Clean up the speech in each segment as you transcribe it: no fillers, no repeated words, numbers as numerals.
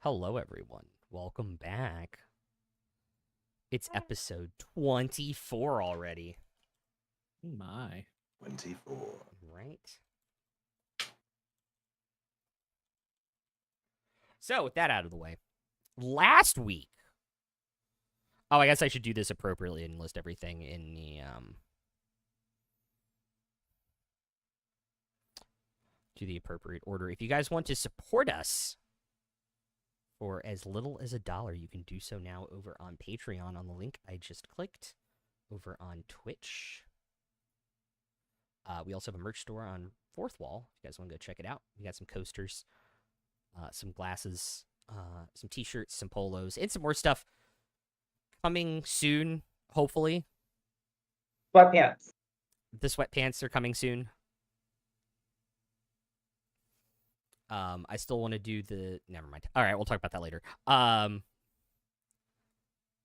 Hello, everyone. Welcome back. It's episode 24 already. My. 24. Right. So, with that out of the way, last week... Oh, I guess I should do this appropriately and list everything in the, to the appropriate order. If you guys want to support us for as little as $1, you can do so now over on Patreon on the link I just clicked, over on Twitch. We also have a merch store on Fourth Wall. If you guys want to go check it out, we got some coasters, some glasses, some t-shirts, some polos, and some more stuff coming soon, hopefully. Sweatpants. The sweatpants are coming soon. I still want to do the... Never mind. All right, we'll talk about that later.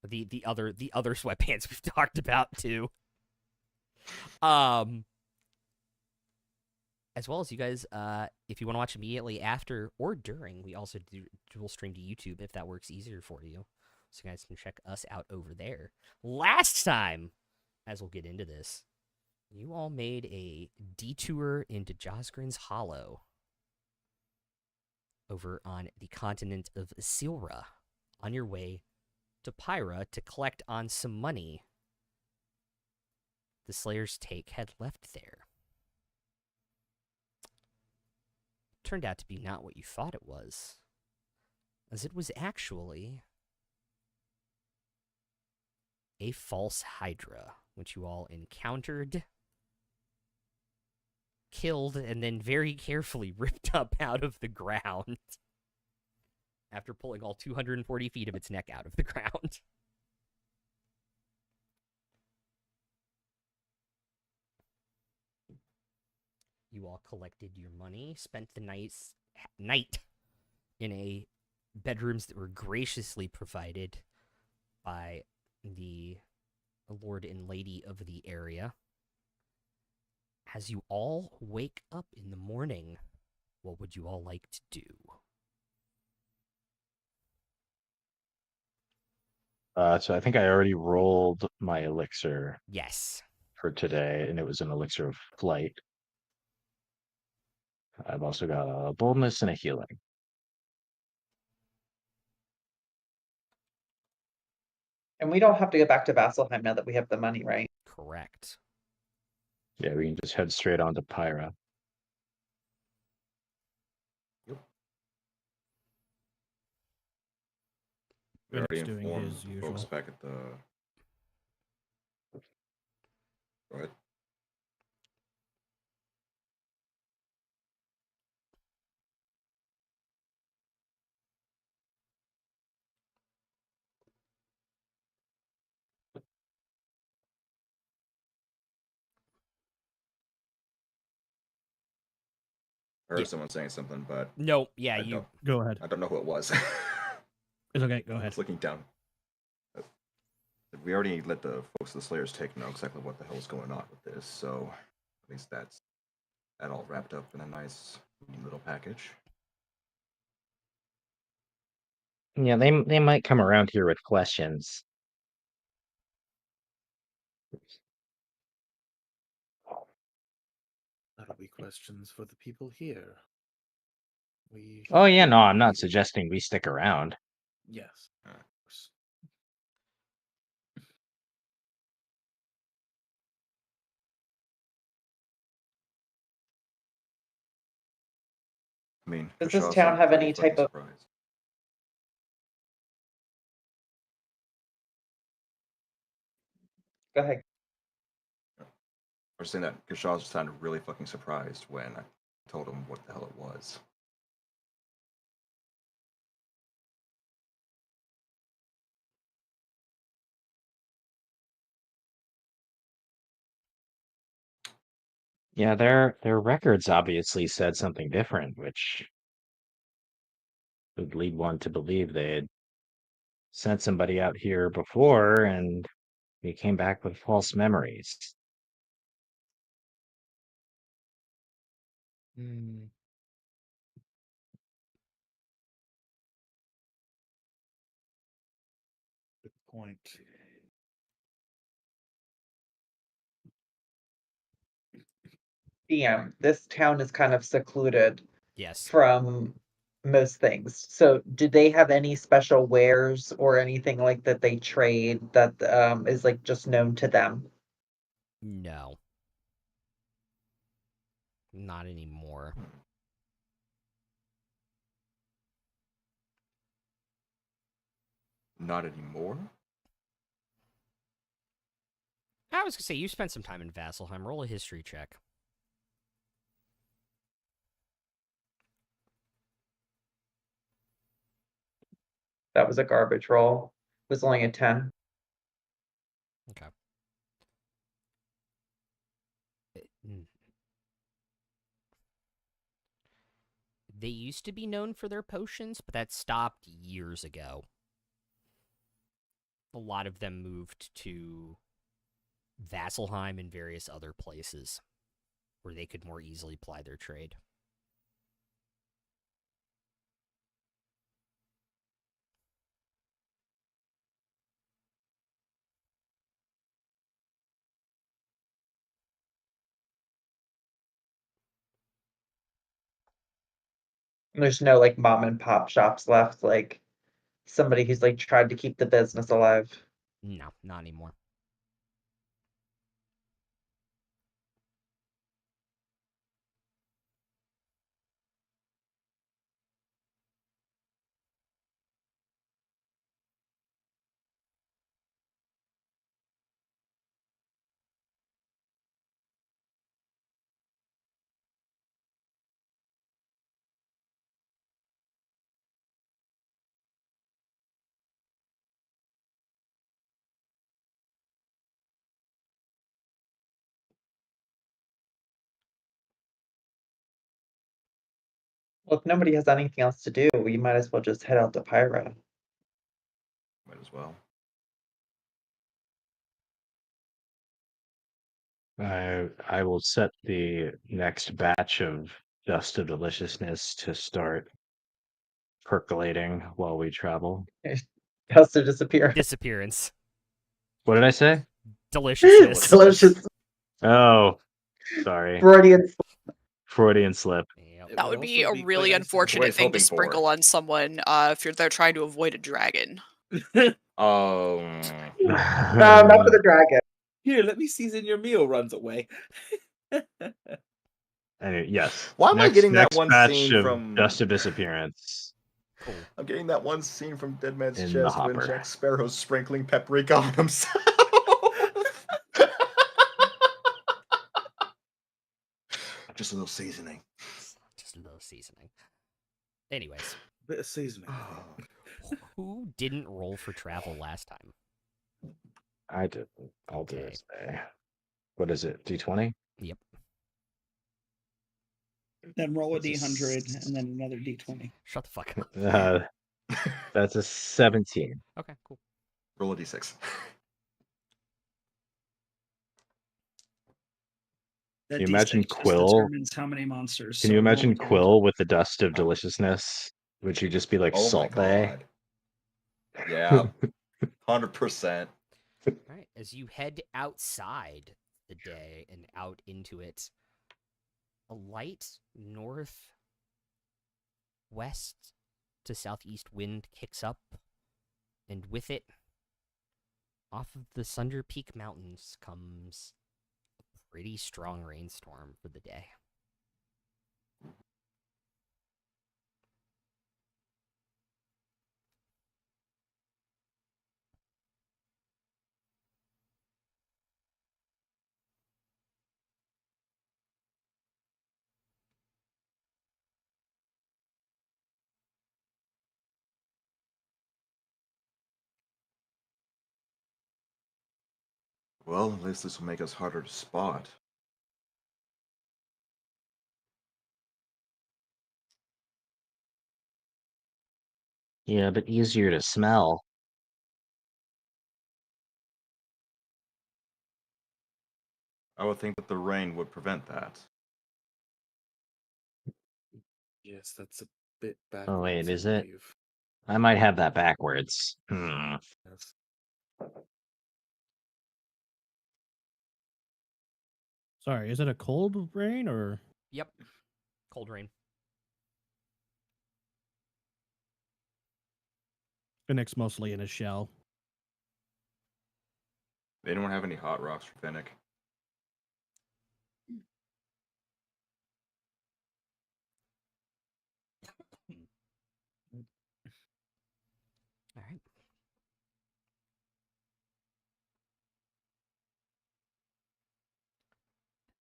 The other sweatpants we've talked about too. As well as you guys, if you want to watch immediately after or during, we also do dual stream to YouTube if that works easier for you. So you guys can check us out over there. Last time, as we'll get into this, you all made a detour into Josgrin's Hollow over on the continent of Silra, on your way to Pyrah to collect on some money the Slayer's Take had left there. Turned out to be not what you thought it was, as it was actually a False Hydra, which you all encountered, killed, and then very carefully ripped up out of the ground after pulling all 240 feet of its neck out of the ground. You all collected your money, spent the night in a bedrooms that were graciously provided by the lord and lady of the area. As you all wake up in the morning, what would you all like to do? So I think I already rolled my elixir Yes. for today, and it was an elixir of flight. I've also got a boldness and a healing. And we don't have to go back to Vasselheim now that we have the money, right? Correct. Yeah, we can just head straight on to Pyrah. We already Phoenix doing informed his the usual. folks back at the... Go ahead. I heard someone saying something, but No, yeah, you... Go ahead. I don't know who it was. It's okay. Go I ahead. was looking down. we already let the folks of the Slayers take know exactly what the hell is going on with this, so at least that all wrapped up in a nice little package. Yeah, they might come around here with questions. That'll be questions for the people here. We. Oh yeah, no, I'm we- not suggesting we stick around. Yes. Of course. I mean, Does this Kershaw town seemed have pretty any fucking type of- surprised. Go ahead. I was saying that Kershaw sounded really fucking surprised when I told him what the hell it was. Yeah, their records obviously said something different, which would lead one to believe they had sent somebody out here before and we came back with false memories. Hmm. Good point. DM, this town is kind of secluded Yes. from most things. So, do they have any special wares or anything like that they trade that is like just known to them? No. Not anymore. Not anymore? I was gonna say, you spent some time in Vasselheim. Roll a history check. That was a garbage roll. It was only a 10. Okay. Mm. They used to be known for their potions, but that stopped years ago. A lot of them moved to Vasselheim and various other places where they could more easily ply their trade. There's no like mom and pop shops left, like somebody who's like tried to keep the business alive. No, not anymore. Well, if nobody has anything else to do, we might as well just head out to Pyrah. Might as well. I will set the next batch of Dust of Deliciousness to start percolating while we travel. Has to disappear. Disappearance. What did I say? Deliciousness. Delicious Oh, sorry. Freudian Freudian slip. Yep. It That would be a also really quite nice to have unfortunate What thing to he's hoping sprinkle for. on someone if they're trying to avoid a dragon. Oh. not for the dragon. Here, let me season your meal. Runs away. Anyway, yes. Why am I getting that next one batch scene of from- Dust of Disappearance Cool. I'm getting that one scene from Dead Man's in the Chest when hopper. Jack Sparrow's sprinkling paprika on himself. Just a little seasoning. Just a little seasoning. Anyways, Bit of seasoning. who didn't roll for travel last time? I did. I'll do Okay. this day. What is it? D20? Yep. Then roll a That's a D100 and then another D20. Shut the fuck up. That's a 17. Okay, cool. Roll a d6. That you imagine D6 just Quill? determines how many monsters. Can so you roll imagine again. Quill with the dust of deliciousness? Would she just be like Oh my Salt Bay? god. Yeah. 100%. All right, as you head outside the day and out into it, a light north west to southeast wind kicks up, and with it, off of the Sunder Peak Mountains comes a pretty strong rainstorm for the day. Well, at least this will make us harder to spot. Yeah, but easier to smell. I would think that the rain would prevent that. Yes, that's a bit backwards. Oh wait, I is it? believe. I might have that backwards. Yes. Sorry, is it a cold rain or? Yep, cold rain. Finnick's mostly in his shell. Anyone have any hot rocks for Finnick? All right.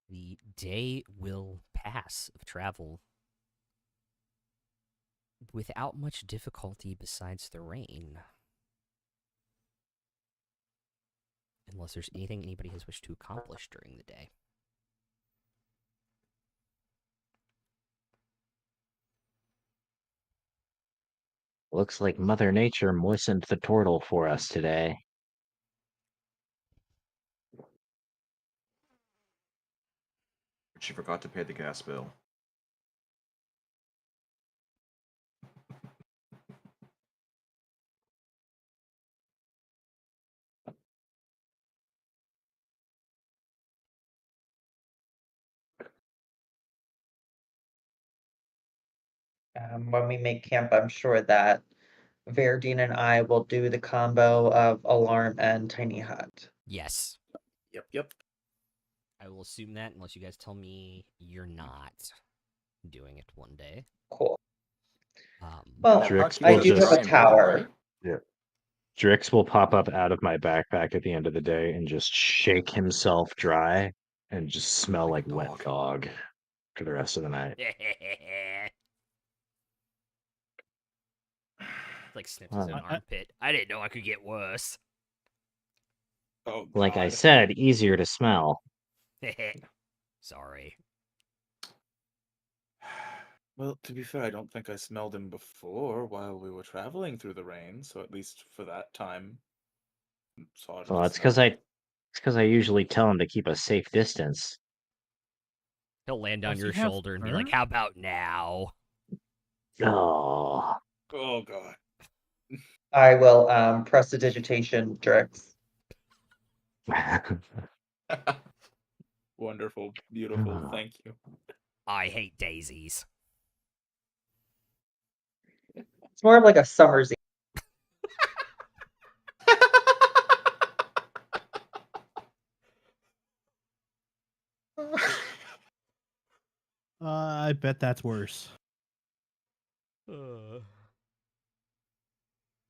The day will pass of travel without much difficulty besides the rain. Unless there's anything anybody has wished to accomplish during the day. Looks like Mother Nature moistened the turtle for us today. But she forgot to pay the gas bill. When we make camp, I'm sure that Verdine and I will do the combo of alarm and tiny hut. Yes, Yep. I will assume that unless you guys tell me you're not doing it one day. Cool. Um, Well, Drix I will do have a just tower. Drix will pop up out of my backpack at the end of the day and just shake himself dry and just smell Like like a wet dog. dog for the rest of the night. like sniffs his own armpit. I didn't know I could get worse. Oh, Like I God. said, easier to smell. Sorry. Well, to be fair, I don't think I smelled him before while we were traveling through the rain, so at least for that time, saw it. Well, it's because I usually tell him to keep a safe distance. He'll land on Does your he have shoulder and be fur? like, "How about now?" Oh, Oh, God. I will prestidigitation Drix. Wonderful. Beautiful. Thank you. I hate daisies. It's more of like a summer's I bet that's worse. Uh,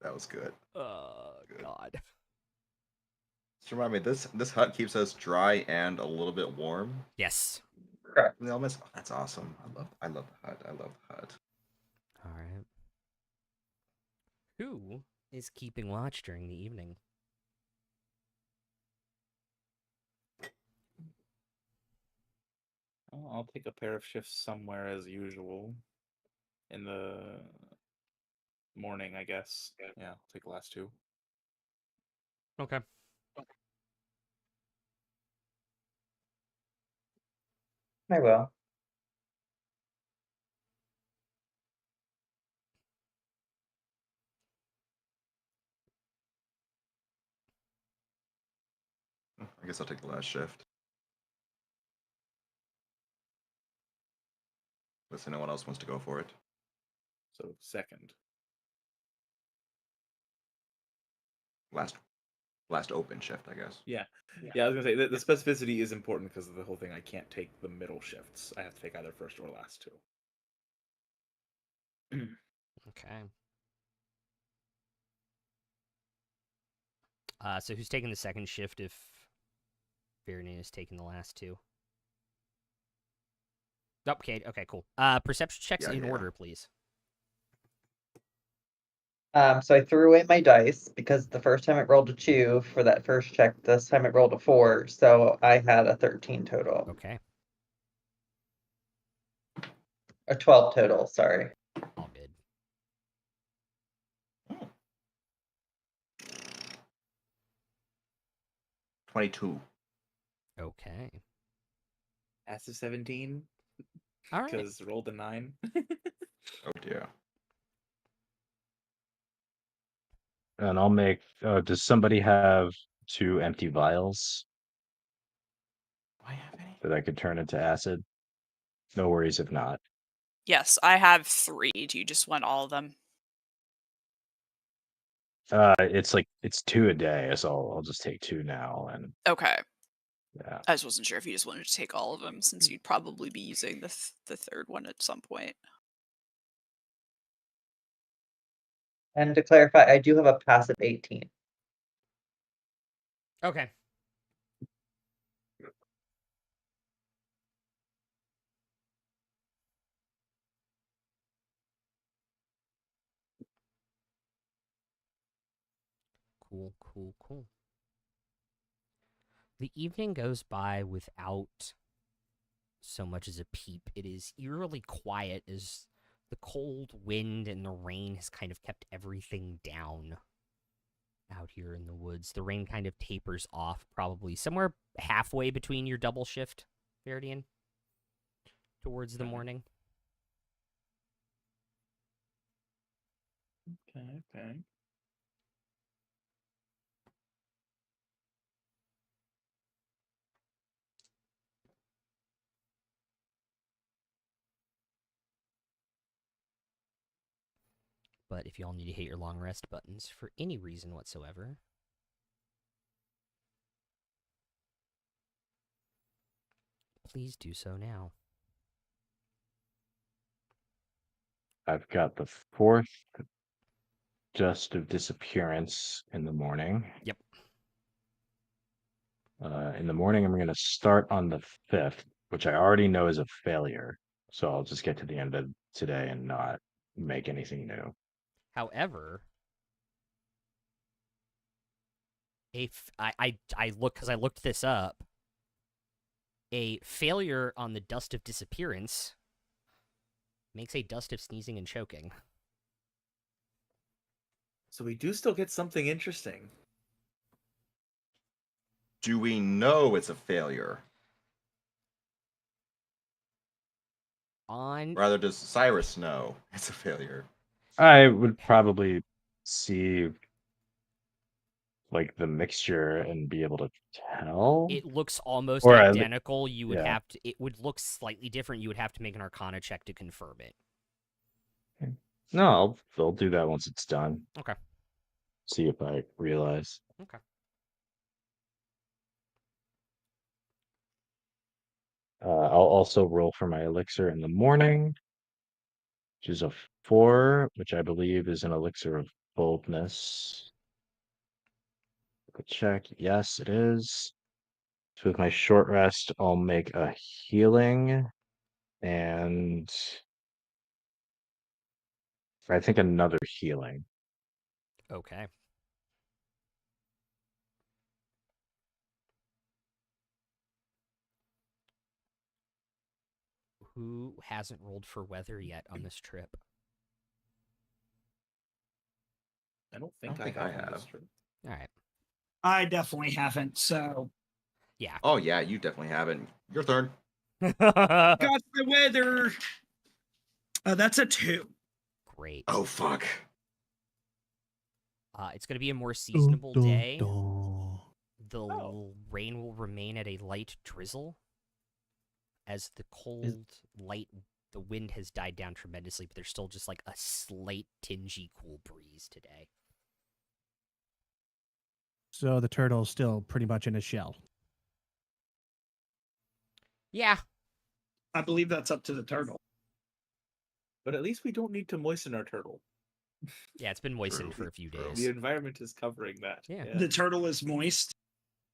That was good. Good. God. Just remind me, this hut keeps us dry and a little bit warm. Yes. correct. That's awesome. I love the hut. I love the hut. All right. Who is keeping watch during the evening? I'll take a pair of shifts somewhere as usual. In the morning, I guess. Yeah, I'll take the last two. Okay. I will. I guess I'll take the last shift. Unless anyone else wants to go for it. So second. Last open shift, I guess. Yeah. I was gonna say the specificity is important because of the whole thing. I can't take the middle shifts. I have to take either first or last two. Okay. So who's taking the second shift if Varian is taking the last two? Oh, okay, cool. Perception checks in order, please. So I threw away my dice because the first time it rolled a 2 for that first check. This time it rolled a 4, so I had a 13 total. Okay. A 12 total, sorry. All good. 22. Okay. As to 17. All right. Because rolled a 9. Oh dear. And I'll make. Does somebody have 2 empty vials Do I have any? that I could turn into acid? No worries if not. Yes, I have 3. Do you just want all of them? It's 2 a day, so I'll just take 2 now, and Okay. yeah. I just wasn't sure if you just wanted to take all of them, since you'd probably be using the third one at some point. And to clarify, I do have a passive 18. Okay. Cool. The evening goes by without so much as a peep. It is eerily quiet as the cold wind and the rain has kind of kept everything down out here in the woods. The rain kind of tapers off, probably somewhere halfway between your double shift, Veridian, towards the morning. Okay. But if y'all need to hit your long rest buttons for any reason whatsoever, please do so now. I've got the 4th Dust of Disappearance in the morning. Yep. In the morning, I'm going to start on the 5th, which I already know is a failure. So I'll just get to the end of today and not make anything new. However, I looked this up. A failure on the Dust of Disappearance makes a Dust of Sneezing and Choking. So we do still get something interesting. Do we know it's a failure? Rather, does Cyrus know it's a failure? I would probably see like the mixture and be able to tell. It looks almost Or identical. You would yeah. have to. It would look slightly different. You would have to make an Arcana check to confirm it. No, I'll do that once it's done. Okay. See if I realize. Okay. I'll also roll for my elixir in the morning, which is a 4, which I believe is an elixir of boldness. Check. Yes, it is. So with my short rest, I'll make a healing and I think another healing. Okay. Who hasn't rolled for weather yet on this trip? I don't think I have. All right. I definitely haven't, so Yeah. Oh yeah, you definitely haven't. Your turn. Got the weather. That's a 2. Great. Oh fuck. It's going to be a more Dun, seasonable dun, day. dun. The rain will remain at a light drizzle as the the wind has died down tremendously, but there's still just like a slight tingy cool breeze today. So the turtle's still pretty much in a shell. Yeah. I believe that's up to the turtle. But at least we don't need to moisten our turtle. Yeah, it's been moistened for a few True. days. The environment is covering that. Yeah. The turtle is moist.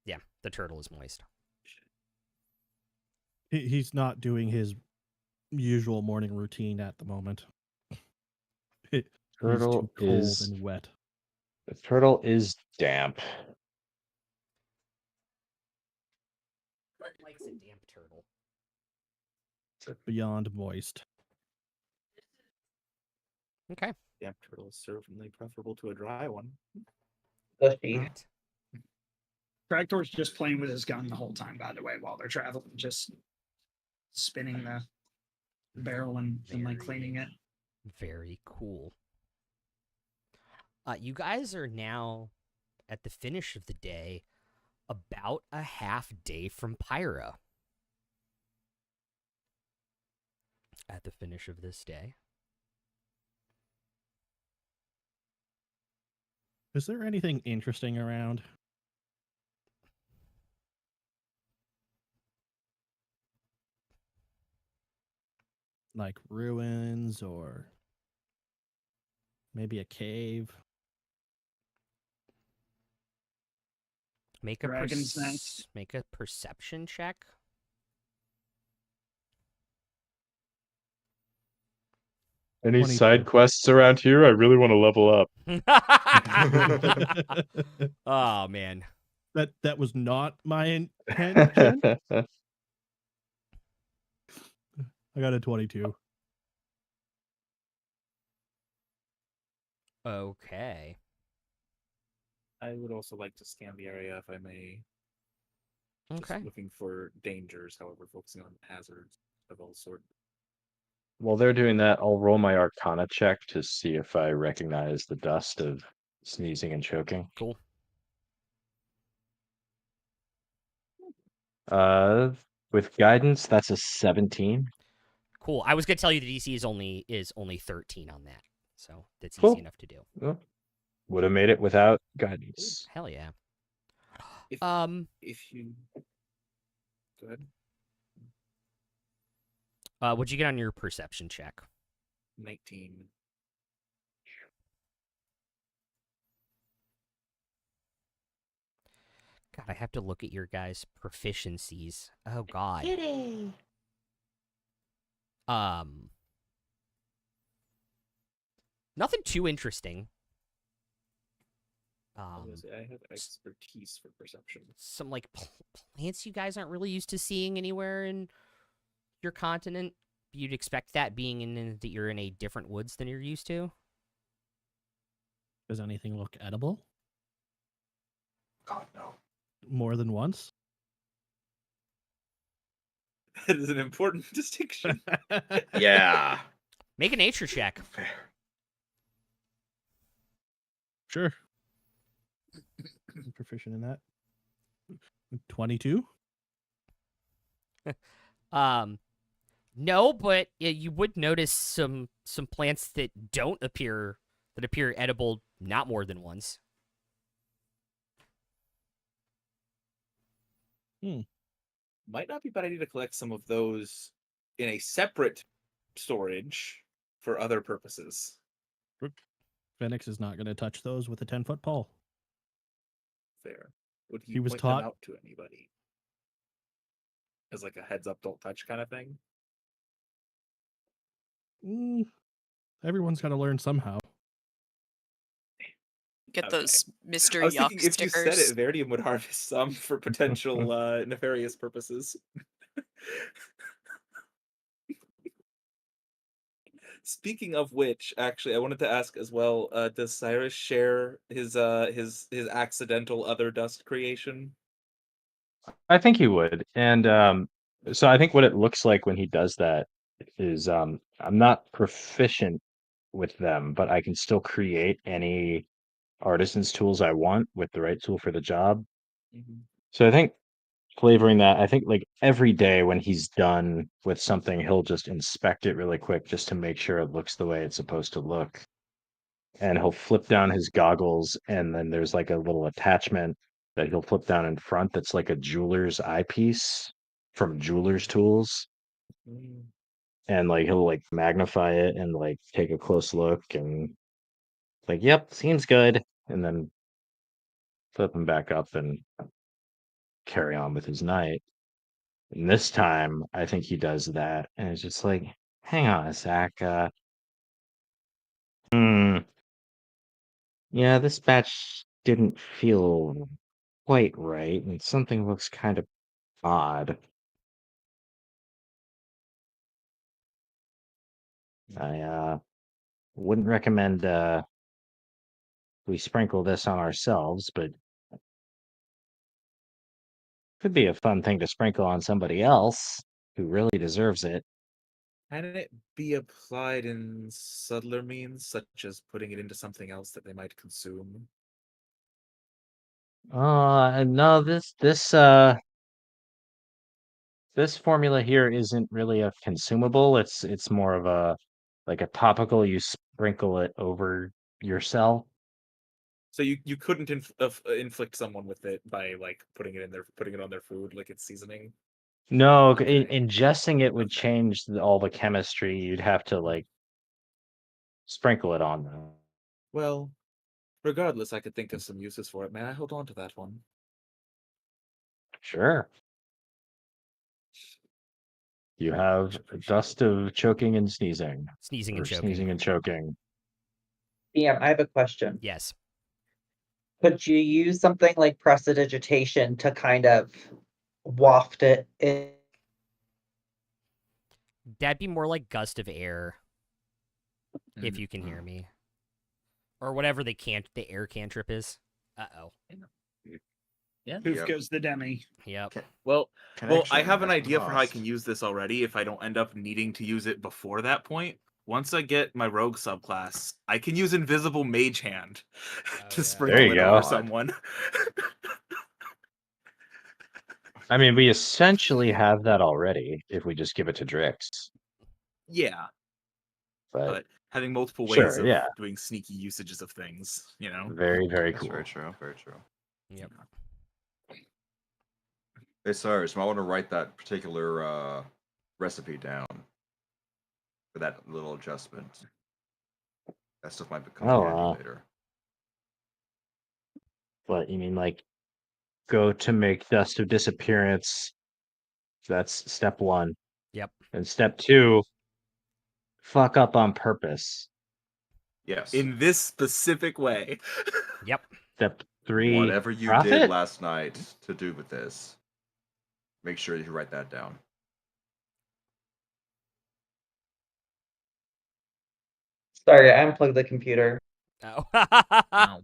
Yeah, the turtle is moist. He's not doing his usual morning routine at the moment. He's Turtle too cold is and wet. the turtle is damp. Likes a damp turtle. Beyond moist. Okay. Damp turtle is certainly preferable to a dry one. Slushy. Right. Tractor's just playing with his gun the whole time, by the way, while they're traveling, just spinning the barrel and like cleaning it. Very cool. You guys are now at the finish of the day, about a half day from Pyrah. At the finish of this day. Is there anything interesting around? Like ruins or maybe a cave? Make a Dragon's Nest. make a perception check. Any 22. side quests around here? I really want to level up. Oh man. That was not my intention. I got a 22. Okay. I would also like to scan the area if I may. Just Okay. looking for dangers, however, focusing on hazards of all sorts. While they're doing that, I'll roll my Arcana check to see if I recognize the dust of sneezing and choking. Cool. With guidance, that's a 17. Cool. I was gonna tell you the DC is only 13 on that, so that's Cool. easy enough to do. Would have made it without guidance. Hell yeah. If you go ahead. What'd you get on your perception check? 19. God, I have to look at your guys' proficiencies. Oh God. Kitty. Nothing too interesting. I have expertise for perception. Some like plants you guys aren't really used to seeing anywhere in your continent. You'd expect that being that you're in a different woods than you're used to. Does anything look edible? God no. More than once? That is an important distinction. Yeah. Make a nature check. Fair. Sure. I'm proficient in that. 22? No, but you would notice some plants that appear edible not more than once. Might not be a bad idea to collect some of those in a separate storage for other purposes. Phoenix is not going to touch those with a 10-foot pole. Fair. Would he, He was point taught- them out to anybody? As like a heads up, don't touch kind of thing? Everyone's got to learn somehow. Get Okay. those mystery I was yuck thinking if you stickers. said it, Verdium would harvest some for potential nefarious purposes. Speaking of which, actually, I wanted to ask as well: does Cyrus share his accidental other dust creation? I think he would. And So I think what it looks like when he does that is I'm not proficient with them, but I can still create any artisan's tools I want with the right tool for the job. Mhm. So I think flavoring that, I think like every day when he's done with something, he'll just inspect it really quick just to make sure it looks the way it's supposed to look. And he'll flip down his goggles, and then there's like a little attachment that he'll flip down in front that's like a jeweler's eyepiece from jeweler's tools. Mm. And like he'll like magnify it and like take a close look and like, yep, seems good. And then flip him back up and carry on with his night. And this time, I think he does that, and it's just like, hang on a sec. Hmm, yeah, this batch didn't feel quite right, and something looks kind of odd. I wouldn't recommend we sprinkle this on ourselves, but could be a fun thing to sprinkle on somebody else who really deserves it. Can it be applied in subtler means, such as putting it into something else that they might consume? No, this formula here isn't really a consumable. It's more of a like a topical. You sprinkle it over yourself. So you couldn't inflict someone with it by like putting it on their food like it's seasoning. No, Okay. ingesting it would Okay. change all the chemistry. You'd have to like sprinkle it on them. Well, regardless, I could think of some uses for it. May I hold on to that one? Sure. You have a dust of choking and sneezing. Sneezing Or and choking. sneezing and choking. DM, I have a question. Yes. Could you use something like prestidigitation to kind of waft it in? That'd be more like gust of air, if you can hear me. Or whatever the air cantrip is. Uh-oh. Yeah. Poof Yep. goes the demi. Yep. Well, I Connection have an has idea been for how I lost. can use this already if I don't end up needing to use it before that point. Once I get my rogue subclass, I can use invisible mage hand to yeah. sprinkle There you it go. over someone. I mean, we essentially have that already if we just give it to Drix. Yeah, but having multiple ways Sure, of yeah. doing sneaky usages of things, you know. Very, very That's cool. very true. Very true. Yep. Hey, Cyrus, I want to write that particular recipe down for that little adjustment. That stuff might become handy later. What, you mean like go to make dust of disappearance? That's step 1. Yep. And step 2, fuck up on purpose. Yes. In this specific way. Yep. Step 3, Whatever you profit? did last night to do with this, make sure you write that down. Sorry, I unplugged the computer. Oh. Wow.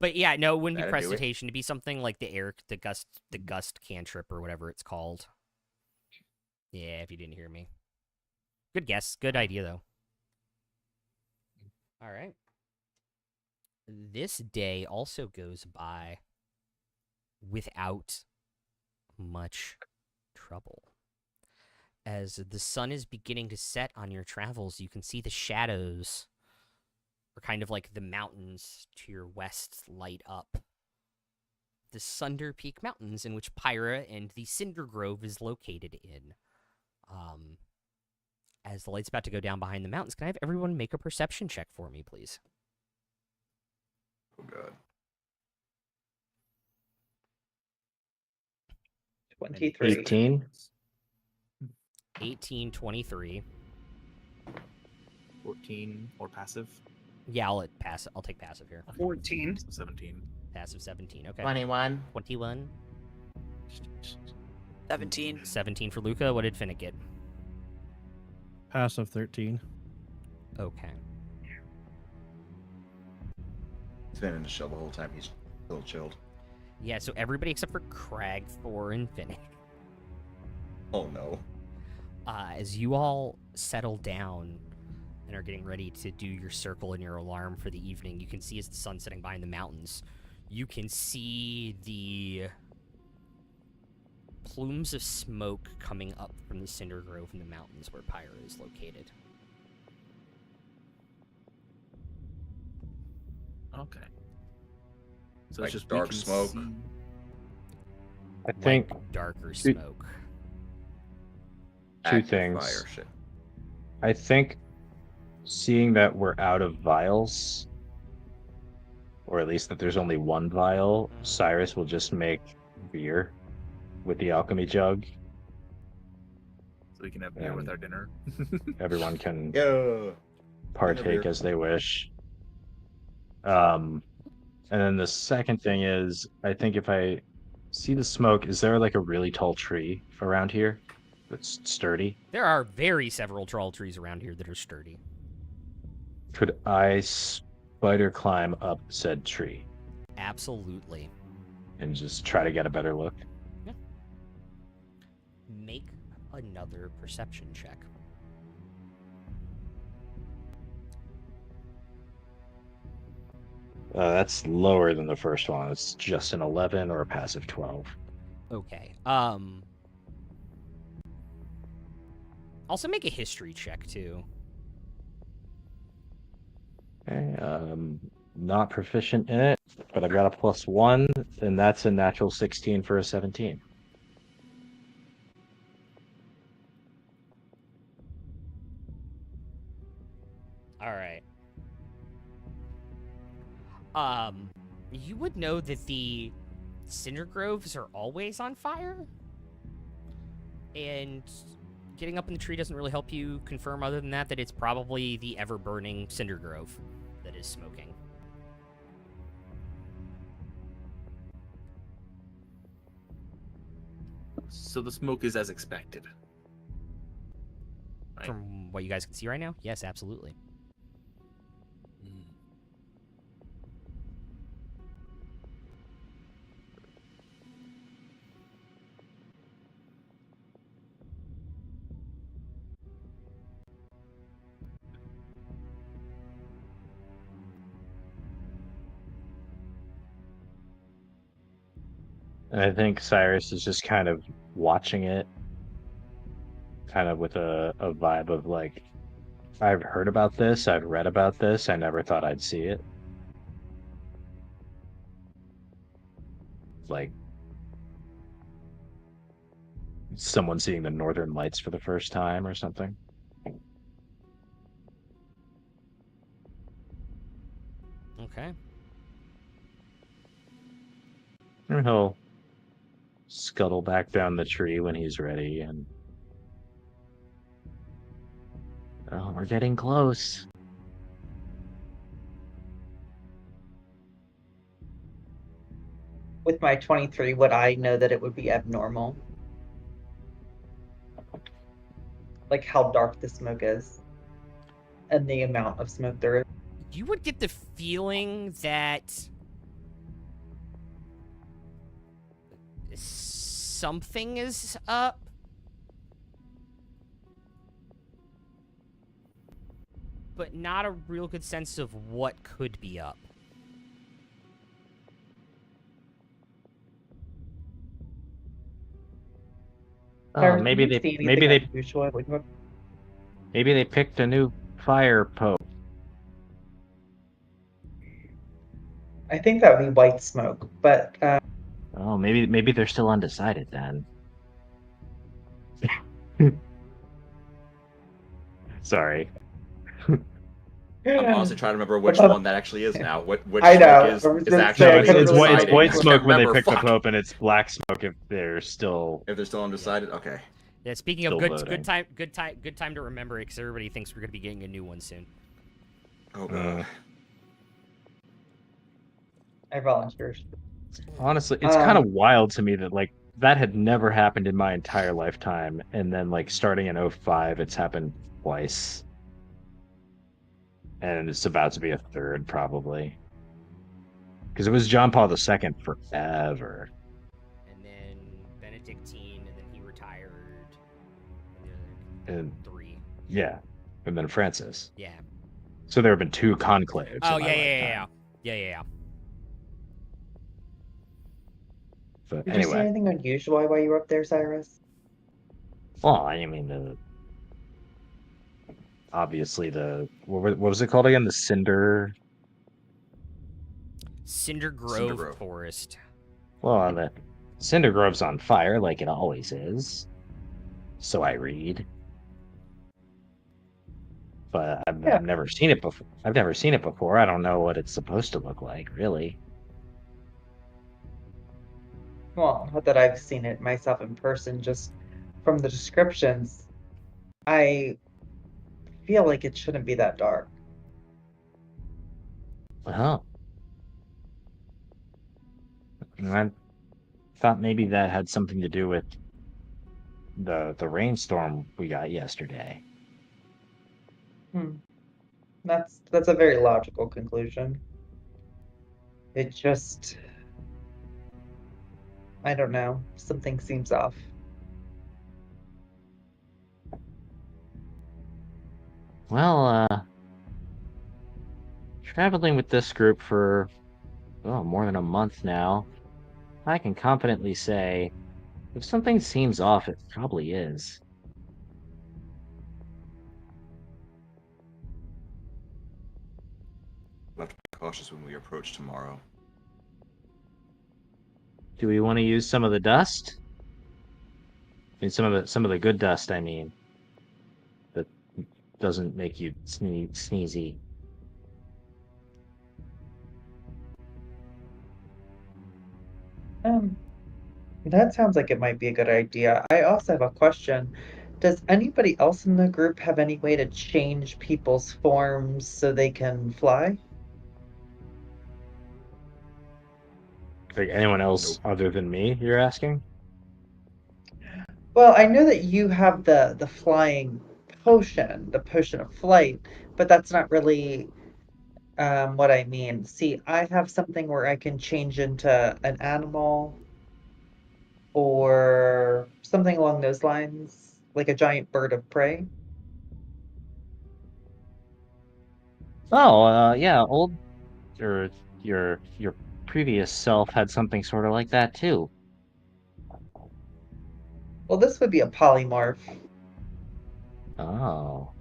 But yeah, no, it wouldn't be That'd do it. prestidigitation. It'd be something like the gust cantrip or whatever it's called. Yeah, if you didn't hear me. Good guess. Good idea though. All right. This day also goes by without much trouble. As the sun is beginning to set on your travels, you can see the shadows, or kind of like the mountains to your west, light up. The Sunder Peak Mountains, in which Pyrah and the Cinder Grove is located in. As the light's about to go down behind the mountains, can I have everyone make a perception check for me, please? Oh, God. 23. 18. 18, 23. 14 or passive. Yeah, I'll take passive here. 14. 17. Passive 17, okay. 21. 21. 17. 17 for Luca. What did Finnick get? Passive 13. Okay. He's been in the shell the whole time. He's still chilled. Yeah, so everybody except for Crag, Thor, and Finnick. Oh no. As you all settle down and are getting ready to do your circle and your alarm for the evening, you can see as the sun's setting behind the mountains, you can see the plumes of smoke coming up from the Cinder Grove in the mountains where Pyrah is located. Okay. So Like it's just dark we can smoke? see- I think Like darker Two- smoke. Two Active things. Fire shit. I think seeing that we're out of vials, or at least that there's only one vial, Mhm. Cyrus will just make beer with the alchemy jug. so we can have beer with Um, our dinner. Everyone can Yeah. partake beer. as they wish. And then the second thing is, I think if I see the smoke, is there like a really tall tree around here that's sturdy? There are very several tall trees around here that are sturdy. Could I spider climb up said tree Absolutely. and just try to get a better look? Make another perception check. That's lower than the first one. It's just an 11 or a passive 12. Okay. Also make a history check too. Okay, not proficient in it, but I've got a +1, and that's a natural 16 for a 17. All right. You would know that the Cinder Groves are always on fire, and getting up in the tree doesn't really help you confirm other than that it's probably the ever-burning Cinder Grove that is smoking. So the smoke is as expected. Right. From what you guys can see right now, yes, absolutely. Mm. And I think Cyrus is just kind of watching it, kind of with a vibe of like, I've heard about this, I've read about this, I never thought I'd see it. Like someone seeing the Northern Lights for the first time or something. Okay. And he'll scuttle back down the tree when he's ready, and oh, we're getting close. With my 23, would I know that it would be abnormal? Like how dark the smoke is and the amount of smoke there is. You would get the feeling that something is up. But not a real good sense of what could be up. Oh, maybe they picked a new fire pope. I think that would be white smoke, but Oh, maybe they're still undecided then. Sorry. I'm honestly trying to remember which But- one that actually is now. Which I know, smoke I was is gonna actually say, I No, couldn't it's really white, decide. white I can't smoke when they remember, pick the fuck. pope, and it's black smoke if they're still. If they're still undecided, okay. Yeah, speaking of Still good voting. good time to remember it because everybody thinks we're gonna be getting a new one soon. Oh god. I volunteered. Honestly, it's kind of wild to me that like that had never happened in my entire lifetime, and then like starting in 05, it's happened twice, and it's about to be a third probably, because it was John Paul II forever. And then Benedictine, and then he retired. And 3. yeah, and then Francis. Yeah. So there have been 2 conclaves. Oh, in my lifetime. yeah. But Did you see anyway, anything unusual while you were up there, Cyrus? well, I mean, obviously what was it called again? The Cinder Grove. Grove Forest. Well, the Cinder Grove's on fire like it always is. So I read. But Yeah. I've never seen it before. I don't know what it's supposed to look like, really. Well, not that I've seen it myself in person, just from the descriptions, I feel like it shouldn't be that dark. Well, I thought maybe that had something to do with the rainstorm we got yesterday. That's a very logical conclusion. It just, I don't know, something seems off. Well, traveling with this group for more than a month now, I can confidently say if something seems off, it probably is. We'll have to be cautious when we approach tomorrow. Do we want to use some of the dust? I mean, some of the good dust. I mean, that doesn't make you sneezy. That sounds like it might be a good idea. I also have a question. Does anybody else in the group have any way to change people's forms so they can fly? Like anyone else other than me? You're asking? Well, I know that you have the flying potion, the potion of flight, but that's not really what I mean. See, I have something where I can change into an animal or something along those lines, like a giant bird of prey. Oh, yeah. Or your previous self had something sort of like that too. Well, this would be a polymorph. Oh.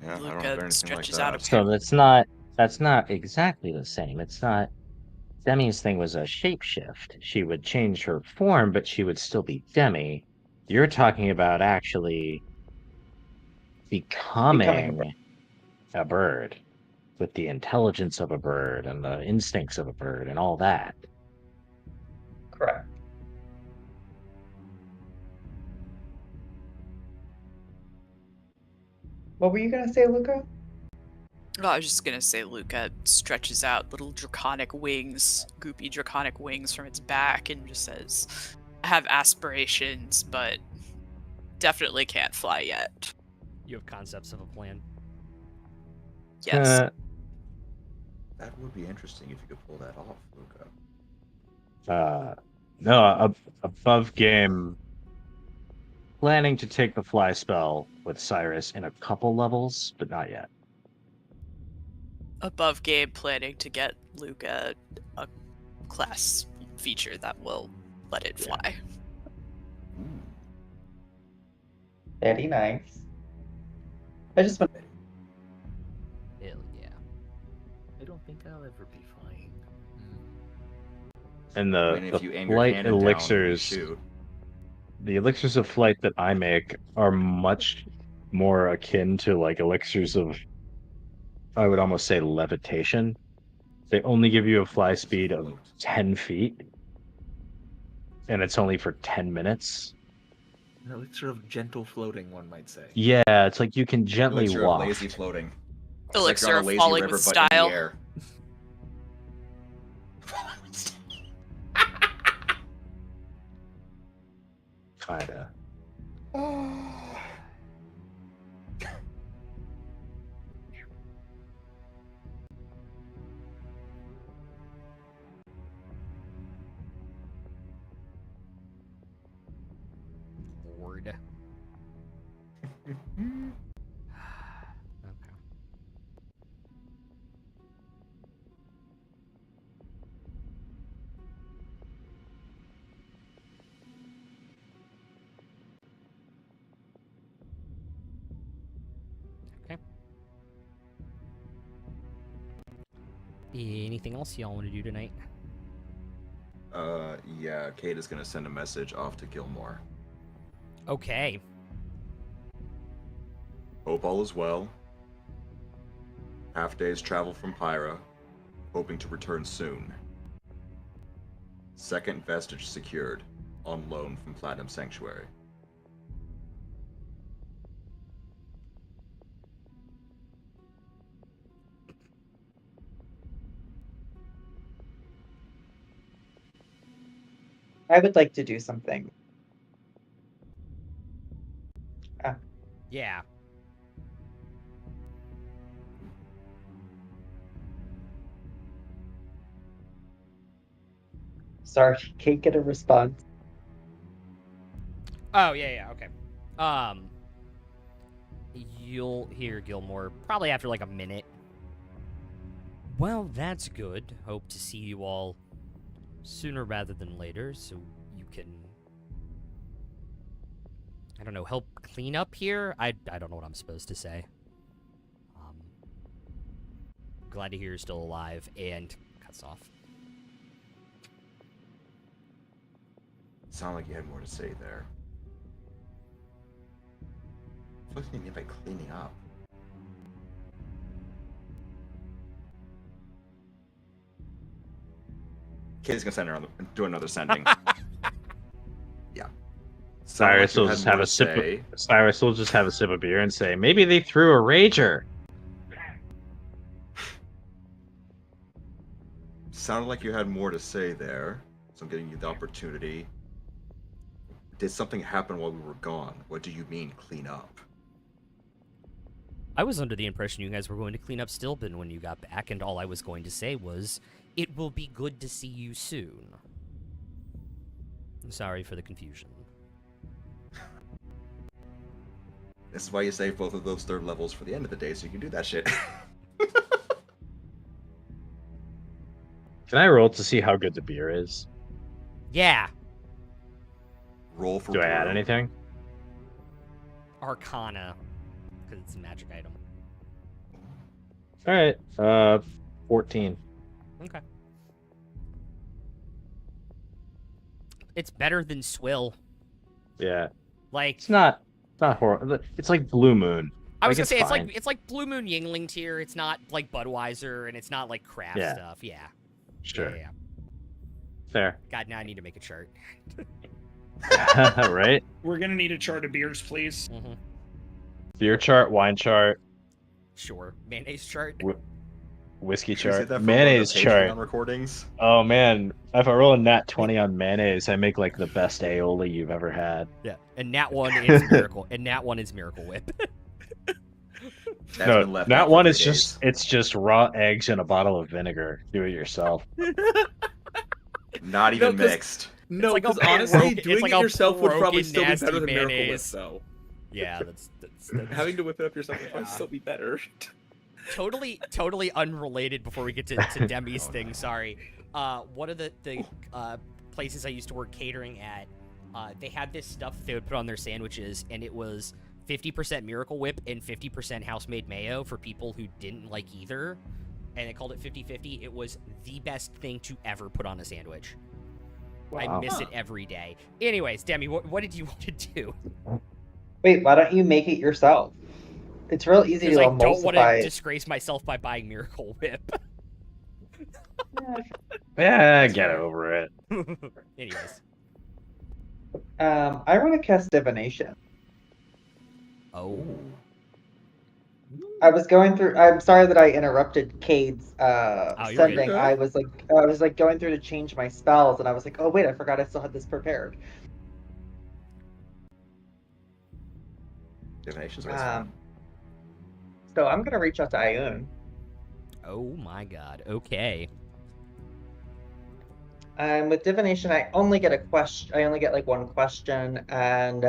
Yeah, I don't Luca have anything like stretches out a that. So that's not exactly the same. It's not Demi's thing was a shapeshift. She would change her form, but she would still be Demi. You're talking about actually Becoming a bird. becoming a bird with the intelligence of a bird and the instincts of a bird and all that. Correct. What were you gonna say, Luca? Oh, I was just gonna say Luca stretches out little draconic wings, goopy draconic wings from its back, and just says, I have aspirations, but definitely can't fly yet. You have concepts of a plan. Yes. That would be interesting if you could pull that off, Luca. No, above game. Planning to take the fly spell with Cyrus in a couple levels, but not yet. Above game, planning to get Luca a class feature that will let it fly. Ooh. Very nice. I just want. Hell yeah. I don't think I'll ever be flying. And I mean, if the you aim your flight cannon down and elixirs, shoot. the elixirs of flight that I make are much more akin to like elixirs of, I would almost say, levitation. They only give you a fly speed of 10 feet, and it's only for 10 minutes. An elixir of gentle floating, one might say. Yeah, it's like you can gently Elixir of waft. lazy floating. It's Elixir like you're on of a lazy falling river, with but in style. the air. Kinda. lord. Okay. Okay. Anything else y'all want to do tonight? Yeah, Kate is gonna send a message off to Gilmore. Okay. Hope all is well. Half day's travel from Pyrah. Hoping to return soon. Second vestige secured. On loan from Platinum Sanctuary. I would like to do something. Yeah. Sorry, can't get a response. Oh, yeah, okay. You'll hear Gilmore probably after like a minute. Well, that's good. Hope to see you all sooner rather than later, so you can, I don't know, help clean up here? I don't know what I'm supposed to say. Glad to hear you're still alive, and cuts off. Sound like you had more to say there. What do you mean by cleaning up? Kate's gonna send her do another sending. Yeah. Cyrus will just have a sip. Cyrus will just have a sip of beer and say, "Maybe they threw a rager." Sounded like you had more to say there, so I'm giving you the opportunity. Did something happen while we were gone? What do you mean, clean up? I was under the impression you guys were going to clean up Stilbin when you got back, and all I was going to say was, it will be good to see you soon. I'm sorry for the confusion. This is why you save both of those third levels for the end of the day, so you can do that shit. Can I roll to see how good the beer is? Yeah. Roll for Do I add brew. anything? Arcana, because it's a magic item. All right, 14. Okay. It's better than Swill. Yeah, Like, it's not horrible. It's like Blue Moon. I was gonna it's say fine. it's like Blue Moon Yingling tier. It's not like Budweiser, and it's not like craft Yeah. stuff. Yeah. Sure, Yeah. fair. God, now I need to make a chart. Right? We're gonna need a chart of beers, please. Mm-hmm. Beer chart, wine chart, Sure. Mayonnaise chart. whiskey Can you say chart, that for mayonnaise other chart. Patreon recordings? Oh man, if I roll a nat 20 on mayonnaise, I make like the best aioli you've ever had. Yeah. And Nat 1 is Miracle. And Nat 1 is Miracle Whip. That's No, been left nat out for one 3 is days. it's just raw eggs and a bottle of vinegar. Do it yourself. Not even No, 'cause- mixed. No, like a because honestly, broken- it's doing like it a yourself would probably broken, still be better nasty than Miracle Whip, mayonnaise. though. Yeah, that's Having to whip it up yourself would probably Yeah. still be better. totally unrelated before we get to Demi's Oh, thing, no. sorry. One of the places I used to work catering at, they had this stuff that they would put on their sandwiches, and it was 50% Miracle Whip and 50% house-made mayo for people who didn't like either, and they called it 50-50. It was the best thing to ever put on a sandwich. I Wow. miss it every day. Anyways, Demi, what did you want to do? Wait, why don't you make it yourself? It's real easy Because to I don't want to emulsify it. disgrace myself by buying Miracle Whip. Yeah, get over it. Anyways. I want to cast divination. Oh. I was going through. I'm sorry that I interrupted Cade's you're good. sending. Okay. I was like going through to change my spells, and I was like, oh wait, I forgot I still had this prepared. Divination's always fun. So I'm gonna reach out to Ioun. Oh my god. Okay. With divination, I only get a question. I only get like one question, and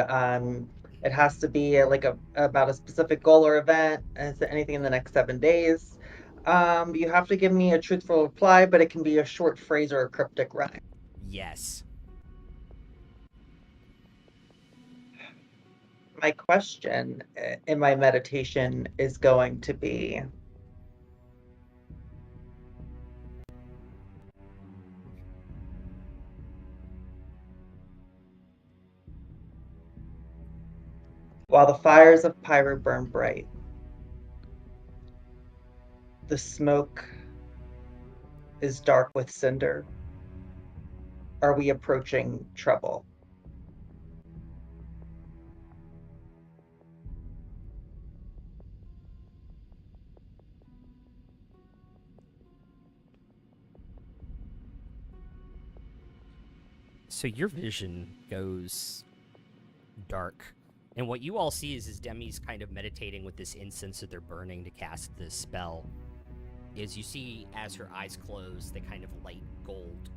it has to be about a specific goal or event. And is it anything in the next 7 days? You have to give me a truthful reply, but it can be a short phrase or a cryptic rhyme. Yes. My question in my meditation is going to be, while the fires of Pyrah burn bright, the smoke is dark with cinder. Are we approaching trouble? So your vision goes dark. And what you all see is Demi's kind of meditating with this incense that they're burning to cast this spell. Is you see as her eyes close, they kind of light gold,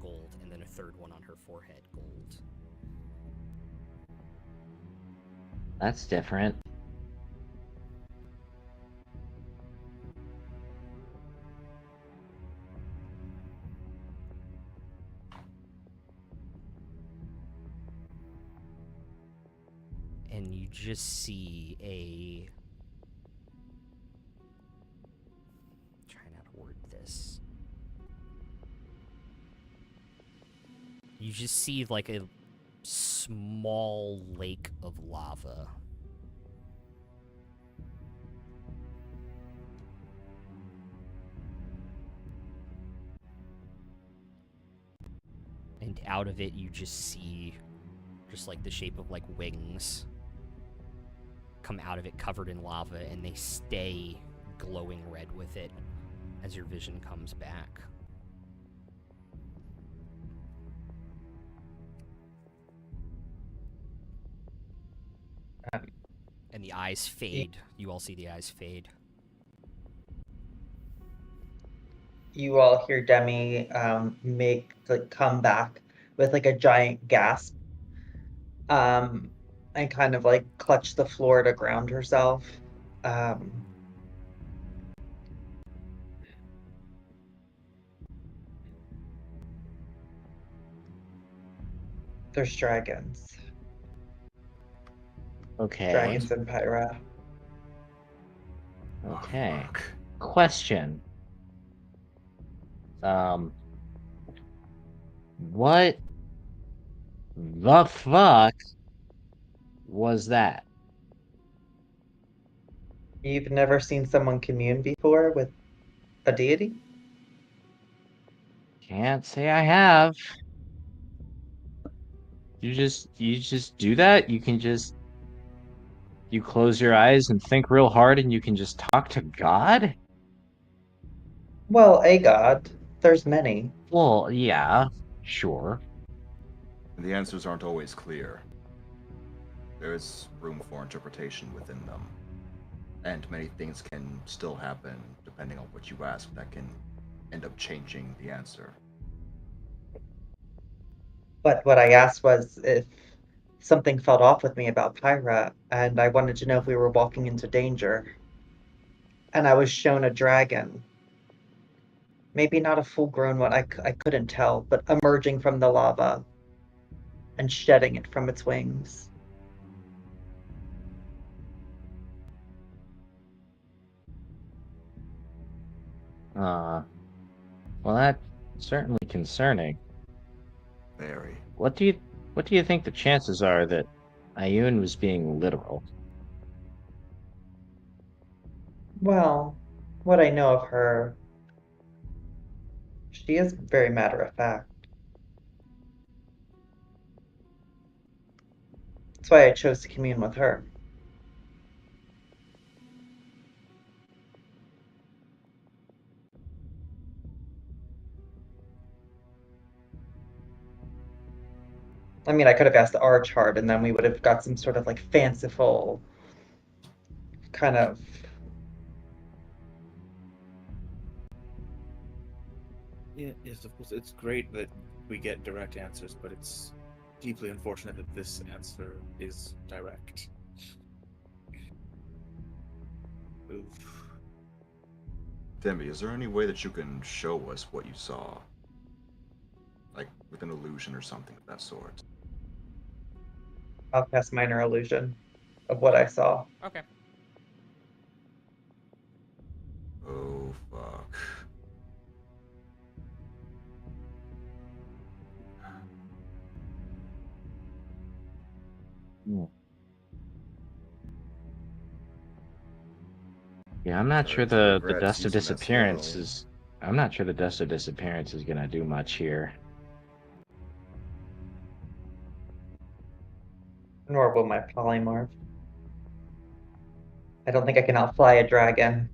and then a third one on her forehead, gold. That's different. And you just see a... Trying how to word this. You just see like a small lake of lava. And out of it, you just see just like the shape of like wings come out of it covered in lava, and they stay glowing red with it as your vision comes back. And the eyes fade. You all see the eyes fade. You all hear Demi come back with like a giant gasp, and kind of like clutch the floor to ground herself. There's dragons. Okay. Dragons in Pyrah. Okay. Oh, fuck. Question. What the fuck was that? You've never seen someone commune before with a deity? Can't say I have. You just do that? You close your eyes and think real hard and you can just talk to God? Well, a god. There's many. Well, yeah, sure. The answers aren't always clear. There is room for interpretation within them. And many things can still happen depending on what you ask that can end up changing the answer. But what I asked was if something felt off with me about Pyrah, and I wanted to know if we were walking into danger. And I was shown a dragon. Maybe not a full-grown one, I couldn't tell, but emerging from the lava and shedding it from its wings. Well, that's certainly concerning. Very. What do you think the chances are that Ayun was being literal? Well, what I know of her, she is very matter-of-fact. That's why I chose to commune with her. I mean, I could have asked the Archheart, and then we would have got some sort of like fanciful kind of. Yeah, yes, of course. It's great that we get direct answers, but it's deeply unfortunate that this answer is direct. Oof. Demi, is there any way that you can show us what you saw? Like with an illusion or something of that sort? I'll cast minor illusion of what I saw. Okay. Oh, fuck. Yeah, I'm not sure Sorry to the regret dust of season as disappearance well. is. I'm not sure the dust of disappearance is gonna do much here. Nor will my polymorph. I don't think I can outfly a dragon,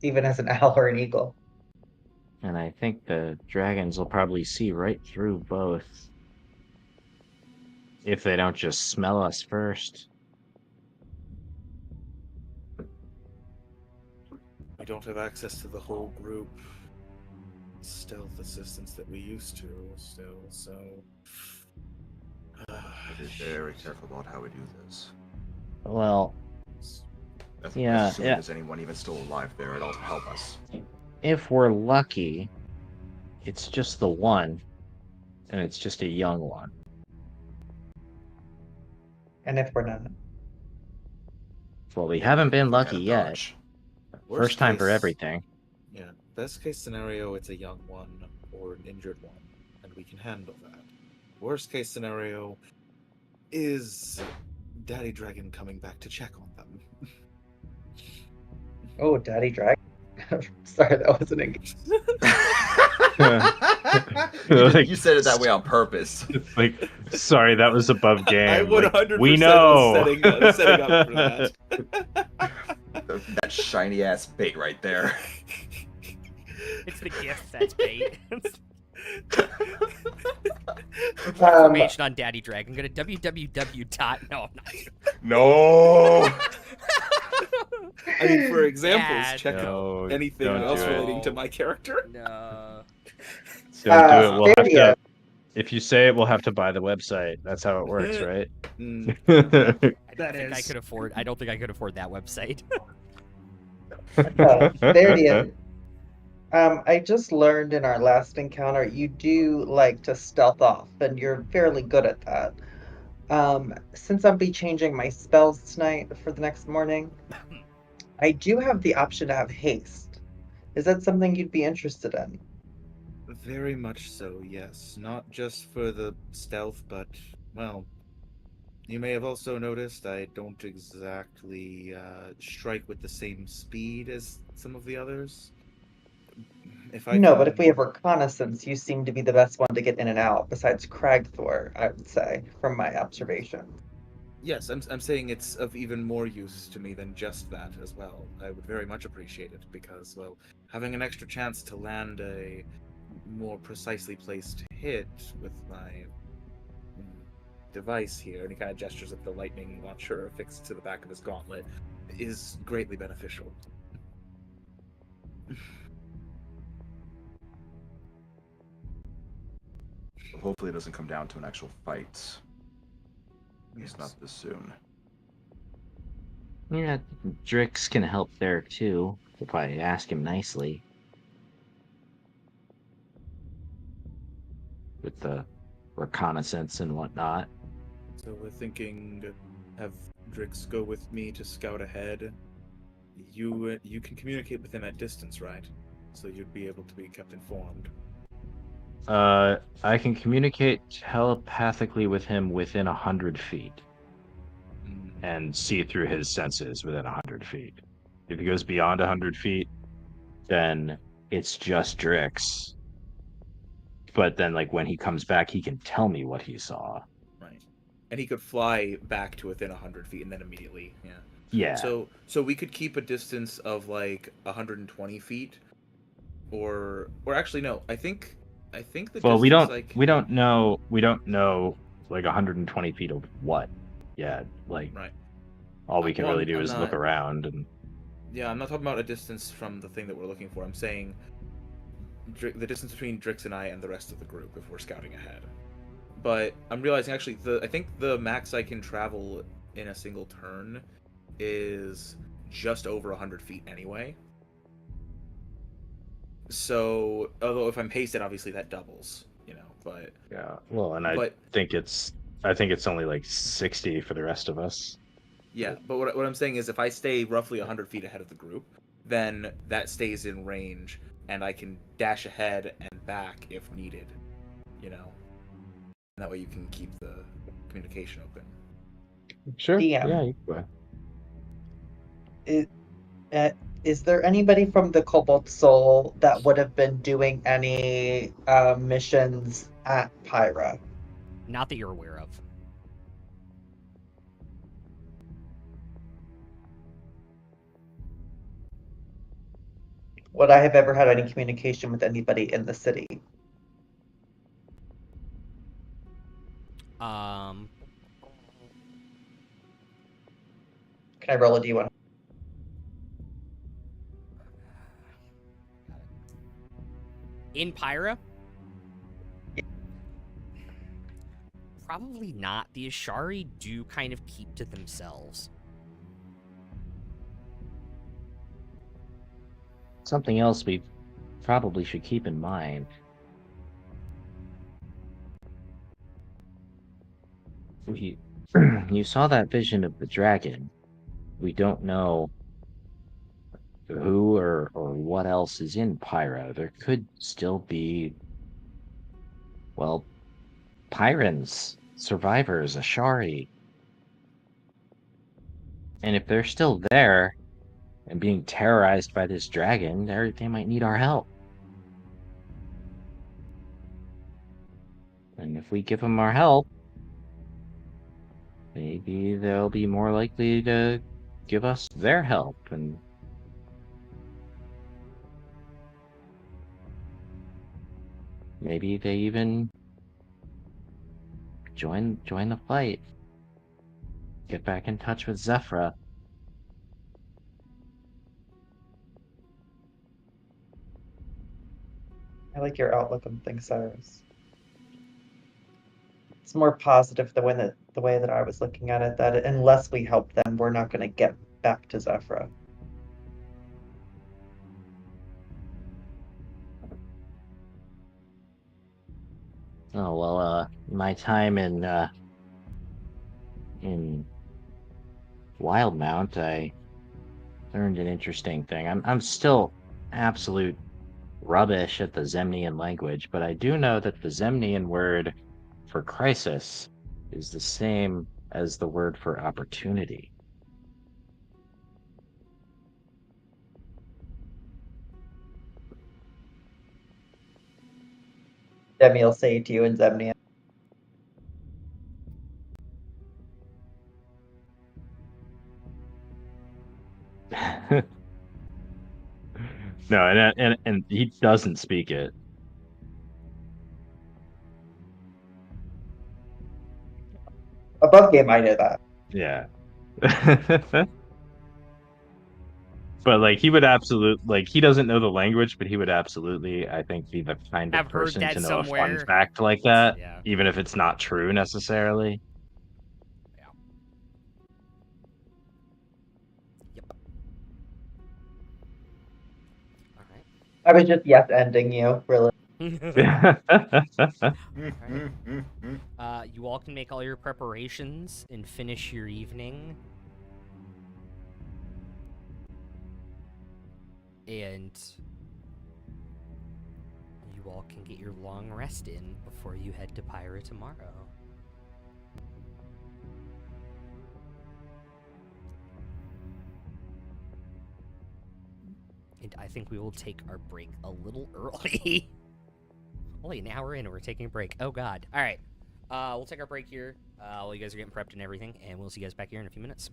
even as an owl or an eagle. And I think the dragons will probably see right through both. If they don't just smell us first. We don't have access to the whole group stealth assistance that we used to still, so Be very careful about how we do this. Well, As Yeah, soon yeah. as anyone even still alive there, it'll help us. if we're lucky, it's just the one, and it's just a young one. And if we're not, Well, we Yeah, haven't we been could add lucky a yet. dodge. First time for case- everything. Yeah, best case scenario, it's a young one or an injured one, and we can handle that. Worst case scenario is Daddy Dragon coming back to check on them. oh, Daddy Dragon. Sorry, that wasn't English. You said it that way on purpose. Like, sorry, that was above game. I 100% we know. was setting up for that. That shiny ass bait right there. It's the gift that's bait. For more information on Daddy Dragon, go to www. No, I'm not. No. I mean, for examples, Yeah, check No, out anything don't else do it. relating to my character. No. Don't do it. We'll have Stadia. to. If you say it, we'll have to buy the website. That's how it works, right? Mm, I don't think I could afford that website. Stadia. I just learned in our last encounter, you do like to stealth off, and you're fairly good at that. Since I'll be changing my spells tonight for the next morning, I do have the option to have haste. Is that something you'd be interested in? Very much so, yes. Not just for the stealth, but, well, you may have also noticed I don't exactly strike with the same speed as some of the others. But if we have reconnaissance, you seem to be the best one to get in and out, besides Cragthor, I would say, from my observation. Yes, I'm saying it's of even more use to me than just that as well. I would very much appreciate it because, well, having an extra chance to land a more precisely placed hit with my device here, and he kind of gestures at the lightning launcher affixed to the back of his gauntlet, is greatly beneficial. Hopefully it doesn't come down to an actual fight. At least not this soon. Yeah, Drix can help there too, if I ask him nicely. With the reconnaissance and whatnot. So we're thinking have Drix go with me to scout ahead. You can communicate with him at distance, right? So you'd be able to be kept informed. I can communicate telepathically with him within 100 feet. And see through his senses within 100 feet. If he goes beyond 100 feet, then it's just Drix. But then, like, when he comes back, he can tell me what he saw. Right. And he could fly back to within 100 feet and then immediately, yeah. Yeah. So we could keep a distance of, like, 120 feet. Or actually, no. I think the distance, well, we don't know, like, 120 feet of what? Yeah, like, right. all we can Well, really do I'm is not- look around and... Yeah, I'm not talking about a distance from the thing that we're looking for. I'm saying the distance between Drix and I and the rest of the group if we're scouting ahead. But I'm realizing actually I think the max I can travel in a single turn is just over 100 feet anyway. So, although if I'm hasted, obviously that doubles, but Yeah. Well, and I but think it's only like 60 for the rest of us. yeah, but what I'm saying is if I stay roughly 100 feet ahead of the group, then that stays in range, and I can dash ahead and back if needed, And that way you can keep the communication open. Sure. DM. Yeah, you can go ahead. Is there anybody from the Cobalt Soul that would have been doing any missions at Pyrah? Not that you're aware of. Would I have ever had any communication with anybody in the city? Um, Can I roll a d1? in Pyrah? Probably not. The Ashari do kind of keep to themselves. Something else we probably should keep in mind. You saw that vision of the dragon. We don't know who or what else is in Pyrah. There could still be, well, Pyrans, survivors, Ashari. And if they're still there and being terrorized by this dragon, they might need our help. And if we give them our help, maybe they'll be more likely to give us their help, and maybe they even join the fight. Get back in touch with Zephyra. I like your outlook on things, Cyrus. It's more positive the way that I was looking at it, that unless we help them, we're not going to get back to Zephyra. Oh well, my time in Wildmount, I learned an interesting thing. I'm still absolute rubbish at the Zemnian language, but I do know that the Zemnian word for crisis is the same as the word for opportunity. Demi will say it to you in Zemnian. No, and he doesn't speak it. Above game, I know that. Yeah. But like he would he doesn't know the language, but he would absolutely, I think, be the kind of I've heard person that to know a somewhere. fun fact like that, Yeah. even if it's not true necessarily. Yeah. Yep. All right. I was just yes ending you, really. You all can make all your preparations and finish your evening. And you all can get your long rest in before you head to Pyrah tomorrow. And I think we will take our break a little early. Only an hour in and we're taking a break. Oh god. Alright. We'll take our break here while you guys are getting prepped and everything, and we'll see you guys back here in a few minutes.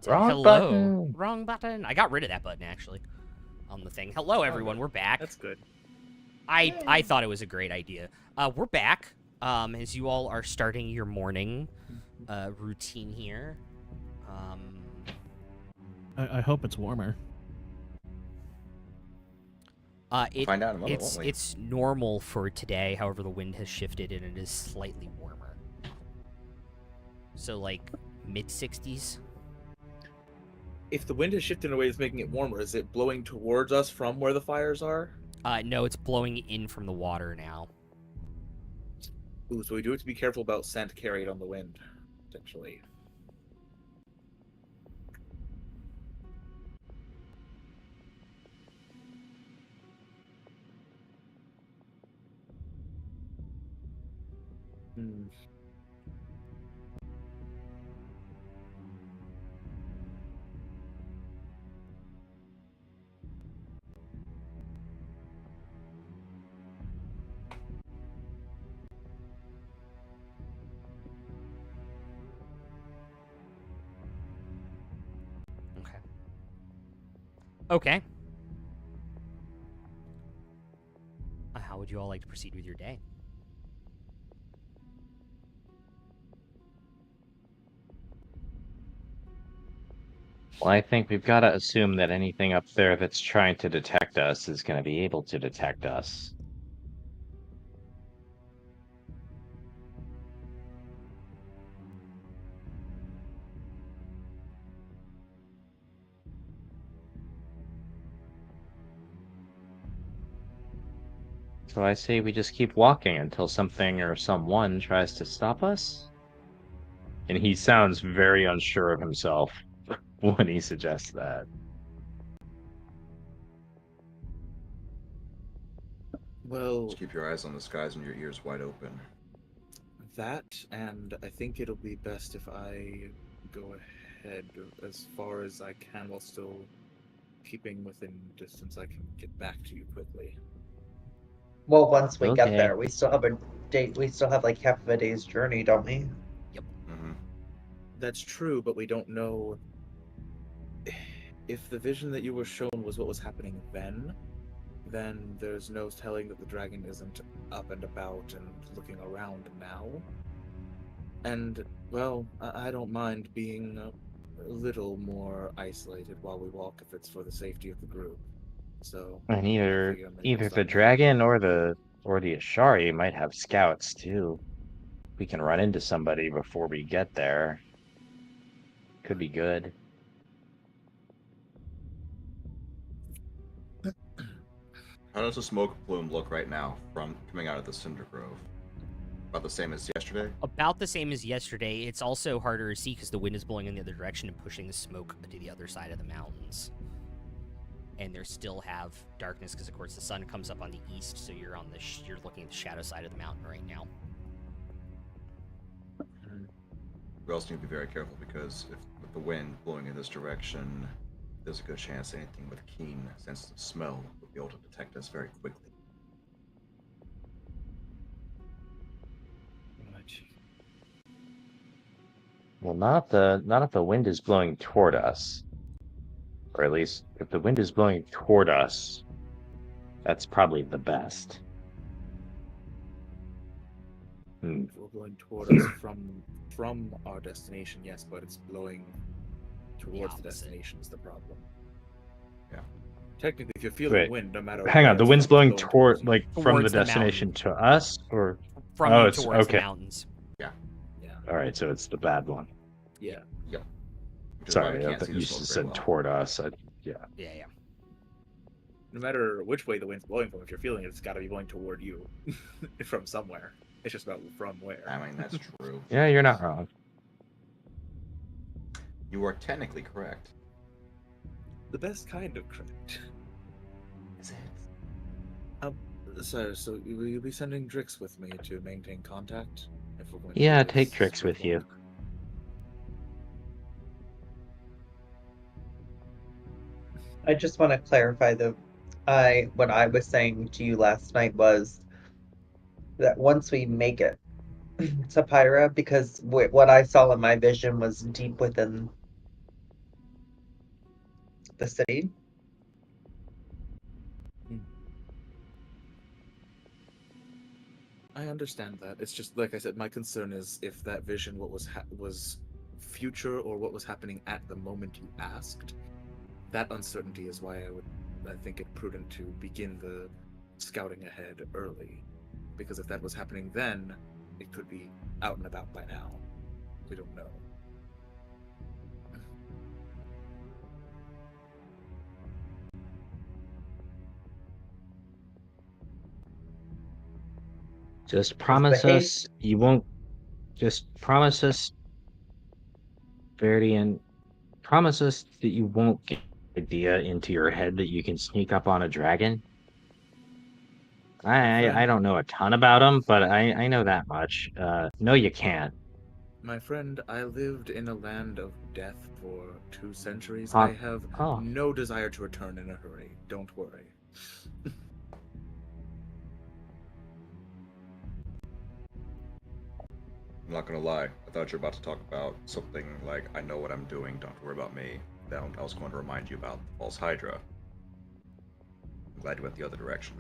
button. Wrong Hello. button. Wrong button. I got rid of that button actually on the thing. Hello everyone, we're back. That's good. I thought it was a great idea. We're back. As you all are starting your morning routine here. I hope it's warmer. We'll find out in a moment, it's won't we? it's normal for today. However, the wind has shifted and it is slightly warmer. So like mid 60s. If the wind has shifted in a way that's making it warmer, is it blowing towards us from where the fires are? No, it's blowing in from the water now. Ooh, so we do have to be careful about scent carried on the wind, potentially. Hmm. Okay. How would you all like to proceed with your day? Well, I think we've got to assume that anything up there that's trying to detect us is going to be able to detect us. So I say we just keep walking until something or someone tries to stop us. And he sounds very unsure of himself when he suggests that. Well, Just keep your eyes on the skies and your ears wide open. that, and I think it'll be best if I go ahead as far as I can while still keeping within distance. I can get back to you quickly. Well, once we get Okay. there, we still have a date. We still have like half of a day's journey, don't we? Mm-hmm. That's true, but we don't know if the vision that you were shown was what was happening then there's no telling that the dragon isn't up and about and looking around now. And, well, I don't mind being a little more isolated while we walk if it's for the safety of the group. So, And I either figure maybe I'll the stop there. dragon or the Ashari might have scouts too. We can run into somebody before we get there. Could be good. How does the smoke plume look right now from coming out of the Cinder Grove? About the same as yesterday? About the same as yesterday. It's also harder to see because the wind is blowing in the other direction and pushing the smoke to the other side of the mountains. And they still have darkness because, of course, the sun comes up on the east, so you're on the you're looking at the shadow side of the mountain right now. We also need to be very careful because if with the wind blowing in this direction, there's a good chance anything with keen sense of smell will be able to detect us very quickly. Well, not if the wind is blowing toward us. Or at least, if the wind is blowing toward us, that's probably the best. If we're blowing toward us from our destination, yes, but it's blowing towards the destination is the problem. Yeah. Technically, if you're feeling Wait, wind, no matter hang where on, the it's wind's from, blowing it's toward, you. like, from the Towards the destination mountain. to us, or? From Oh, you it's towards okay. the mountains. Yeah. Alright, so it's the bad one. Yeah. Which is why we Sorry, I can't thought see you the smoke just very said well. toward us. Yeah. No matter which way the wind's blowing from, if you're feeling it, it's got to be blowing toward you from somewhere. It's just about from where. I mean, that's true. Yeah, you're not wrong. You are technically correct. The best kind of correct. Is it? So will you be sending Drix with me to maintain contact? If we're going to Yeah, do take this Drix with you. walk? I just want to clarify what I was saying to you last night was that once we make it to Pyrah, because what I saw in my vision was deep within the city. I understand that. It's just like I said. My concern is if that vision, what was future or what was happening at the moment you asked. That uncertainty is why I think it prudent to begin the scouting ahead early, because if that was happening then, it could be out and about by now. We don't know. Just promise the us you won't. Just promise us, Verity, and promise us that you won't get the idea into your head that you can sneak up on a dragon. I don't know a ton about them, but I know that much. No, you can't. My friend, I lived in a land of death for 2 centuries. Huh. I have Oh. no desire to return in a hurry. Don't worry. I'm not gonna lie. I thought you were about to talk about something like, I know what I'm doing, don't worry about me. Then I was going to remind you about the False Hydra. I'm glad you went the other direction.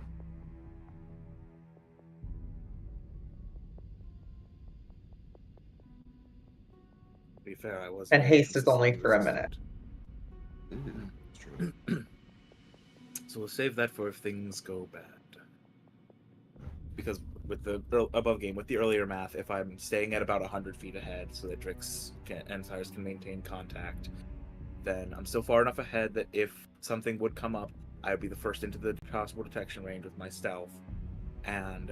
To be fair, I was. And very haste is only for a resistant. minute. It's true. So we'll save that for if things go bad. Because with the above game, with the earlier math, if I'm staying at about 100 feet ahead so that Drix and Cyrus can maintain contact, then I'm still far enough ahead that if something would come up, I would be the first into the possible detection range with my stealth, and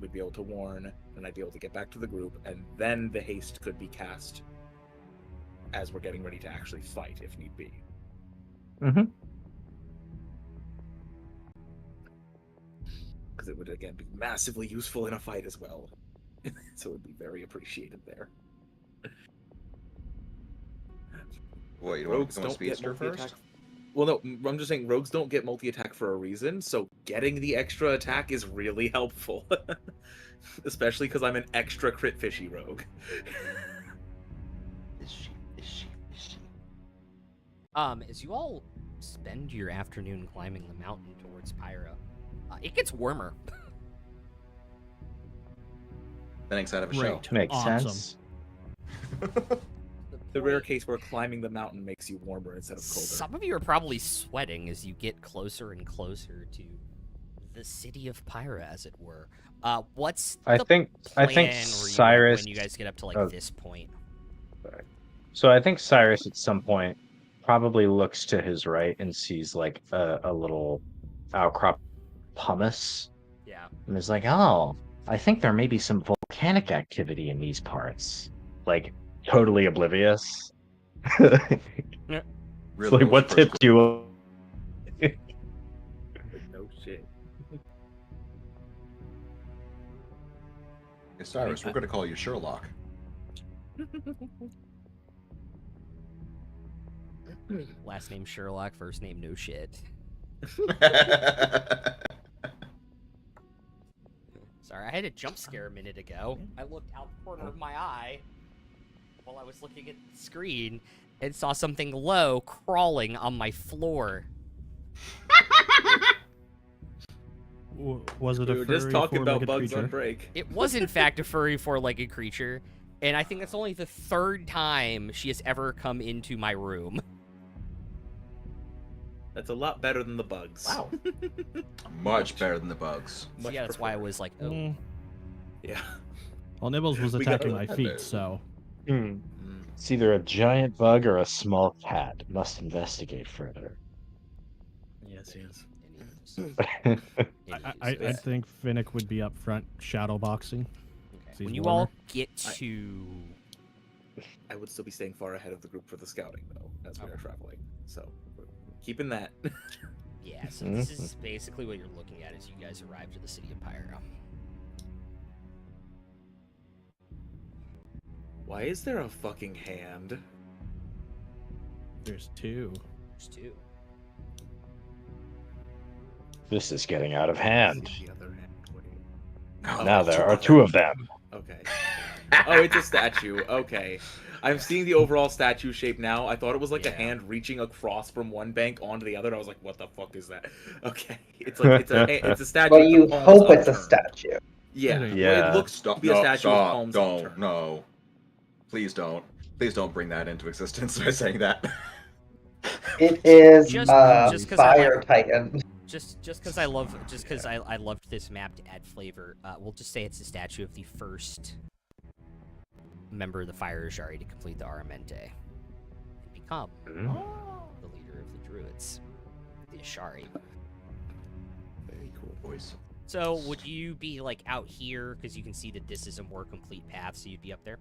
we'd be able to warn, and I'd be able to get back to the group, and then the haste could be cast as we're getting ready to actually fight, if need be. Mm-hmm. Because it would, again, be massively useful in a fight as well. So it would be very appreciated there. What, you don't want Rogues to become a don't get speedster multi-attack. first? Well, no, I'm just saying rogues don't get multi-attack for a reason, so getting the extra attack is really helpful. Especially because I'm an extra crit fishy rogue. Is she? As you all spend your afternoon climbing the mountain towards Pyrah, it gets warmer. Phoenix out of a shell. Great. Makes Awesome. sense. The rare case where climbing the mountain makes you warmer instead of colder. Some of you are probably sweating as you get closer and closer to the city of Pyrah, as it were. What's I the think plan where Cyrus. when you guys get up to like Oh. this point? So I think Cyrus at some point probably looks to his right and sees like a little outcrop pumice, Yeah. and is like, "Oh, I think there may be some volcanic activity in these parts." Like totally oblivious. Really, Like, what first tipped you? Like, no shit. Hey, Cyrus, we're going to call you Sherlock. Last name Sherlock, first name no shit. Sorry, I had a jump scare a minute ago. I looked out the corner of my eye while I was looking at the screen and saw something low crawling on my floor. Was it a We were just furry talking about four-legged bugs creature? on break. It was, in fact, a furry four-legged creature, and I think that's only the 3rd time she has ever come into my room. That's a lot better than the bugs. Wow. Much better than the bugs. So yeah, that's why I was like, oh. Mm. Yeah. Well, Nibbles was We got attacking my that feet, bit. so It's either a giant bug or a small cat. Must investigate further. Yes, yes. I think Finnick would be up front shadow boxing. When He's you warmer. all get to... I would still be staying far ahead of the group for the scouting, though, as we are traveling. So, we're keeping that. Yeah, so this is basically what you're looking at as you guys arrive to the city of Pyrah. Why is there a fucking hand? There's 2. There's 2. This is getting out of hand. The other hand. Wait. Now there are 2 of them. Okay. Oh, it's a statue. Okay. I'm seeing the overall statue shape now. I thought it was like a Yeah. hand reaching across from one bank onto the other. I was like, what the fuck is that? Okay. It's like it's a statue Well, with the you palms hope it's a upturned. statue. Yeah. It ain't. Well, it Yeah. looks to Stop! be a No, statue with stop! palms Don't! upturned. No! Please don't! Please don't bring that into existence by saying that. It is Just a 'cause I fire like titan. just because I love I loved this map to add flavor. We'll just say it's a statue of the first member of the Fire Ashari to complete the Aramente and become the leader of the Druids, the Ashari. Very cool voice. So would you be like out here because you can see that this is a more complete path, so you'd be up there?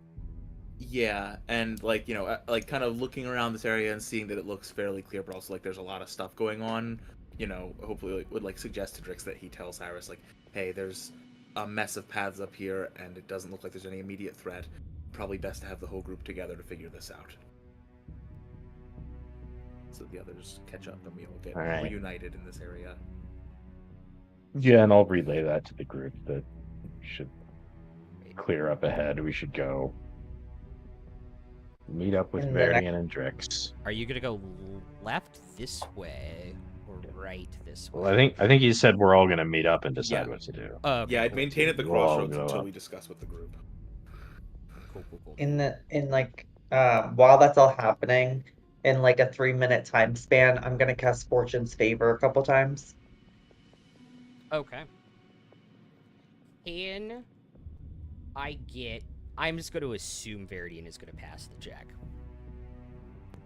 Yeah, and like, you know, like kind of looking around this area and seeing that it looks fairly clear, but also like there's a lot of stuff going on. You know, hopefully like, would like suggest to Drix that he tells Cyrus like, hey, there's a mess of paths up here, and it doesn't look like there's any immediate threat. Probably best to have the whole group together to figure this out. So the others catch up and we all get All right. reunited in this area. Yeah, and I'll relay that to the group that we should clear up ahead. We should go meet up with In the next- Verdian and Drix. Are you gonna go left this way or right this way? Well, I think you said we're all gonna meet up and decide Yeah. what to do. Oh, okay, Yeah, I'd cool. maintain at the We'll all crossroads go until up. we discuss with the group. Cool. While that's all happening, in like a 3-minute time span, I'm gonna cast Fortune's Favor a couple times. Okay. Can I get... I'm just going to assume Veridian is going to pass the check.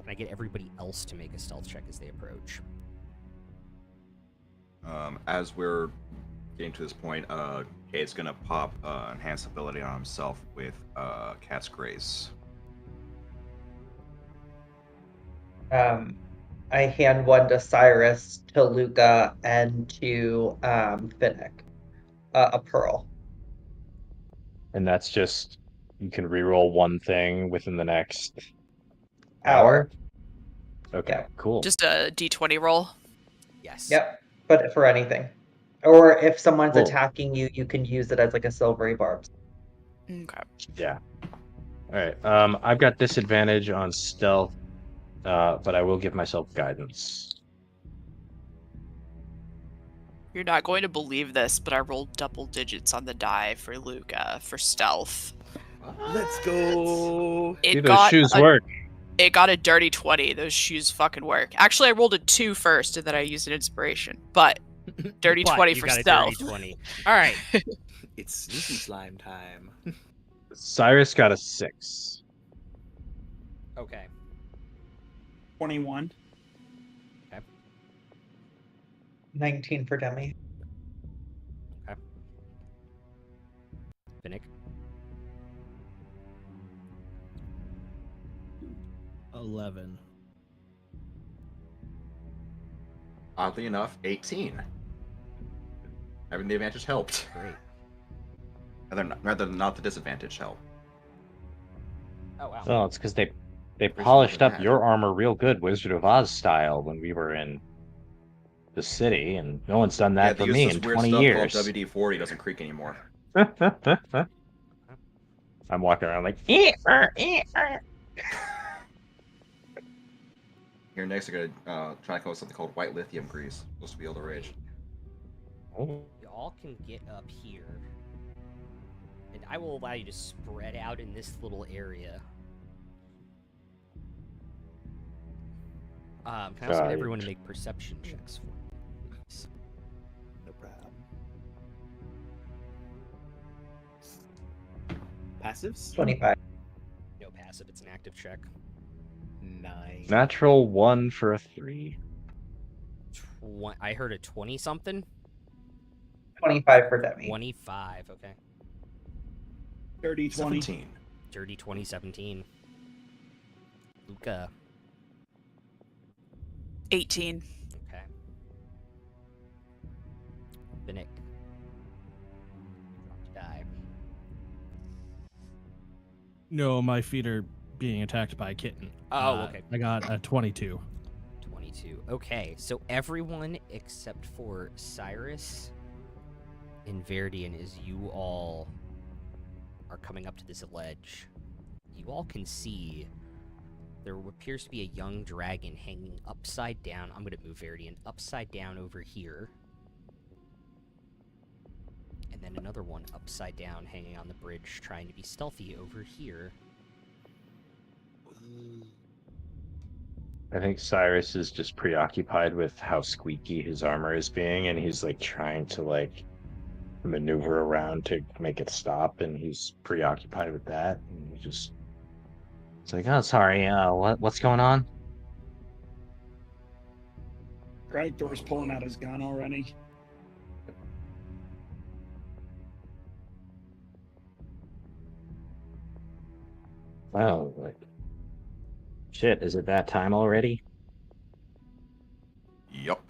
Can I get everybody else to make a stealth check as they approach? As we're getting to this point, Kate's gonna pop enhanced ability on himself with Cat's Grace. I hand one to Cyrus, to Luca, and to Finnick. A pearl. And that's just you can reroll one thing within the next Hour. Okay, Yeah. cool. Just a d20 roll. Yes. Yep, but for anything. Or if someone's Cool. attacking you, you can use it as like a silvery barb. Okay. Yeah. All right. I've got disadvantage on stealth, but I will give myself guidance. You're not going to believe this, but I rolled double digits on the die for Luca for stealth. Let's go. See, It those got shoes a, work. It got a dirty 20. Those shoes fucking work. Actually, I rolled a 2 first, and then I used an inspiration. But dirty But 20 you for got a stealth. dirty 20. All right. It's sneaky slime time. Cyrus got a 6. Okay. 21. 19 for Demi. Finnick. 11. Oddly enough, 18. Having the advantage helped. Great. Rather than not the disadvantage helped. Oh, wow. Oh, it's because they Where's polished the up hat? your armor real good, Wizard of Oz style, when we were in the city, and no one's done that they for use me this in weird 20 stuff years. called WD-40 doesn't creak anymore. I'm walking around like, Here next, I'm gonna try to come up with something called white lithium grease. Supposed to be all the rage. oh, Y'all can get up here, and I will allow you to spread out in this little area. Can I also get everyone to make perception checks for me, please? No problem. Passives? 25. No passive, it's an active check. 9. natural 1 for a 3. I heard a 20-something? 25 for Demi. 25, okay. Dirty 20. 17. Dirty 2017. Luca. 18. Okay. Finnick. Drop to die. No, my feet are being attacked by a kitten. Oh, okay. I got a 22. 22. Okay, so everyone except for Cyrus and Verdian, as you all are coming up to this ledge, you all can see there appears to be a young dragon hanging upside down. I'm going to move Veridian upside down over here. And then another one upside down hanging on the bridge trying to be stealthy over here. I think Cyrus is just preoccupied with how squeaky his armor is being, and he's like trying to like maneuver around to make it stop, and he's preoccupied with that. And he just, it's like, oh, sorry, what's going on? Cragthor's pulling out his gun already. Wow, like, shit, is it that time already? Yup.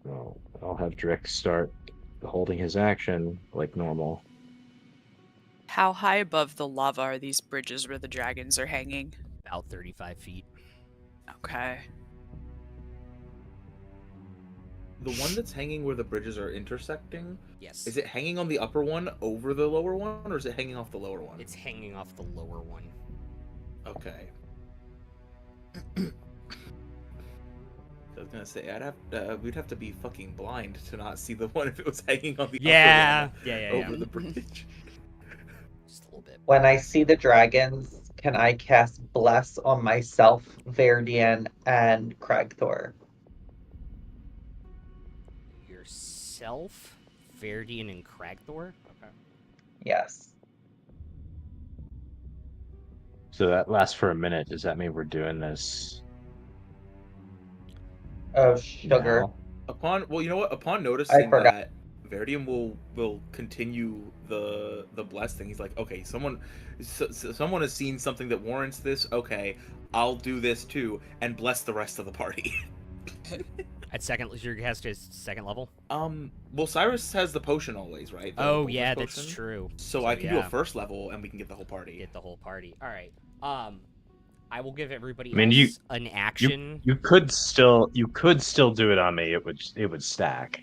Well, I'll have Drix start holding his action like normal. How high above the lava are these bridges where the dragons are hanging? About 35 feet. Okay. The one that's hanging where the bridges are intersecting, Yes. is it hanging on the upper one over the lower one, or is it hanging off the lower one? It's hanging off the lower one. Okay. I was gonna say we'd have to be fucking blind to not see the one if it was hanging on the Yeah. upper one Yeah. over the bridge. Just a little bit. When I see the dragons, can I cast Bless on myself, Veridian, and Cragthor? Yourself, Veridian, and Cragthor? Okay. Yes. So that lasts for a minute. Does that mean we're doing this Oh, sugar. now? Upon noticing forgot. that Veridian will continue the bless thing, he's like, okay, someone has seen something that warrants this. Okay, I'll do this too, and bless the rest of the party. At second, your cast is second level? Well, Cyrus has the potion always, right? The Oh, Focus yeah, that's potion. true. So I can do yeah. a first level, and we can get the whole party. Get the whole party. All right. I will give everybody I mean, else an action. You could still do it on me. It would stack.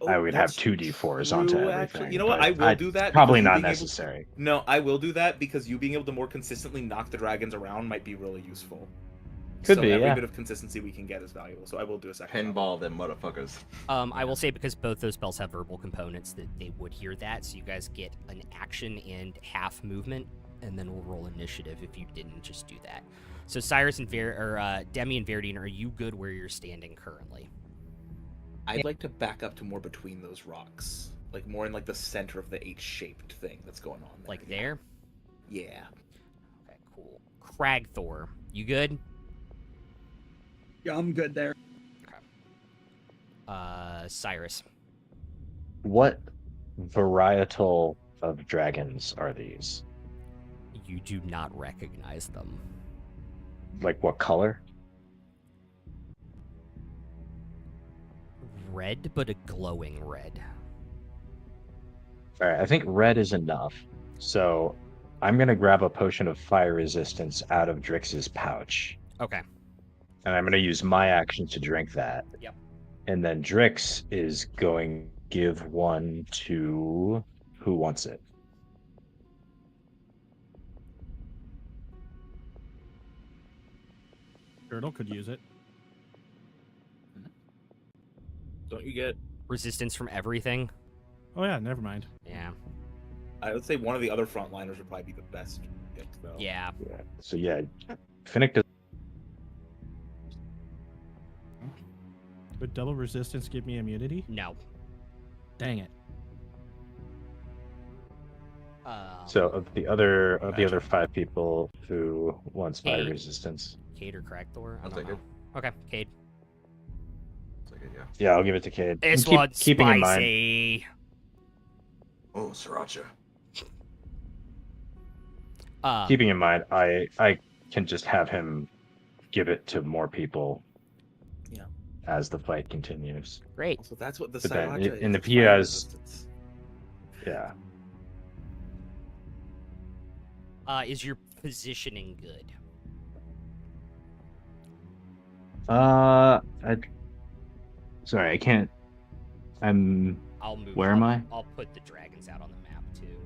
I would have that's 2d4s onto true, everything. actually. You know what? but I will do that. Probably because not you being able- necessary. No, I will do that because you being able to more consistently knock the dragons around might be really useful. Could so be, every yeah. bit of consistency we can get is valuable. So I will do a second. Pinball them motherfuckers. I will say because both those spells have verbal components that they would hear that, so you guys get an action and half movement, and then we'll roll initiative if you didn't just do that. So Cyrus and Demi and Veridian, are you good where you're standing currently? I'd like to back up to more between those rocks, like more in like the center of the H-shaped thing that's going on. Like there? Yeah. Okay, cool. Cragthor, you good? Yeah, I'm good there. Cyrus. What varietal of dragons are these? You do not recognize them. Like what color? Red, but a glowing red. All right, I think red is enough. So I'm going to grab a potion of fire resistance out of Drix's pouch. Okay. And I'm going to use my action to drink that. Yep. And then Drix is going to give one to who wants it. Turtle could use it. Don't you get? Resistance from everything? Oh yeah, never mind. Yeah. I would say one of the other frontliners would probably be the best pick, though. Yeah. Yeah. So yeah, Finnick does. Would double resistance give me immunity? No. Dang it. So of the other 5 people who wants fire Hey. resistance. Cade or Cragthor? I I'll don't take know. it. Okay, Cade. It's like it, yeah. Yeah, I'll give it to Cade. This And one's keeping in mind, spicy. Oh, Sriracha. keeping in mind, I can just have him give it to more people. Yeah. As the fight continues. Great. So that's what the But then Sriracha in is. the it's fire PS resistance. Yeah. Is your positioning good? Sorry, I can't. I'll move. Where am I? I'll put the dragons out on the map too.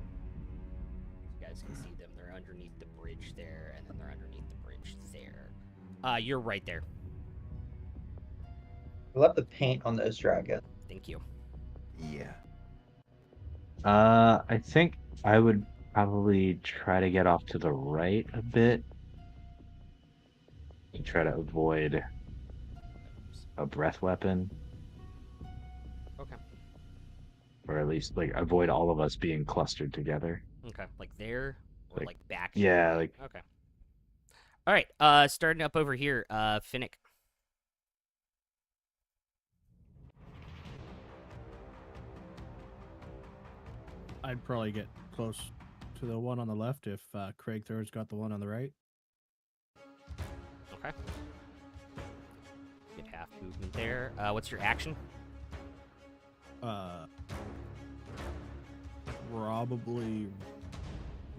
guys can see them. They're underneath the bridge there, and then they're underneath the bridge there. You're right there. I love the paint on those dragons. Thank you. Yeah. I think I would probably try to get off to the right a bit and try to avoid a breath weapon, Okay. or at least like avoid all of us being clustered together. Okay. Like there, or Like- like back. Yeah, here? like Okay. All right. Starting up over here. Finnick. I'd probably get close to the one on the left if Craig Thor's got the one on the right. Okay. Get half movement there. What's your action? Probably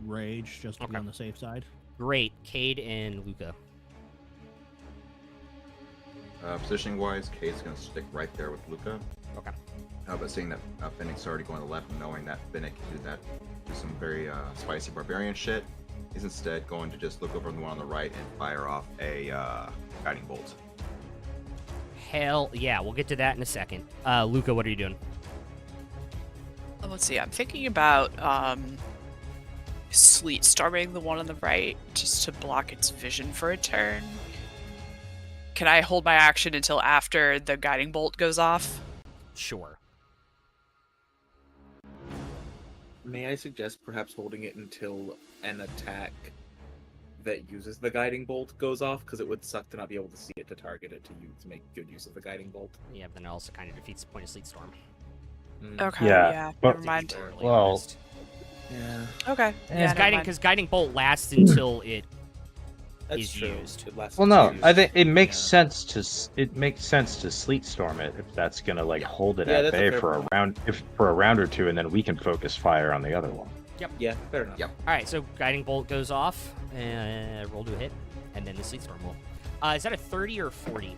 rage, just to be Okay. on the safe side. Great. Cade and Luca. Positioning wise, Kate's gonna stick right there with Luca. Okay. But seeing that Finnick's already going to the left and knowing that Finnick can do some very spicy barbarian shit, he's instead going to just look over the one on the right and fire off a guiding bolt. Hell yeah. We'll get to that in a second. Luca, what are you doing? Let's see. I'm thinking about sleet storming the one on the right just to block its vision for a turn. Can I hold my action until after the guiding bolt goes off? Sure. May I suggest perhaps holding it until an attack that uses the guiding bolt goes off? Because it would suck to not be able to see it to target it to make good use of the guiding bolt. Yeah, but then it also kind of defeats the point of Sleet Storm. Okay, Yeah, yeah, but- never mind. Fairly Well- honest. Yeah, Okay. Because never mind. guiding bolt lasts until it that's is true. used. It lasts well, no, two I think it uses. makes Yeah. sense to sleet storm it if that's gonna like hold it Yeah, at that's a bay fair for point. a round or two, and then we can focus fire on the other one. Yeah, fair enough. Yep. All right, so guiding bolt goes off, roll to a hit, and then the Sleet Storm will. Is that a 30 or 40?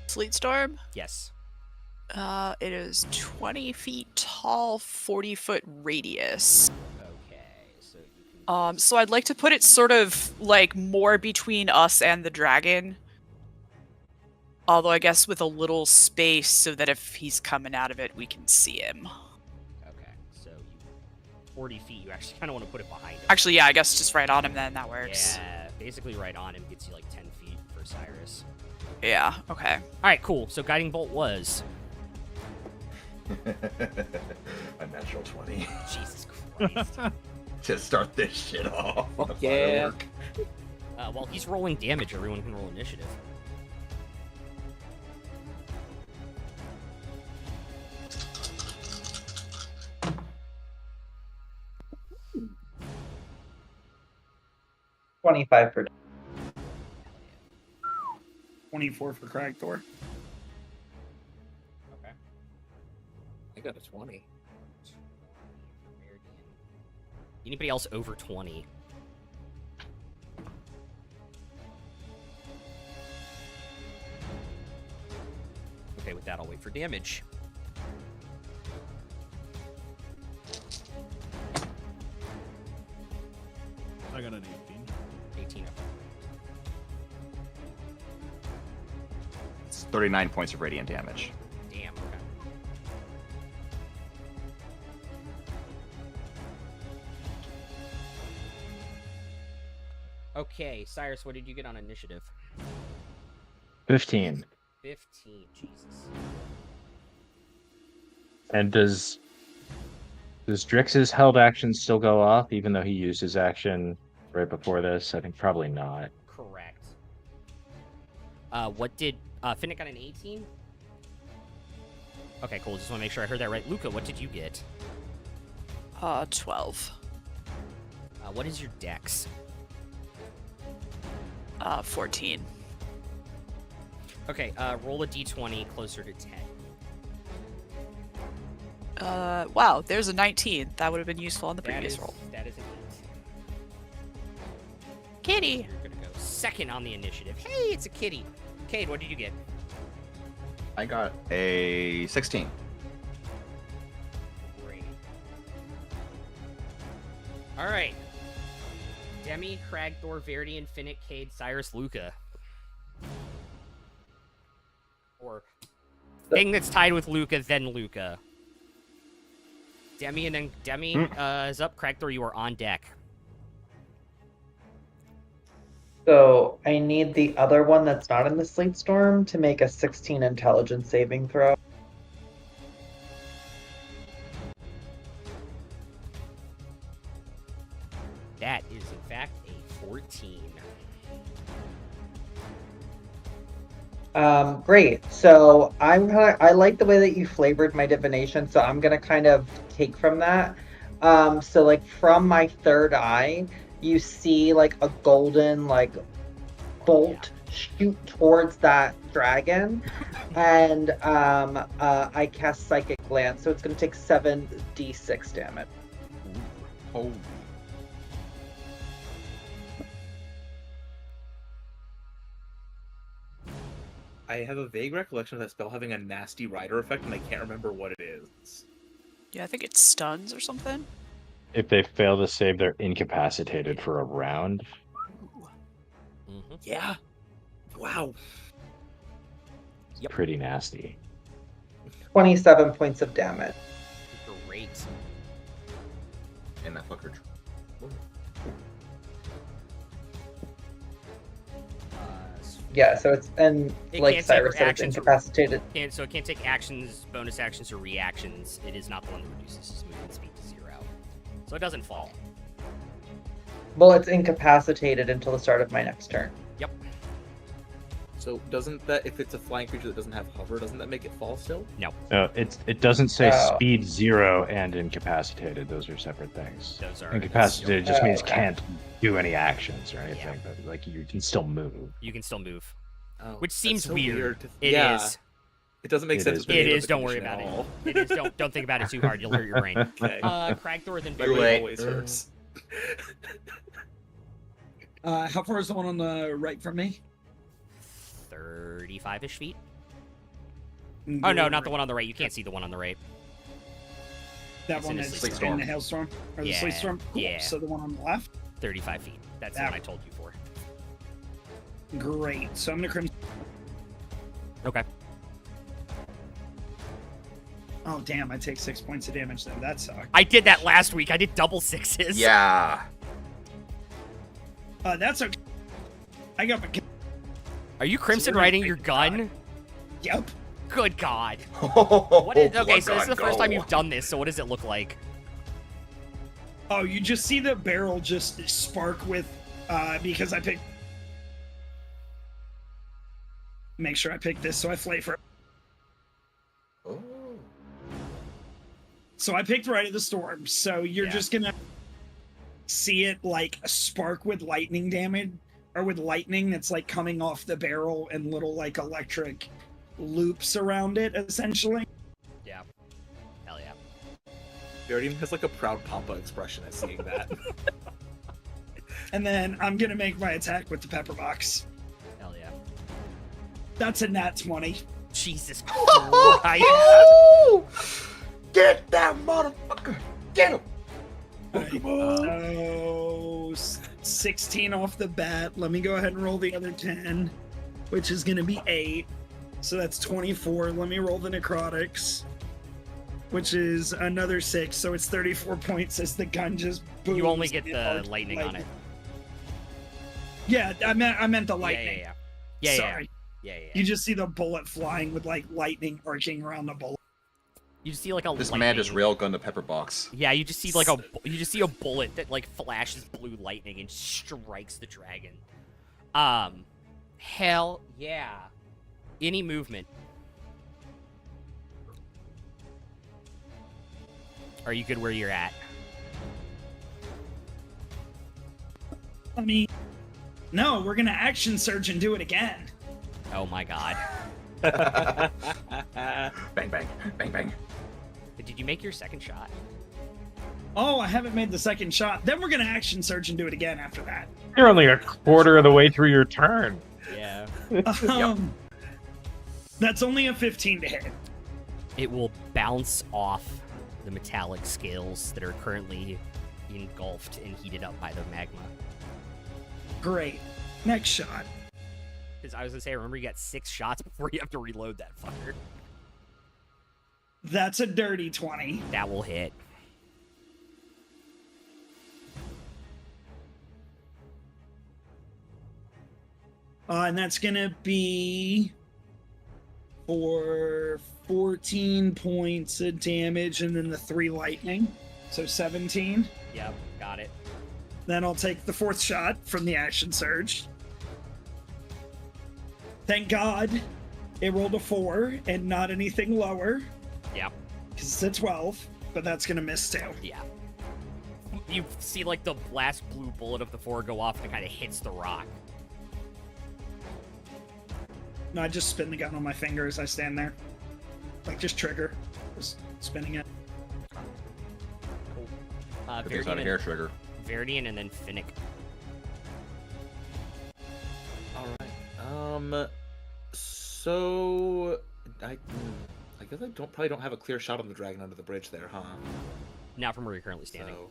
Sleet storm. Yes. It is 20 feet tall, 40-foot radius. Okay, so you can. So I'd like to put it sort of like more between us and the dragon. Although I guess with a little space so that if he's coming out of it, we can see him. Okay, so 40 feet. You actually kind of want to put it behind him. Actually, yeah, I guess just right on him then. That works. Yeah, basically right on him gets you like 10 feet for Cyrus. Yeah. Okay. All right, cool. So guiding bolt was A natural 20 Jesus Christ. to start this shit off. on the Yeah. firework. While he's rolling damage, everyone can roll initiative. $25 for 24 for Craig Thor. Okay. I got a 20. Anybody else over 20? Okay, with that, I'll wait for damage. I got an 18. 18. It's 39 points of radiant damage. Damn, okay. Okay, Cyrus, what did you get on initiative? 15. 15, Jesus. And does Drix's held action still go off, even though he used his action right before this? I think probably not. Correct. What did Finnick got an 18? Okay, cool. Just want to make sure I heard that right. Luca, what did you get? 12. What is your dex? 14. Okay, roll a d20 closer to 10. Wow, there's a 19. That would have been useful on the previous roll. That is an Kitty! 8. You're gonna go second on the initiative. Hey, it's a kitty. Cade, what did you get? I got a 16. Great. All right. Demi, Cragthor, Verdian, Finnick, Cade, Cyrus, Luca. Or thing that's tied with Luca, then Luca. Demi and then Demi is up. Cragthor, you are on deck. So I need the other one that's not in the Sleet Storm to make a 16 intelligence saving throw. That is, in fact, a 14. Great. So I like the way that you flavored my divination, so I'm gonna kind of take from that. So like from my third eye, you see like a golden like bolt shoot towards that dragon, and I cast Psychic Glance, so it's gonna take 7d6 damage. Holy. I have a vague recollection of that spell having a nasty rider effect, and I can't remember what it is. Yeah, I think it stuns or something. If they fail to save, they're incapacitated for a round. Mm-hmm. Yeah. Wow. Yep. Pretty nasty. 27 points of damage. Great. And that fucker. Yeah, so it's and It like can't take Cyrus said, it's actions or- incapacitated. So it can't take actions, bonus actions, or reactions. It is not the one that reduces its movement speed to 0. So it doesn't fall. Well, it's incapacitated until the start of my next turn. Yep. So doesn't that, if it's a flying creature that doesn't have hover, doesn't that make it fall still? No. No, it doesn't say Oh. speed 0 and incapacitated. Those are separate things. Those are Incapacitated just means okay. can't do any actions or anything, Yeah. but like you can still move. You can still move. Oh, Which that's seems so weird. It is. Yeah. It doesn't make It sense. is. with the It name of is. the Don't worry condition about at all. it. It is. Don't think about it too hard. You'll hurt your brain. Okay. Cragthor, then My Too brain late. always hurts. How far is the one on the right from me? 35-ish feet. Oh no, not the one on the right. You can't see the one on the right. That it's one in a is sleet in storm. the hailstorm or the Yeah, sleet storm. Cool. yeah. So the one on the left. 35 feet. That's the That one I told you for. Great. So I'm gonna crimson. Okay. Oh damn! I take 6 points of damage then. That sucks. I did that last week. I did double 6s. Yeah. That's okay. I got my. Are you crimson we're gonna riding take your the gun? Yep. Good God. What is, okay, so this is the first time you you've done this. So what does it look like? Oh, you just see the barrel just spark with, because I picked. Make sure I pick this, so I flavor. Oh. So I picked Right of the Storm. So you're Yeah. just gonna see it like spark with lightning damage, or with lightning that's like coming off the barrel and little like electric loops around it, essentially. Yeah. Hell yeah. Verdian has like a proud papa expression at seeing that. And then I'm gonna make my attack with the pepper box. Hell yeah. That's a nat 20. Jesus Christ. Get that motherfucker! Get him! So 16 off the bat. Let me go ahead and roll the other 10, which is going to be 8. So that's 24. Let me roll the necrotics, which is another 6. So it's 34 points as the gun just booms. You only get and the arcs lightning on it. Yeah, I meant the lightning. Yeah. Sorry. Yeah. You just see the bullet flying with like lightning arcing around the bullet. You just see like a This lightning. man just railgunned the pepper box. Yeah, you just see a bullet that like flashes blue lightning and strikes the dragon. Hell yeah. Any movement. Are you good where you're at? I mean, no, we're gonna action surge and do it again. Oh my god. Bang, bang, bang, bang. Did you make your second shot? Oh, I haven't made the second shot. Then we're gonna action surge and do it again after that. You're only a quarter of the way through your turn. Yeah. That's only a 15 to hit. It will bounce off the metallic scales that are currently, engulfed and heated up by the magma. Great. Next shot. Because I was gonna say, remember you got 6 shots before you have to reload that fucker. That's a dirty 20. That will hit. And that's gonna be for 14 points of damage and then the 3 lightning. So 17. Yep, got it. Then I'll take the 4th shot from the action surge. Thank God it rolled a 4 and not anything lower. Yep. Because it's a 12, but that's gonna miss too. Yeah. You see, like, the last blue bullet of the 4 go off and it kind of hits the rock. No, I just spin the gun on my finger as I stand there. Like, just trigger. Just spinning it. Cool. If there's not a hair trigger. Veridian and then Finnick. All right. So I guess I probably don't have a clear shot on the dragon under the bridge there, huh? Not from where you're currently standing. So,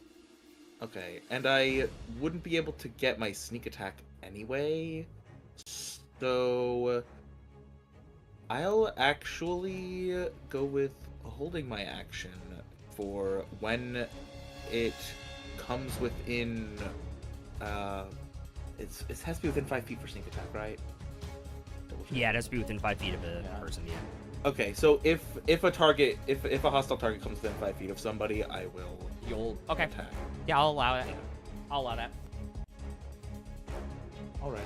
okay, and I wouldn't be able to get my sneak attack anyway. So I'll actually go with holding my action for when it comes within. It has to be within 5 feet for sneak attack, right? Yeah, it has to be within 5 feet of a person. Yeah. Okay, so if a hostile target comes within 5 feet of somebody, I will. You'll okay. Attack. Yeah, I'll allow it. I'll allow that. Alrighty,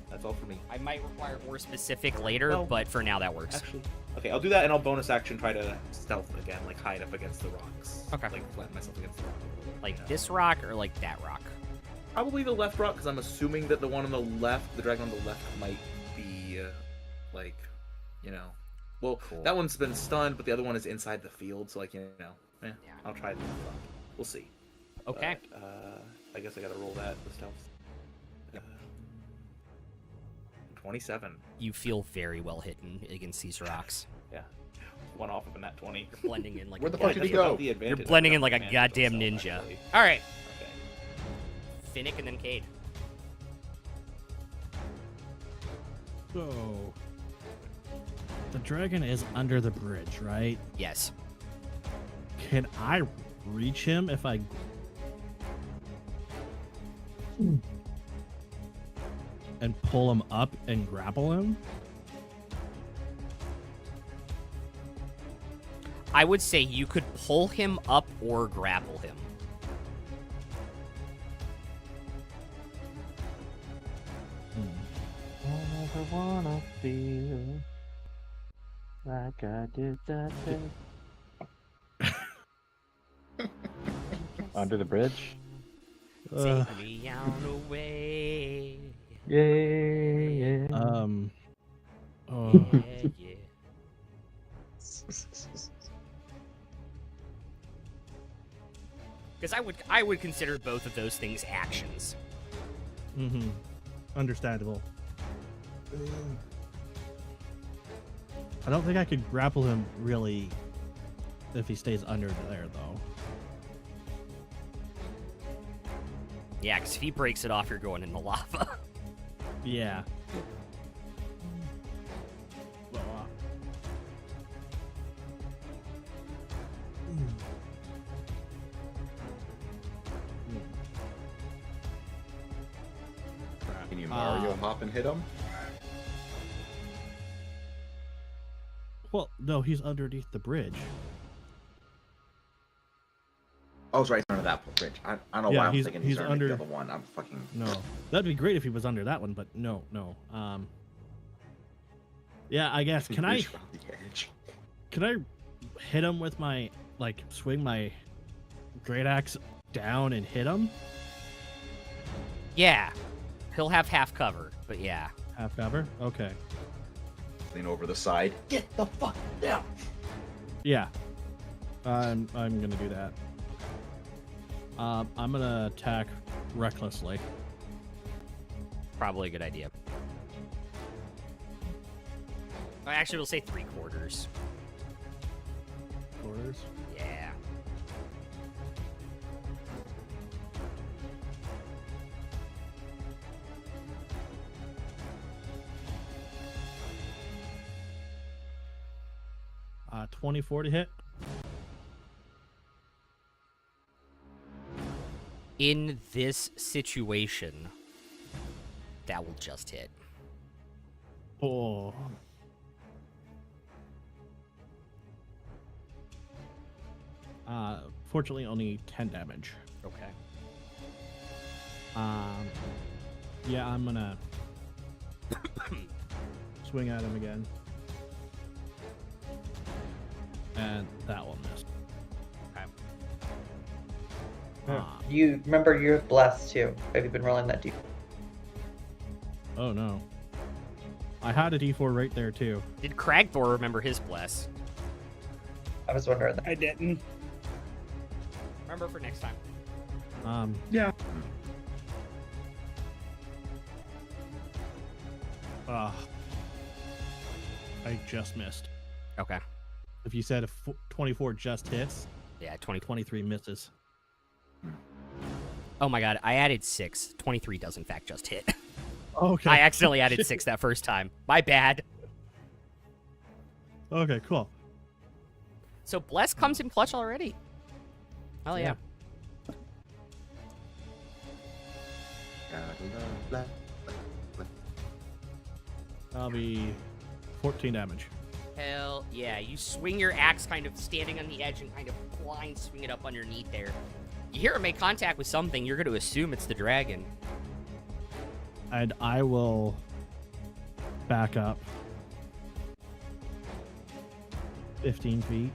that's all for me. I might require more specific later, Well, but for now that works. Actually, okay, I'll do that, and I'll bonus action try to stealth again, like hide up against the rocks. Okay. Like flatten myself against the rock. Like this rock or like that rock? Probably the left rock, because I'm assuming that the one on the left, the dragon on the left, might be like, you know. Well, Cool. that one's been stunned, but the other one is inside the field, so like, you know, Yeah. I'll try the left rock. We'll see. Okay. But, I guess I gotta roll that with stealth. 27. You feel very well hidden against these rocks. Yeah. One off of a nat 20. You're blending in like Where a the fuck did he goddamn- go? You're blending in like a goddamn ninja. All right, Okay. Finnick and then Cade. So, the dragon is under the bridge, right? Yes. Can I reach him if I... and pull him up and grapple him? I would say you could pull him up or grapple him. I never wanna feel like I did that day. Under the bridge? Take me on away. Yeah. Oh, Yeah, yeah. Because I would consider both of those things actions. mm-hmm. Understandable. I don't think I could grapple him really if he stays under there, though. Yeah, because if he breaks it off, you're going in the lava. Yeah. Can you Mario hop and hit him? Well, no, he's underneath the bridge. Oh, it's right under that bridge. I don't know Yeah, why I'm he's- thinking he's he's under the under- other one. I'm fucking. No, that'd be great if he was under that one, but no. Yeah, I guess. Can I reach around the edge. hit him with my swing my great axe down and hit him? Yeah. He'll have half cover, but yeah. Half cover. Okay. Lean over the side. Get the fuck down. Yeah. I'm gonna do that. I'm gonna attack recklessly. Probably a good idea. Actually, we'll say 3/4. Quarters. Yeah. 24 to hit. In this situation, that will just hit. Oh. Fortunately, only 10 damage. Okay. Yeah, I'm gonna swing at him again. And that one missed. Okay. You remember you're blessed too. Have you been rolling that d? Oh no. I had a d4 right there too. Did Cragthor remember his bless? I was wondering that. I didn't. Remember for next time. Yeah. I just missed. Okay. If you said 24 just hits, Yeah, 20. 23 misses. Oh my god, I added 6. 23 does in fact just hit. Okay. I accidentally added 6 that first time. My bad. Okay, cool. So Bless comes in clutch already. Oh yeah. That'll be 14 damage. Hell yeah. You swing your axe kind of standing on the edge and kind of blind swing it up underneath there. You hear it make contact with something, you're going to assume it's the dragon. And I will back up 15 feet.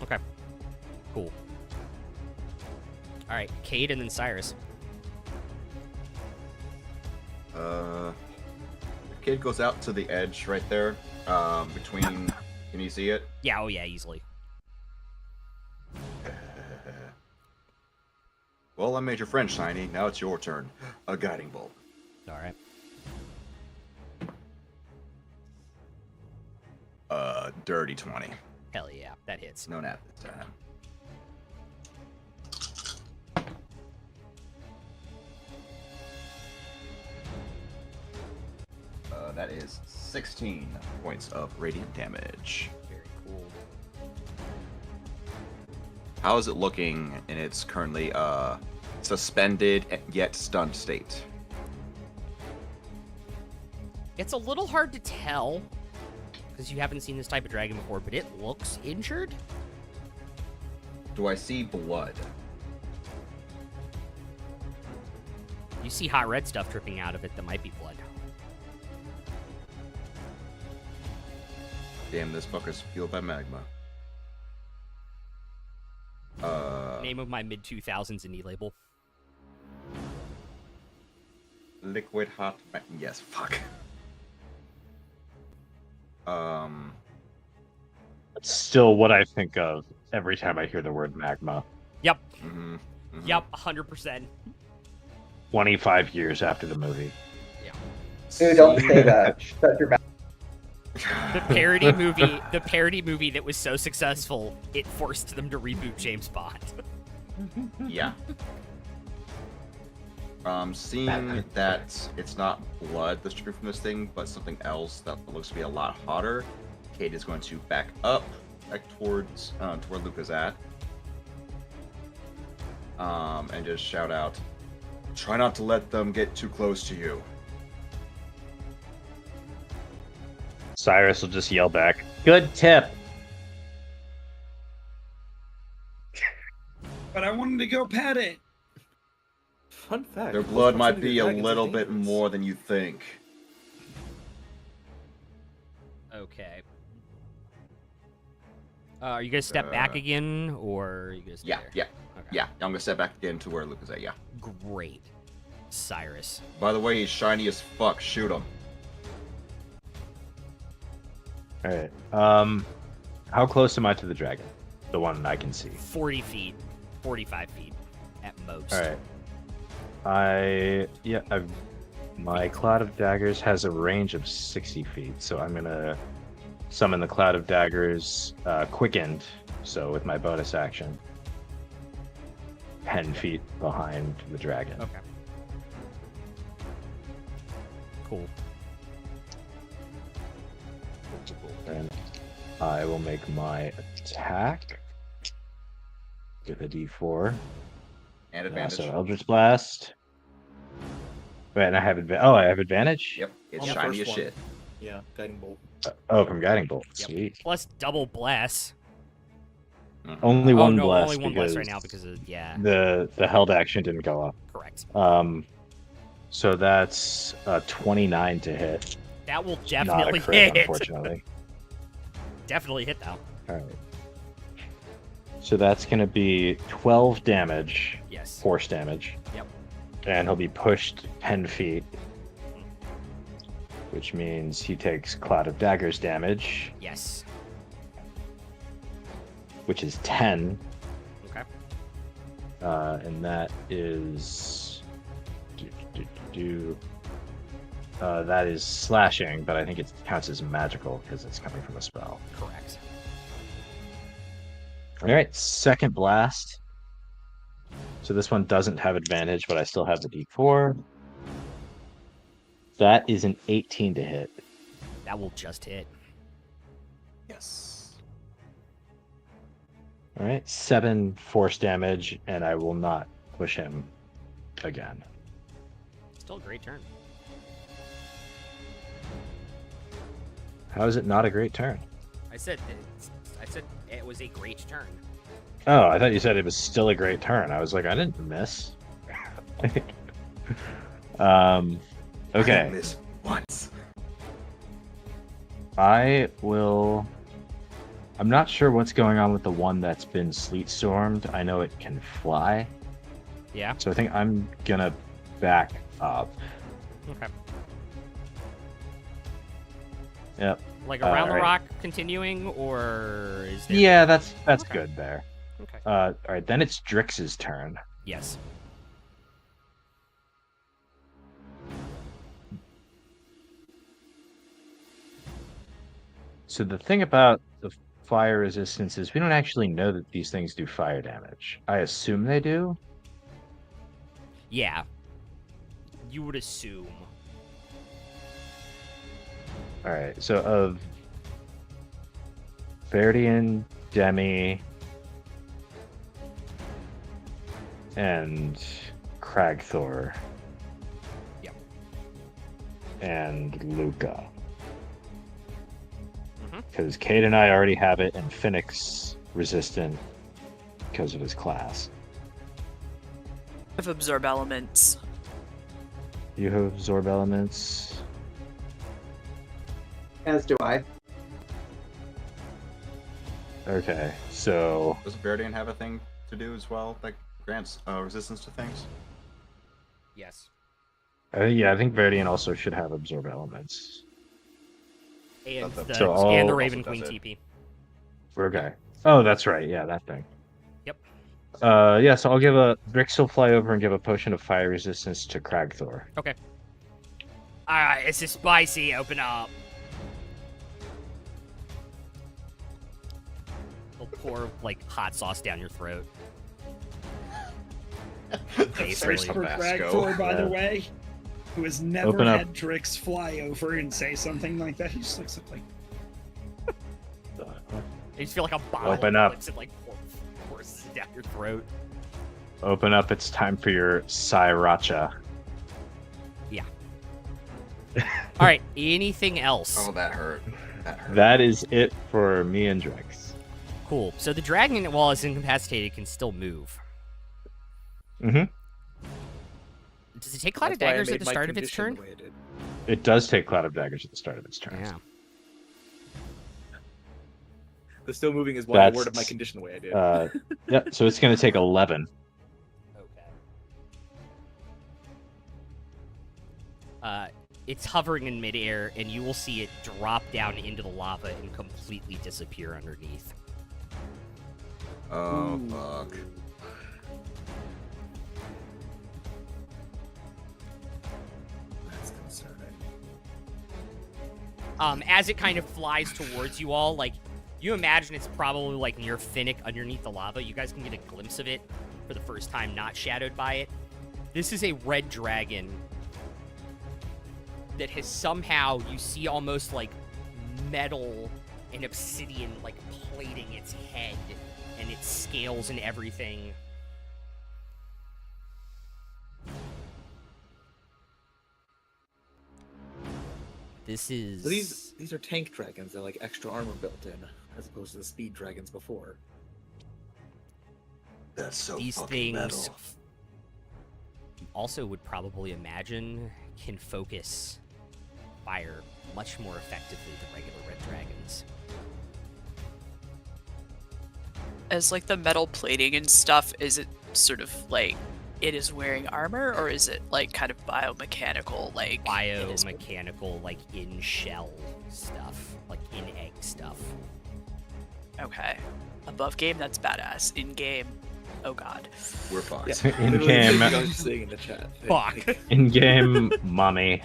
Okay. Cool. Alright, Cade and then Cyrus. Kid goes out to the edge right there, between. Can you see it? Yeah, oh yeah, easily. Well, I made your friend shiny. Now it's your turn. A guiding bolt. Alright. Dirty 20. Hell yeah, that hits. No nap this time. That is 16 points of radiant damage. Very cool. How is it looking in its currently suspended yet stunned state? It's a little hard to tell because you haven't seen this type of dragon before, but it looks injured. Do I see blood? You see hot red stuff dripping out of it that might be blood. Damn, this fucker's fueled by magma. Name of my mid-2000s indie label. Liquid hot. Yes, fuck. That's still what I think of every time I hear the word magma. Yep. Mm-hmm, mm-hmm. Yep, 100%. 25 years after the movie. Ooh, don't say that. Shut your mouth. The parody movie that was so successful, it forced them to reboot James Bond. Yeah. Seeing that it's not blood that's dripping from this thing, but something else that looks to be a lot hotter, Kate is going to back up, back towards where Luke is at, and just shout out, "Try not to let them get too close to you." Cyrus will just yell back, "Good tip." But I wanted to go pet it. Fun fact. Their blood might proximity be a dragons are little bit dangerous. more than you think. Okay. Are you gonna step back again, or are you gonna stay Yeah, there? yeah, Okay. yeah. I'm gonna step back again to where Luke is at. Yeah. Great. Cyrus. By the way, he's shiny as fuck. Shoot him. All right. How close am I to the dragon? The one I can see. 40 feet. 45 feet at most. All right. My Cloud of Daggers has a range of 60 feet, so I'm gonna summon the Cloud of Daggers quickened, so with my bonus action, 10 feet behind the dragon. Okay. Cool. And I will make my attack with a D4. And advantage. So Eldritch Blast. Wait, and I have advantage. Oh, I have advantage? Yep, it's On the shiny first as one. shit. Yeah, guiding bolt. Oh, from Guiding Bolt. Yep. Sweet. Plus double bless. Only Oh one no, bless only one because bless right now because of the held action didn't go up. correct. So that's 29 to hit. That will Not a definitely crit, hit. unfortunately. Definitely hit though. All right. So that's going to be 12 damage, Yes. force damage. Yep. And he'll be pushed 10 feet, which means he takes Cloud of Daggers damage, Yes. which is 10. Okay. And that is... that is slashing, but I think it counts as magical because it's coming from a spell. Correct. All right, second blast. So this one doesn't have advantage, but I still have the D4. That is an 18 to hit. That will just hit. Yes. All right, 7 force damage, and I will not push him again. Still a great turn. How is it not a great turn? I said it was a great turn. Oh, I thought you said it was still a great turn. I was like, I didn't miss. I Okay. didn't miss once. I'm not sure what's going on with the one that's been sleet stormed. I know it can fly, Yeah. so I think I'm gonna back up. Okay. Yep. Like around the alright. rock continuing, or is there... Yeah, that's Okay. good there. Okay. All right, then it's Drix's turn. Yes. So the thing about the fire resistance is we don't actually know that these things do fire damage. I assume they do. Yeah. You would assume. All right, so of Verdian, Demi, and Cragthor. Yep. And Luca. Mhm. Because Cade and I already have it, and Phoenix resistant because of his class. Of absorb elements. You have absorb elements. As do I. Okay, so Does Verdian have a thing to do as well that grants resistance to things? Yes. yeah, I think Verdian also should have absorb elements. And So the, So and the all- Raven also Queen does it. TP. Okay. Oh, that's right. Yeah, that thing. Yep. Yeah, so I'll give a Brix will fly over and give a potion of fire resistance to Cragthor. Okay. Alright, this is spicy. Open up. We'll pour, like, hot sauce down your throat. Very First for Tabasco. Cragthor, by the Yeah. way, who has never Open up. had Drix fly over and say something like that. He just looks up like, You just feel like a bottle Open of up. bullets and, like, forces it down your throat. Open up. It's time for your Sriracha. Alright, anything else? Oh, that hurt. That hurt. That is it for me and Drix. Cool. So the dragon, while it's incapacitated, can still move. Mm-hmm. Does it take Cloud of That's why I Daggers at made the my start of its condition turn? the way it did. It does take Cloud of Daggers at the start of its turn. Yeah. The still moving is why I worded my That's, condition the way I did. Yep, so it's going to take 11. Okay. It's hovering in midair, and you will see it drop down into the lava and completely disappear underneath. Oh, Ooh. fuck. That's concerning. As it kind of flies towards you all, like, you imagine it's probably, like, near Finnick underneath the lava. You guys can get a glimpse of it for the first time, not shadowed by it. This is a red dragon that has somehow, you see almost, like, metal an obsidian like plating its head and its scales and everything. This is So these are tank dragons. They're like extra armor built in, as opposed to the speed dragons before. That's so these fucking things metal. also would probably imagine can focus fire much more effectively than regular red dragons. As like the metal plating and stuff, is it sort of like it is wearing armor, or is it like kind of biomechanical, like it is- Biomechanical, like in shell stuff, like in egg stuff. Okay. Above game, that's badass. In game, oh god. We're fucked. In Literally, game. I was saying in the chat. Fuck. In-game mommy.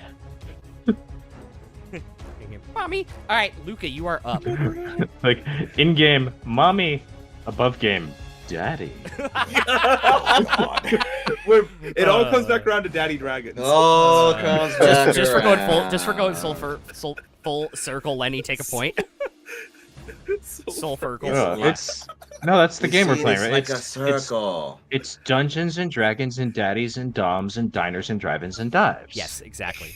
Mommy. All right, Luca, you are up. Like, in-game mommy. Above game daddy. It all comes back around to Daddy Dragons. Oh, comes back just for going full, around. just for going full circle. Lenny, take a point. Soul circle. No, that's the You game we're see, playing, it's right? like a circle. It's Dungeons and Dragons and Daddies and Doms and Diners and Drive-ins and Dives. Yes, exactly.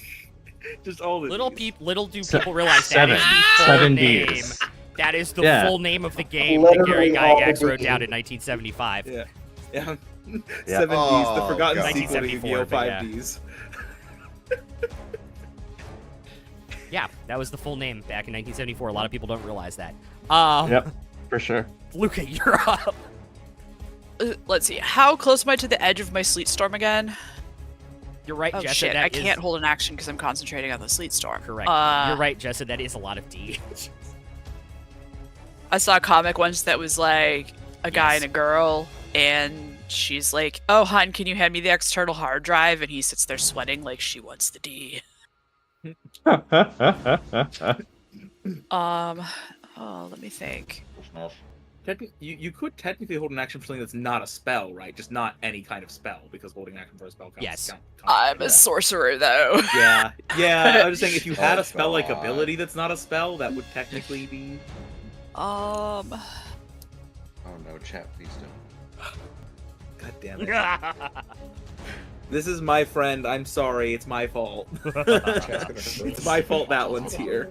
Just all the Little Ds. do Se- people realize seven. that is the full 7 name. Ds. That is the Yeah. full name of the game that Gary Literally all the Gygax wrote Ds. down in 1975. Yeah. Yeah. Yeah. 7 Ds, the Oh, forgotten God. sequel to 1974, Yu-Gi-Oh! but 5 yeah. Ds. Yeah, that was the full name back in 1974. A lot of people don't realize that. Yep, for sure. Luca, you're up. Let's see. How close am I to the edge of my sleet storm again? You're right, Oh Jessa. shit! that I is can't hold an action because I'm concentrating on the sleet storm. correct. You're right, Jessa. That is a lot of D. I saw a comic once that was like a guy Yes. and a girl, and she's like, "Oh, hon, can you hand me the external hard drive?" And he sits there sweating like she wants the D. Oh, let me think. You could technically hold an action for something that's not a spell, right? Just not any kind of spell, because holding an action for a spell counts. Yes. I'm a sorcerer, though. Yeah, yeah. I was just saying, if you had Oh, a spell-like God. ability that's not a spell, that would technically be. Oh no, chat, please don't. God damn it! This is my friend. I'm sorry. It's my fault. It's my fault that one's here.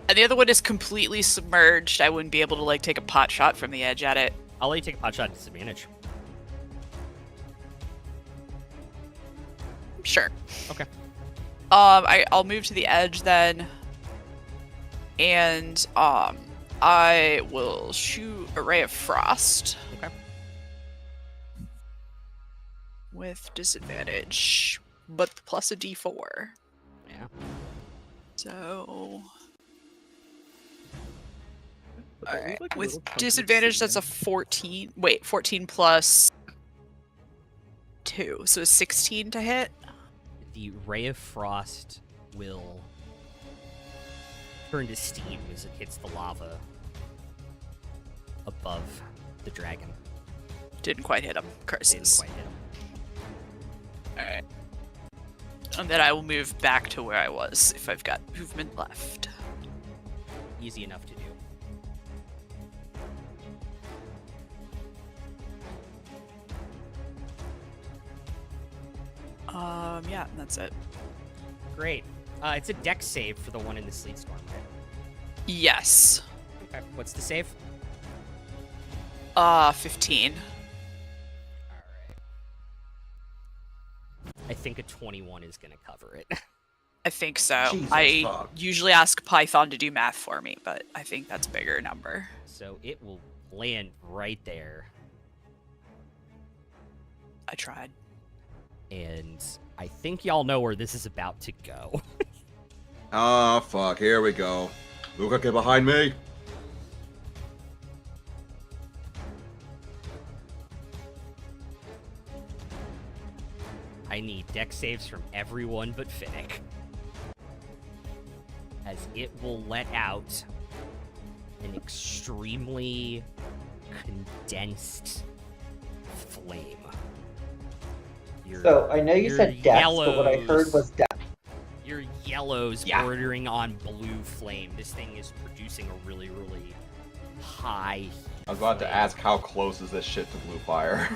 And the other one is completely submerged. I wouldn't be able to like take a pot shot from the edge at it. I'll let you take a pot shot at disadvantage. Sure. Okay. I'll move to the edge then, and I will shoot a ray of frost. Okay. With disadvantage, but plus a d4. Yeah. So, But that was, alright. like, a With little chunky disadvantage, that's a obsidian. 14. Wait, 14 plus 2, so 16 to hit. The ray of frost will turn to steam as it hits the lava above the dragon. Didn't quite hit him. Didn't Curses. quite hit him. Alright. And then I will move back to where I was if I've got movement left. Easy enough to do. Yeah, and that's it. Great. It's a dex save for the one in the sleet storm, right? Yes. Okay. What's the save? 15. Alright. I think a 21 is gonna cover it. I think so. Jesus I fuck. usually ask Python to do math for me, but I think that's a bigger number. So it will land right there. I tried. And I think y'all know where this is about to go. Ah, fuck, here we go. Luca, get behind me. I need dex saves from everyone but Finnick. As it will let out an extremely condensed flame. So I know you said death, but what I heard yellows- was death. Your yellows Yeah. bordering on blue flame. This thing is producing a really, really high. I was about to flame. ask how close is this shit to blue fire?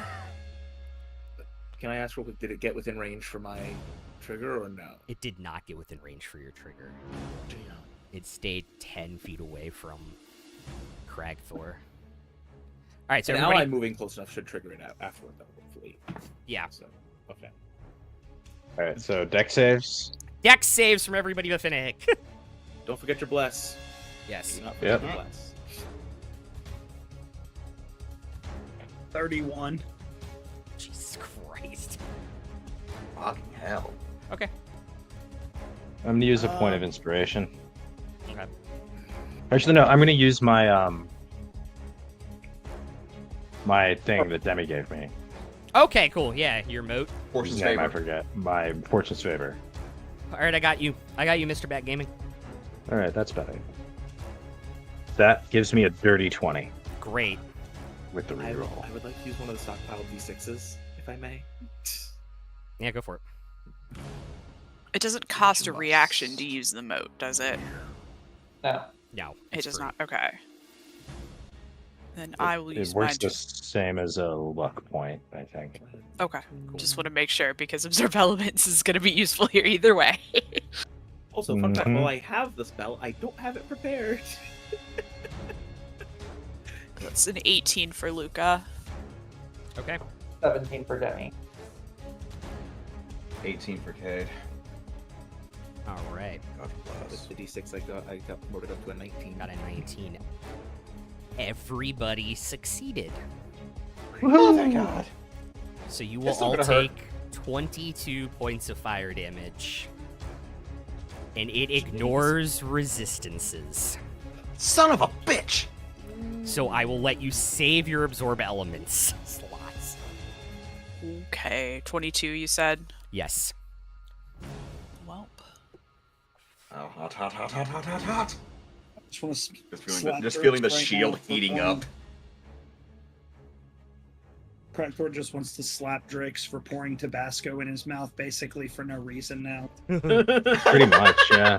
Can I ask real quick, did it get within range for my trigger or no? It did not get within range for your trigger. Damn. It stayed 10 feet away from Cragthor. Alright, so So now everybody... I'm moving close enough should trigger it out afterward, though, hopefully. Yeah. So, okay. All right, so deck saves. Dex saves from everybody within a hick. Don't forget your bless. Yes. Do not forget Yep. your bless. 31. Jesus Christ. Fucking hell. Okay. I'm gonna use a point of inspiration. Okay. Actually, no. I'm gonna use my my thing that Demi gave me. Okay, cool. Yeah, your moat. Fortune's Name I favor. forget. My Fortune's favor. Alright, I got you. Mr. Bat Gaming. All right, that's better. That gives me a dirty 20 Great. with the I reroll. would like to use one of the stockpiled D6s, if I may. Yeah, go for it. It doesn't cost a reaction to use the moat, does it? No. No. It it's does free. not. Okay. Then I will It use works mine. the same as a luck point, I think. Okay. Just want to make sure because Absorb Elements is going to be useful here either way. Also, fun fact, Mhm. while I have the spell, I don't have it prepared. That's an 18 for Luca. Okay. 17 for Demi. 18 for Cade. Alright. God With bless. the D6 I got promoted up to a 19. Got a 19. Everybody succeeded. Oh, thank God. So you will It's still all gonna hurt. take 22 points of fire damage. And it ignores resistances. Son of a bitch! So I will let you save your absorb elements slots. Okay. 22, you said? Yes. Well. Oh, hot, hot, hot, hot, hot, hot, hot. Just want to Just feeling the shield heating up. Cragthor just wants to slap Drix for pouring Tabasco in his mouth, basically for no reason now. Pretty much, yeah.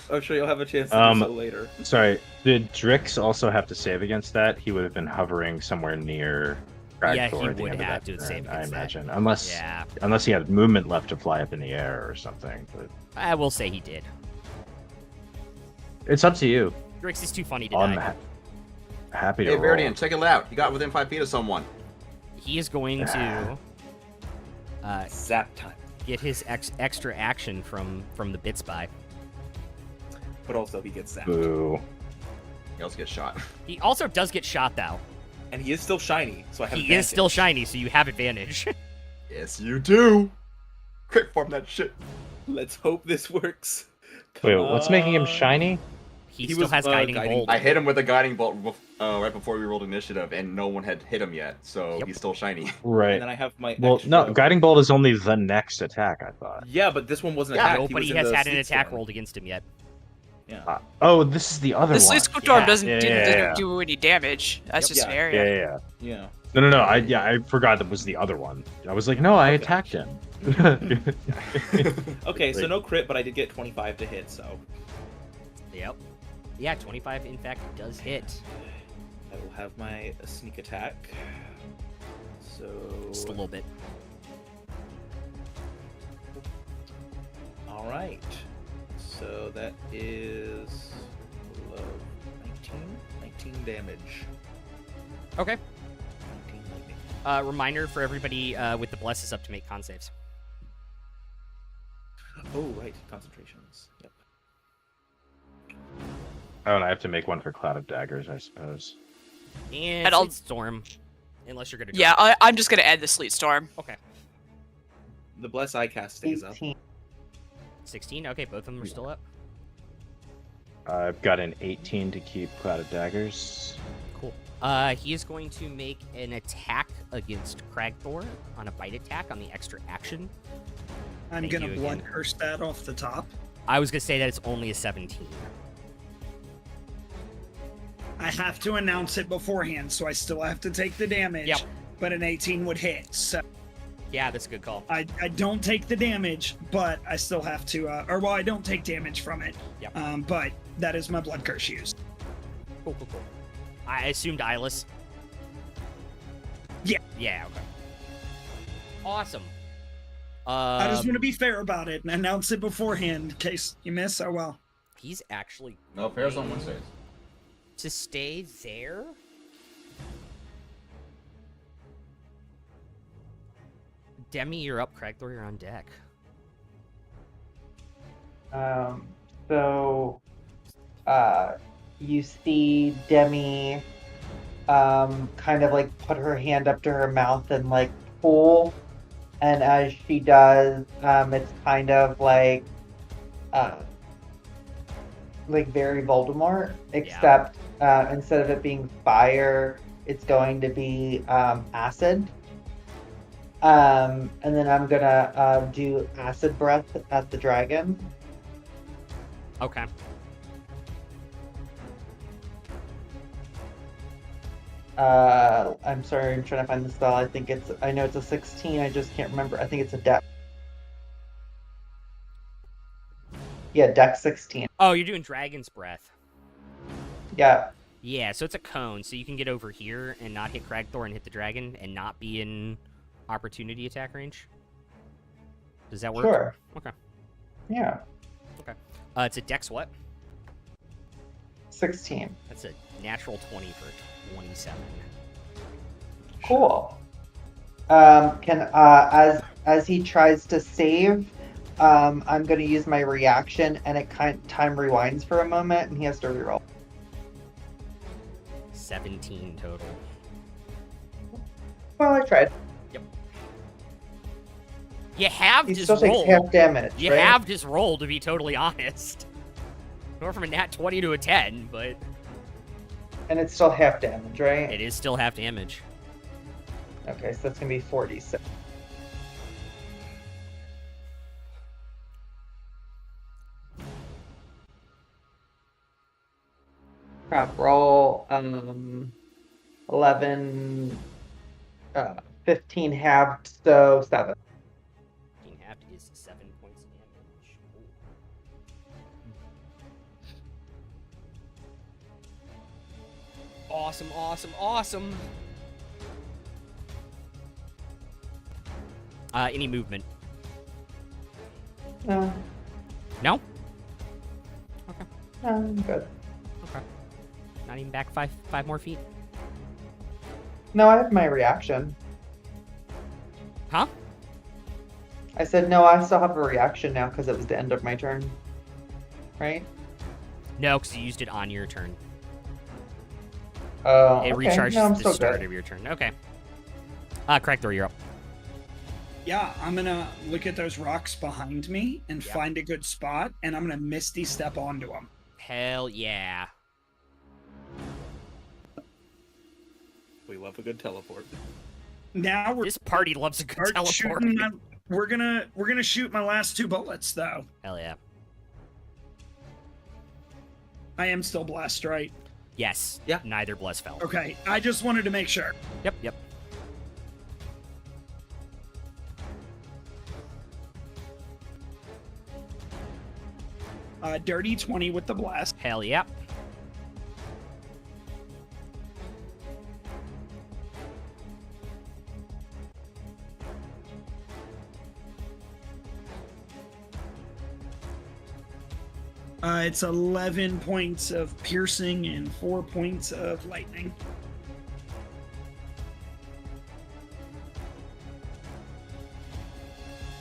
I'm sure you'll have a chance to do so later. Sorry, did Drix also have to save against that? He would have been hovering somewhere near Cragthor Yeah, he at the would end of have that to save turn, I against that. imagine. Yeah. Unless he had movement left to fly up in the air or something. But I will say he did. it's up to you. Drix is too funny to I'm die. happy to Hey, roll. Verdian, check it out. You got within 5 feet of someone. He is going to Zap time. get his extra action from the bit spy. But also, he gets zapped. Boo. He also gets shot. He also does get shot though. And he is still shiny, so I have He is still advantage. shiny, so you have advantage. Yes, you do. Quick farm that shit. Let's hope this works. Wait, Come what's making him on. shiny? He He still was, has guiding guiding bolt. I hit him with a guiding bolt right before we rolled initiative, and no one had hit him yet, so Yep. he's still shiny. Right. And then I have my Well, extra... no, guiding bolt is only the next attack, I thought. Yeah, but this one wasn't Yeah, attacked. Nobody he was in has the had an sleep attack storm. rolled against him yet. Yeah. Oh, this is the other The one. Sleep Storm Yeah. didn't Yeah. do any damage. That's Yep. just an Yeah. area. Yeah. Yeah. No. I forgot that was the other one. I was like, no, I Okay. attacked him. Okay, so Wait. no crit, but I did get 25 to hit, so Yep. Yeah, 25 in fact does hit. I will have my sneak attack. So Just a little bit. all right. So that is 19 damage. Okay. 19 lightning. Reminder for everybody with the blesses up to make con saves. Oh right, concentrations. Yep. Oh, and I have to make one for Cloud of Daggers, I suppose. And And I'll- Sleet Storm. Unless you're gonna Yeah, I'm just gonna end the Sleet Storm. Okay. The bless I cast stays up. 18. 16. Okay, both of them are still up. I've got an 18 to keep Cloud of Daggers. Cool. He is going to make an attack against Cragthor on a bite attack on the extra action. I'm Thank gonna you blood again. curse that off the top. I was gonna say that it's only a 17. I have to announce it beforehand, so I still have to take the damage. Yep. But an 18 would hit. So Yeah, that's a good call. I don't take the damage, but I still have to, I don't take damage from it. Yep. But that is my blood curse used. Cool. I assumed eyeless. Yeah. Yeah, okay. Awesome. I just want to be fair about it and announce it beforehand in case you miss. Oh, well. He's actually No, fair's on Wednesdays. to stay there? Demi, you're up. Cragthor, you're on deck. So, you see Demi, kind of like put her hand up to her mouth and like pull, and as she does, it's kind of like very Voldemort, except instead of it being fire, it's going to be acid. And then I'm gonna do acid breath at the dragon. Okay. I'm sorry, I'm trying to find the spell. I know it's a 16, I just can't remember. I think it's a dex. Yeah, dex 16. Oh, you're doing Dragon's Breath. Yeah. Yeah, so it's a cone, so you can get over here and not hit Cragthor and hit the dragon and not be in opportunity attack range. Does that work? Sure. Okay. Yeah. Okay. It's a dex what? 16. That's a natural 20 for 27. Cool. As he tries to save, I'm going to use my reaction, and it time rewinds for a moment, and he has to reroll. 17 total. Well, I tried. Yep. You halved He his still takes roll. half damage, You right? halved his roll, to be totally honest. Went from a nat 20 to a 10, but And it's still half damage, right? it is still half damage. Okay, so that's going to be 46. Crap, roll 11, 15 halved, so 7. 15 halved is 7 points of damage. Ooh. Awesome. Any movement? No, No? no, I'm good. Okay. Not even back five more feet? No, I have my reaction. Huh? I said no, I still have a reaction now because it was the end of my turn. Right? No, because you used it on your turn. Oh, It okay. recharges No, I'm at the still start good. of your turn. Okay. Cragthor, you're up. Yeah, I'm gonna look at those rocks behind me and Yep. find a good spot, and I'm gonna Misty Step onto them. Hell yeah. We love a good teleport. Now we're This party loves a good start teleport. shooting. We're gonna shoot my last 2 bullets though. Hell yeah. I am still blessed, right? Yes. Yeah. Neither bless fell. Okay, I just wanted to make sure. Yep. Dirty 20 with the blast. Hell yeah. It's 11 points of piercing and 4 points of lightning.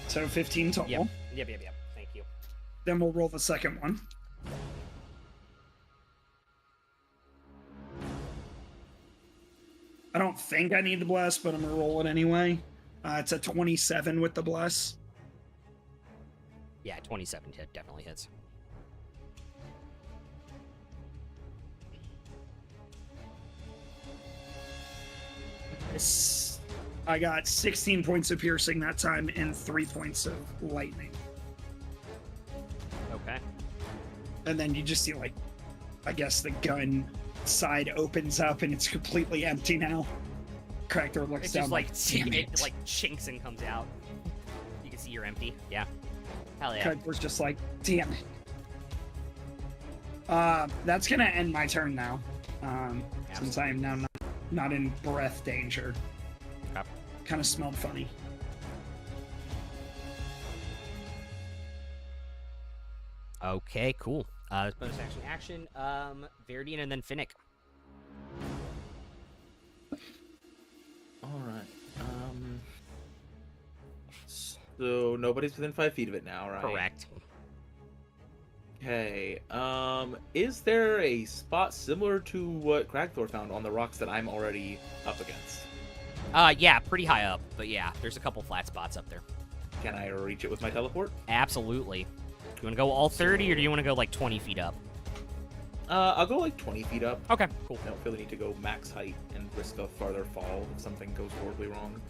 So 15 total. Yep. Thank you. Then we'll roll the second one. I don't think I need the bless, but I'm gonna roll it anyway. It's a 27 with the bless. Yeah, 27 definitely hits. I got 16 points of piercing that time and 3 points of lightning. Okay. And then you just see, like, I guess the gun side opens up and it's completely empty now. Crackthor looks It's down just like damn it like chinks and comes out. You can see you're empty. Yeah. Hell yeah. Crackthor's just like, damn it. That's gonna end my turn now. Since I am now not in breath danger. Okay. Kind of smelled funny. Okay, cool. Bonus action. Verdine and then Finnick. All right. So nobody's within 5 feet of it now, right? Correct. Okay. Is there a spot similar to what Cragthor found on the rocks that I'm already up against? Yeah, pretty high up, but yeah, there's a couple flat spots up there. Can I reach it with my teleport? Absolutely. You want to go all 30, or do you want to go like 20 feet up? I'll go like 20 feet up. Okay, cool. I don't feel the need to go max height and risk a farther fall if something goes horribly wrong.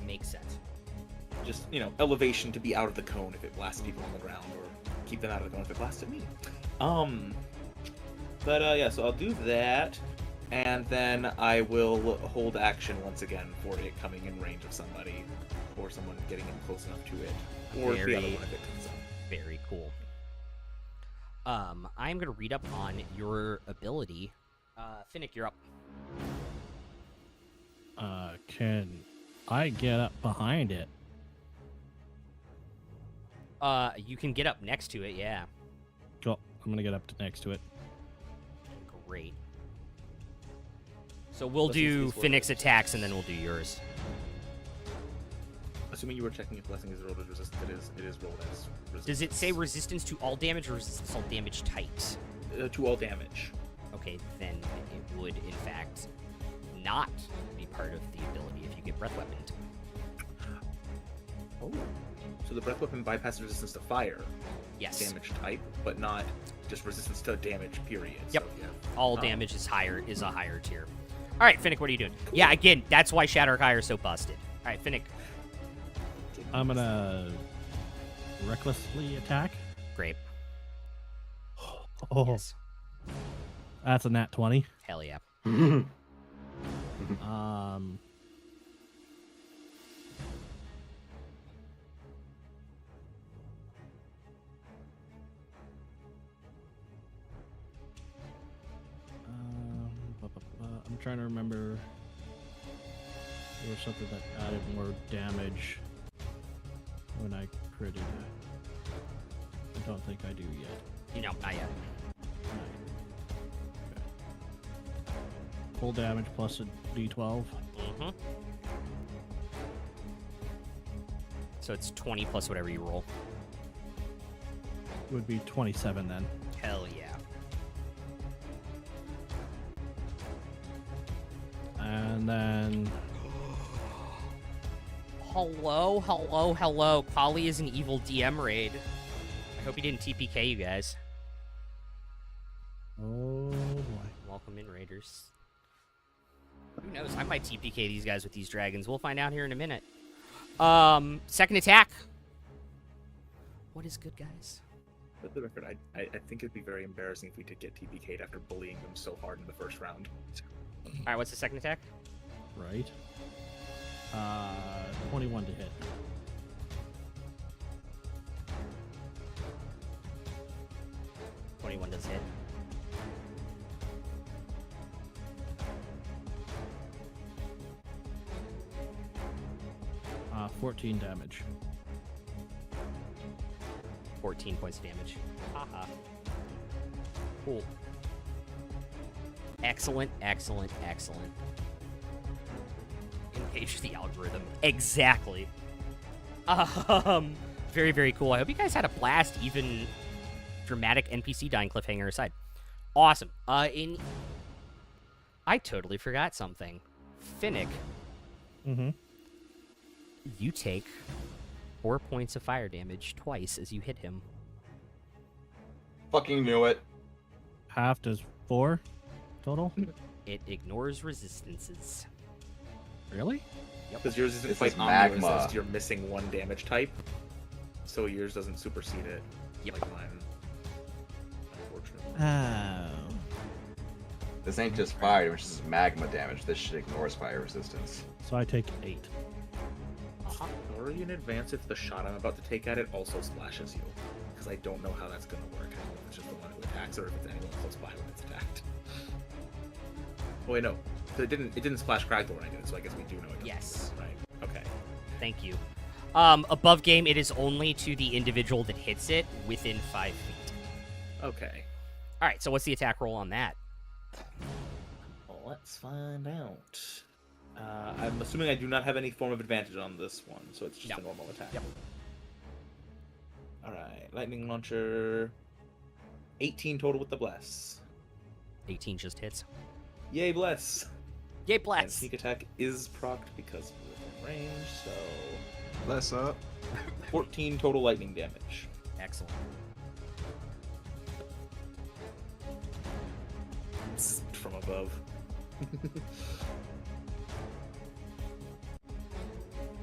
Makes sense. Just, elevation to be out of the cone if it blasts people on the ground, or keep them out of the cone if it blasted me. Yeah, so I'll do that, and then I will hold action once again for it coming in range of somebody, or someone getting in close enough to it, or the other one if it comes up. Very cool. I'm gonna read up on your ability. Finnick, you're up. Can I get up behind it? You can get up next to it, yeah. Cool. I'm gonna get up next to it. Great. So we'll Let's use do these Finnick's words. attacks, and then we'll do yours. Assuming you were checking if blessing is rolled as resistance, it is rolled as resistance. Does it say resistance to all damage or resistance to all damage types? To all damage. Okay, then it would, in fact, not be part of the ability if you get breath weaponed. Oh. So the breath weapon bypasses resistance to fire. Yes. Damage type, but not just resistance to damage, period. Yep. So, yeah. All damage is a higher tier. All right, Finnick, what are you doing? Cool. Yeah, again, that's why Shatterhire is so busted. All right, Finnick. I'm gonna recklessly attack. Great. Oh, Yes. that's a nat 20. Hell yeah. I'm trying to remember. There was something that added more damage when I critted. I don't think I do yet. No, not yet. Okay. Full damage plus a d12. Mm-hmm. So it's 20 plus whatever you roll. Would be 27 then. Hell yeah. And then Hello. Polly is an evil DM raid. I hope he didn't TPK you guys. oh boy. Welcome in, Raiders. Who knows? I might TPK these guys with these dragons. We'll find out here in a minute. Second attack. What is good, guys? For the record, I think it'd be very embarrassing if we did get TPK'd after bullying them so hard in the first round. All right, what's the second attack? Right. 21 to hit. $21 does hit. 14 damage. 14 points of damage. Haha. Cool. Excellent. Engage the algorithm. Exactly. Very, very cool. I hope you guys had a blast, even dramatic NPC dying cliffhanger aside. Awesome. I totally forgot something. Finnick, Mm-hmm. you take 4 points of fire damage twice as you hit him. Fucking knew it. Half does 4 total? It ignores resistances. Really? Because yours isn't This quite is omniresist, magma. you're missing one damage type, so yours doesn't supersede it. Yep. Like mine. Unfortunately. Oh. This ain't just fire, which is magma damage. This shit ignores fire resistance. So I take 8. Worry in advance if the shot I'm about to take at it also splashes you. Because I don't know how that's going to work. I don't know if it's just the one who attacks or if it's anyone close by when it's attacked. Oh, wait, no. It didn't splash Cragthor when I did it, so I guess we do know it doesn't. Yes. Right. Okay. Thank you. Above game, it is only to the individual that hits it within 5 feet. Okay. All right, so what's the attack roll on that? Well, let's find out. I'm assuming I do not have any form of advantage on this one, so it's just a normal attack. Yep. Alright, lightning launcher. 18 total with the bless. 18 just hits. Yay, bless! Yay, And bless! sneak attack is procced because we're within range, so Bless up. 14 total lightning damage. Excellent. From above.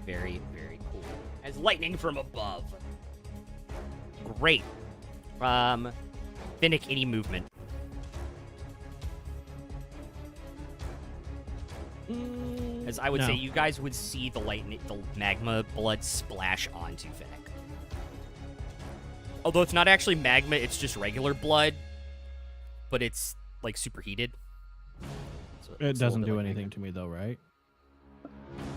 Very, very cool. As lightning from above. Great. Finnick, any movement? As I would say, No. you guys would see the magma blood splash onto Finnick. Although it's not actually magma, it's just regular blood, but it's like superheated. So It doesn't do anything to me though, right?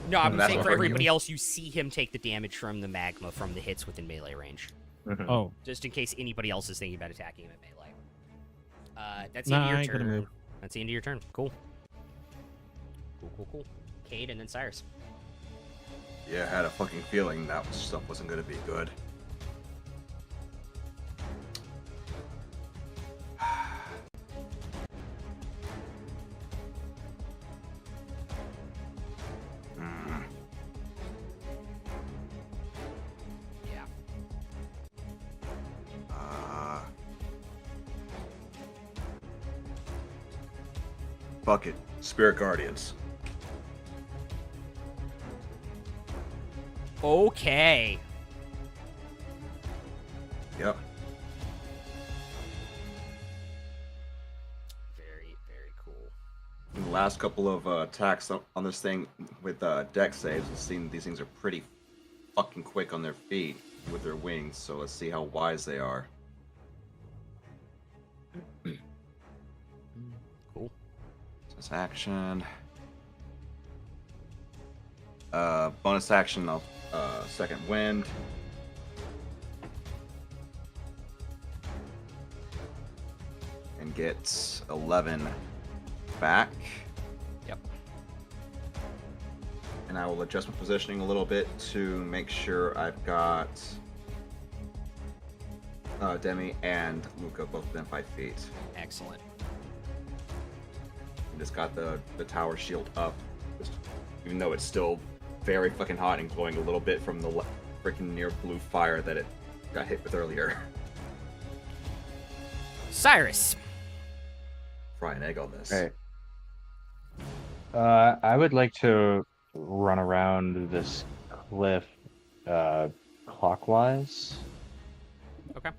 No, I'm That's saying what for we're everybody else, you see him take the damage from the magma from the hits within melee range. Mhm. Oh, Just in case anybody else is thinking about attacking him at melee. That's the end nah, of I your ain't gonna turn. move. That's the end of your turn. Cool. Cool. Cade and then Cyrus. Yeah, I had a fucking feeling that stuff wasn't gonna be good. Yeah. Fuck it. Spirit Guardians. Okay. Yep. Very, very cool. In the last couple of attacks on this thing with deck saves, we've seen these things are pretty fucking quick on their feet with their wings, so let's see how wise they are. Cool. So it's action. Bonus action, I'll second wind. And get 11 back. Yep. And I will adjust my positioning a little bit to make sure I've got Demi and Luca both within 5 feet. Excellent. And just got the tower shield up, just, even though it's still very fucking hot and glowing a little bit from the freaking near blue fire that it got hit with earlier. Cyrus. Fry an egg on this. Right. I would like to run around this cliff clockwise. Okay.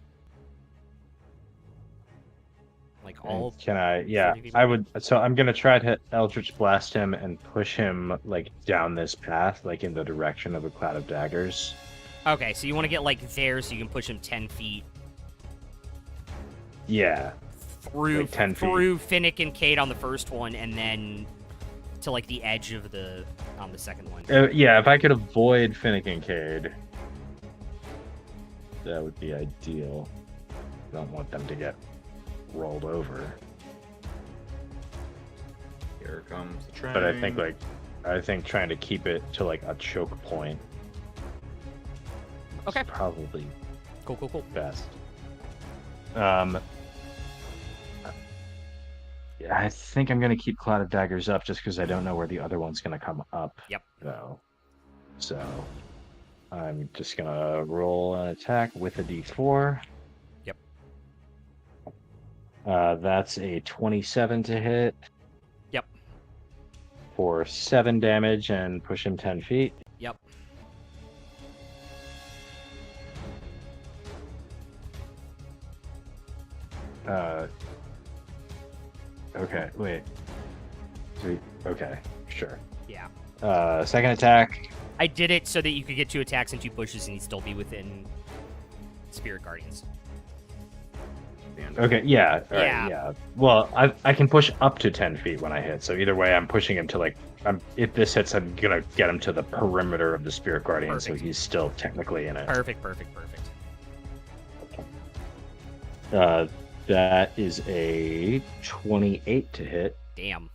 Like And all. Can I? Yeah, 30 feet I would. So I'm gonna try to Eldritch Blast him and push him like down this path, like in the direction of a cloud of daggers. Okay, so you want to get like there so you can push him 10 feet Yeah. through Like 10 feet. through Finnick and Cade on the first one, and then to like the edge of the on the second one. Yeah, if I could avoid Finnick and Cade, that would be ideal. Don't want them to get rolled over. Here comes the train. But I think trying to keep it to like a choke point. Okay. Is probably Cool. best. Yeah, I think I'm gonna keep Cloud of Daggers up just because I don't know where the other one's gonna come up. Yep. Though. So I'm just gonna roll an attack with a D4. Yep. That's a 27 to hit. Yep. For 7 damage and push him 10 feet. Yep. Okay, wait. Okay, sure. Yeah. Second attack. I did it so that you could get 2 attacks and 2 pushes and he'd still be within Spirit Guardians. Okay, yeah, all right, Yeah. yeah. Well, I can push up to 10 feet when I hit, so either way, I'm pushing him to like. If this hits, I'm gonna get him to the perimeter of the Spirit Guardian, so Perfect. he's still technically in it. Perfect. That is a 28 to hit Damn.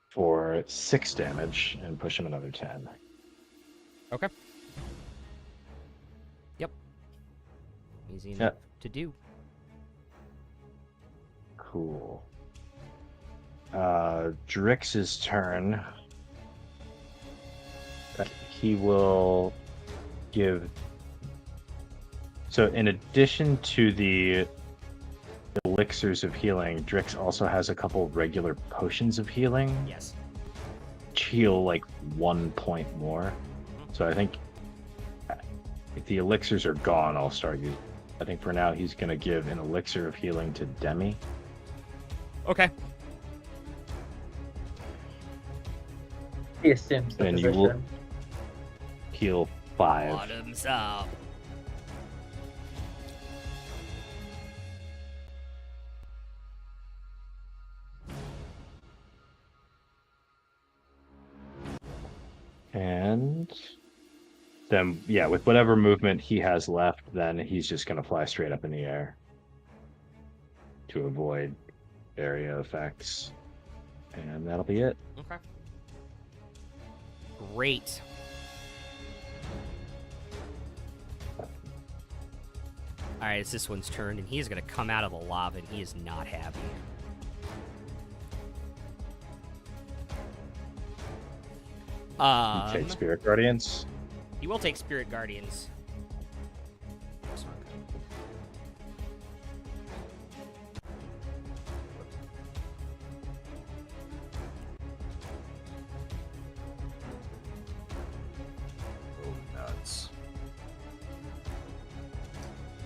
for 6 damage, and push him another 10. Okay. Yep. Easy enough Yeah. to do. Cool. Drix's turn. He will give. So, in addition to the elixirs of healing, Drix also has a couple regular potions of healing, Yes. which heal like 1 point more. So, I think if the elixirs are gone, I'll start using. I think for now he's going to give an elixir of healing to Demi. Okay. He assumes the And you position. will- Heal 5. Bottoms up. And then, yeah, with whatever movement he has left, then he's just going to fly straight up in the air to avoid area effects. And that'll be it. Okay. Great. Alright, it's this one's turn, and he is going to come out of the lava, and he is not happy. Take Spirit Guardians. He will take Spirit Guardians. Oh, nuts.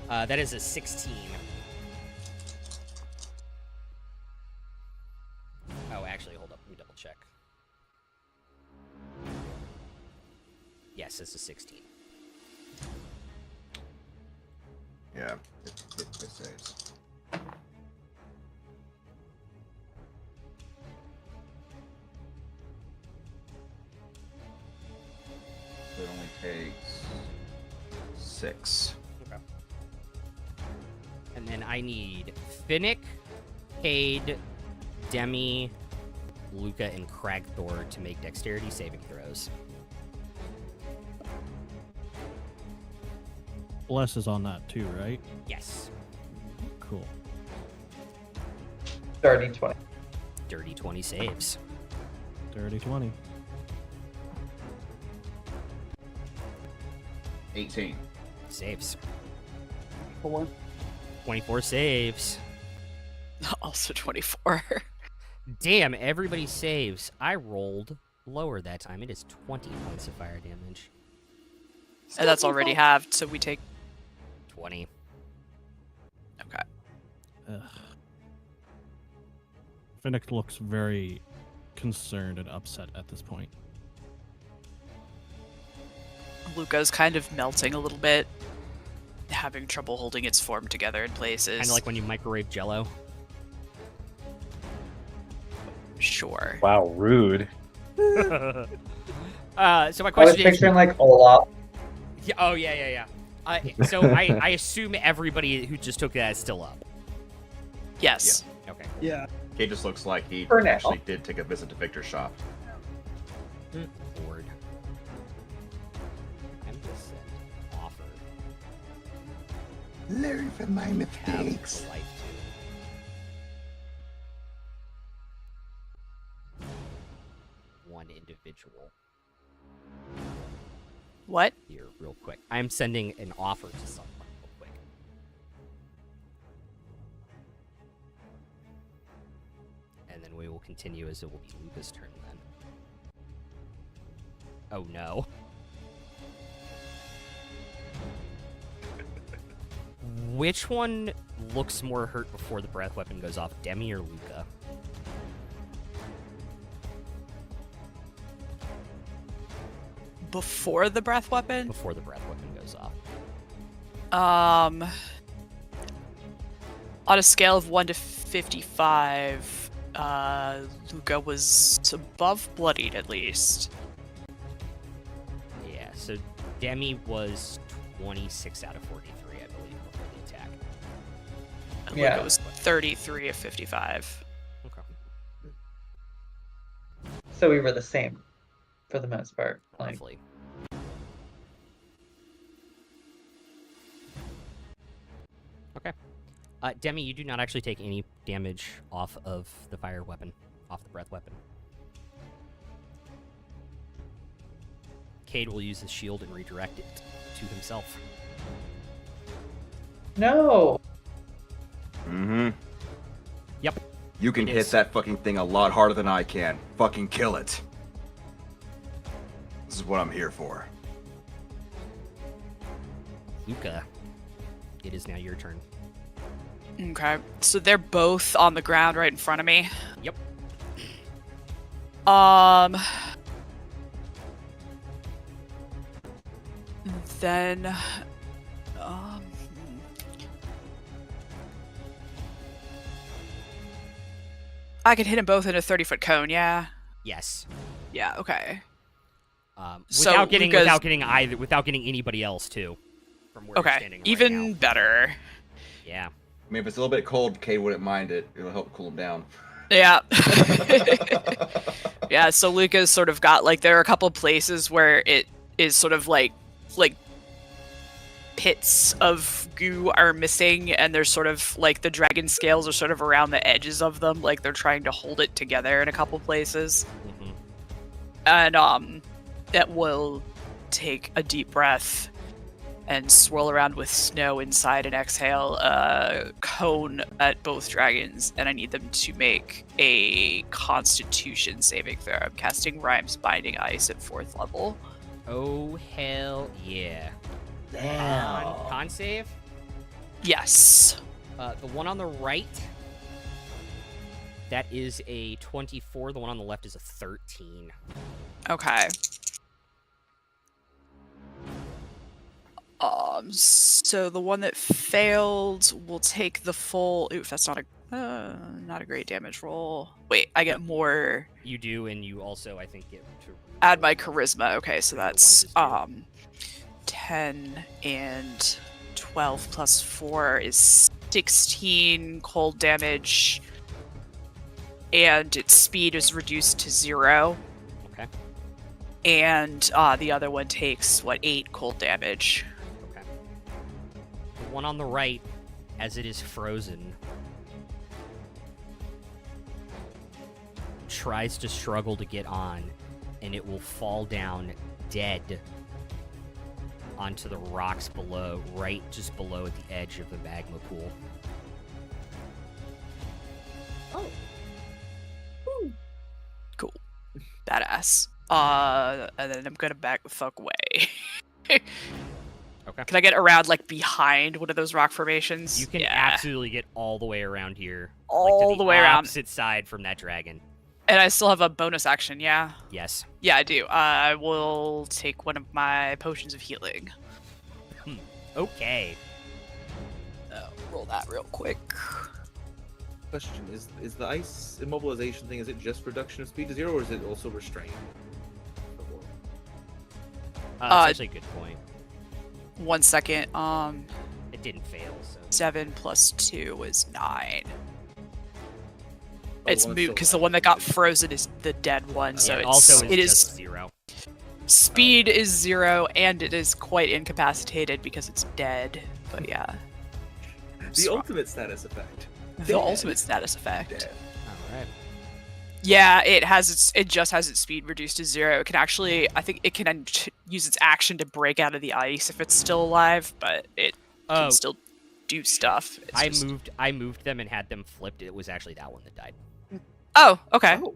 That is a 16. Oh, actually, hold up. Let me double check. Yes, it's a 16. Yeah, it saves. It only takes 6. Okay. And then I need Finnick, Cade, Demi, Luca, and Cragthor to make dexterity saving throws. Bless is on that too, right? Yes. Cool. Dirty 20. Dirty 20 saves. Dirty 20. 18. Saves. 4. 24 saves. Also 24. Damn, everybody saves. I rolled lower that time. It is 20 points of fire damage. And that's already halved, so we take 20. okay. Ugh. Finnick looks very concerned and upset at this point. Luca's kind of melting a little bit, having trouble holding its form together in places. Kind of like when you microwave Jello. Sure. Wow, rude. So my I was question is, picturing like Olaf. yeah, oh yeah. So I assume everybody who just took that is still up. Yes. Okay. Yeah. It just looks like he For now. actually did take a visit to Victor's shop. Bored. I'm just send offer. Learn from my Have mistakes. the life to one individual What? here real quick. I'm sending an offer to someone real quick. And then we will continue as it will be Luca's turn then. Oh no. Which one looks more hurt before the breath weapon goes off, Demi or Luca? Before the breath weapon? Before the breath weapon goes off. On a scale of 1 to 55, Luca was above bloodied at least. Yeah, so Demi was 26 out of 43, I believe, before the attack. And Yeah. Luca was 33 of 55. Okay. So we were the same for the most part. Like, Roughly. Okay. Demi, you do not actually take any damage off of the fire weapon, off the breath weapon. Cade will use his shield and redirect it to himself. no. Mm-hmm. Yep. You can It hit is. that fucking thing a lot harder than I can. Fucking kill it. This is what I'm here for. Luca, it is now your turn. Okay, so they're both on the ground right in front of me. Yep. Then, I could hit them both in a 30-foot cone. Yeah. Yes. Yeah. Okay. So Without getting Luca's- without getting anybody else too. From where you're Okay. standing right Even now. better. Yeah. I mean, if it's a little bit cold, Kay wouldn't mind it. It'll help cool him down. Yeah. Yeah, so Luca's sort of got, like, there are a couple places where it is sort of like pits of goo are missing, and there's sort of, like, the dragon scales are sort of around the edges of them, like they're trying to hold it together in a couple places. Mm-hmm. And, it will take a deep breath and swirl around with snow inside and exhale a cone at both dragons, and I need them to make a Constitution saving throw. I'm casting Rhymes Binding Ice at 4th level. Oh hell yeah. Con save? Yes. The one on the right, that is a 24. The one on the left is a 13. Okay. So the one that failed will take the full. Oof, that's not a great damage roll. Wait, I get more. You do, and you also, I think, get to Add my charisma. Okay, so The that's ones is 10 and 12 plus 4 is 16 cold damage, and its speed is reduced to 0. Okay. And the other one takes 8 cold damage. Okay. The one on the right, as it is frozen, tries to struggle to get on, and it will fall down dead onto the rocks below, right just below at the edge of the magma pool. Oh. Cool. Badass. And then I'm gonna back the fuck away. Okay. Can I get around, behind one of those rock formations? You can Yeah. absolutely get all the way around here. All to the way around. opposite side from that dragon. And I still have a bonus action, yeah? Yes. Yeah, I do. I will take one of my potions of healing. Okay. Roll that real quick. Question: Is the ice immobilization thing? Is it just reduction of speed to 0, or is it also restraint? That's actually a good point. 1 second. It didn't fail, so. 7 plus 2 is 9. Oh, It's the one's moot still because the alive. one that got frozen is the dead one, so Yeah, it's also it is just 0. speed is 0 and it is quite incapacitated because it's dead. But yeah, The ultimate status effect. the Dead. ultimate status effect. Dead. All right. Yeah, it just has its speed reduced to 0. It can actually, I think it can use its action to break out of the ice if it's still alive, but it Oh, can still do stuff. It's I moved them and had them flipped. It was actually that one that died. Oh, okay, Oh,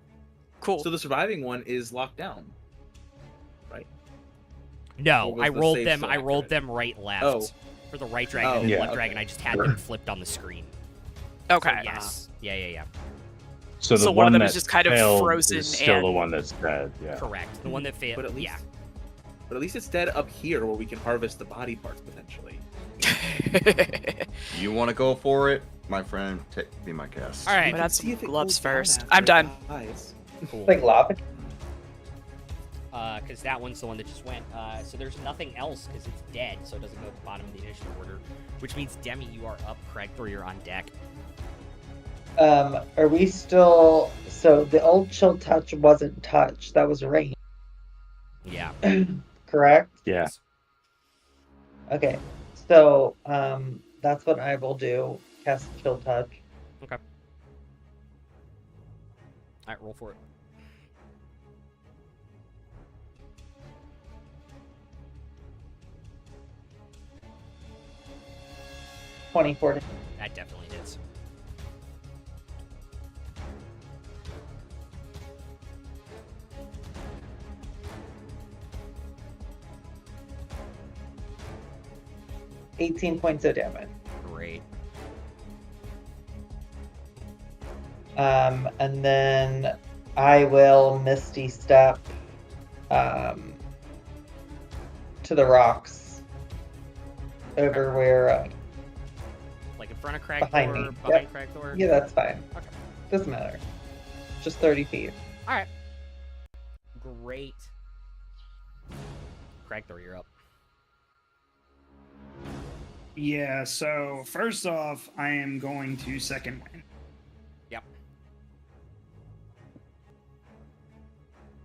cool. so the surviving one is locked down, right? Or No, was I the rolled save them. still I rolled accurate? them right left. Oh. For the right dragon Oh, and the yeah, left okay. dragon, I just had them flipped on the screen. Okay. So, yes. Yeah. So the So one of them is that just kind of failed frozen is still the and- one that's dead. Yeah. Correct. The one that failed. But at least, Yeah. but at least it's dead up here where we can harvest the body parts potentially. You want to go for it, my friend? Be my guest. All right. But that's See if it gloves cools down first. after I'm it done. dies. Cool. Like lava. Because that one's the one that just went. So there's nothing else because it's dead, so it doesn't go at the bottom of the initiative order. Which means Demi, you are up. Craig, or you're on deck. Are we still? So the old chill touch wasn't touch. That was rain. Yeah. Correct. Yeah. Okay. So that's what I will do. Cast chill touch. Okay. All right, roll for it. $24. That definitely hits. $18 of damage. Great. And then I will Misty Step to the rocks over where. Like in front of Crag Behind Thor, me. behind Yep. Crag Thor? Yeah, that's fine. Okay. Doesn't matter. Just 30 feet. All right. Great. Crag Thor, you're up. Yeah, so first off, I am going to second win. Yep.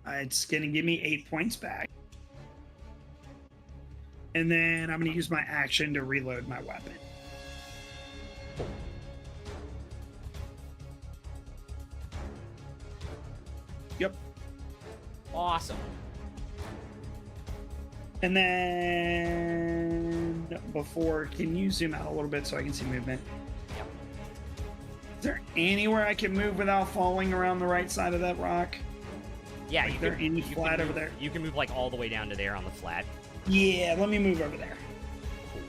It's going to give me 8 points back. And then I'm going to use my action to reload my weapon. Yep. Awesome. And then before, can you zoom out a little bit so I can see movement? Yep. Is there anywhere I can move without falling around the right side of that rock? Yeah, Like you there can, any you can flat over move- there? You can move like all the way down to there on the flat. Yeah, let me move over there. Cool.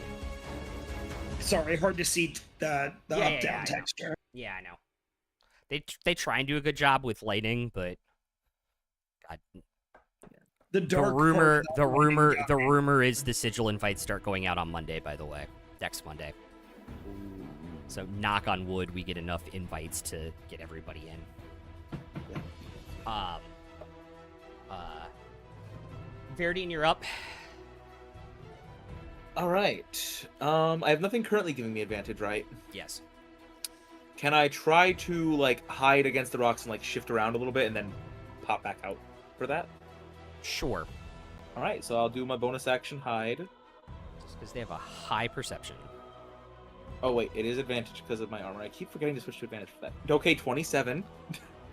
Sorry, hard to see the Yeah, up yeah, down I know. texture. Yeah, I know. They try and do a good job with lighting, but God, The the dark rumor part the of that lighting rumor got the me. rumor is the sigil invites start going out on Monday, by the way. Next Monday. So knock on wood, we get enough invites to get everybody in. Verdine, you're up. All right. I have nothing currently giving me advantage, right? Yes. Can I try to like hide against the rocks and like shift around a little bit and then pop back out for that? Sure. All right. So I'll do my bonus action hide. Just because they have a high perception. Oh wait, it is advantage because of my armor. I keep forgetting to switch to advantage for that. Okay, 27.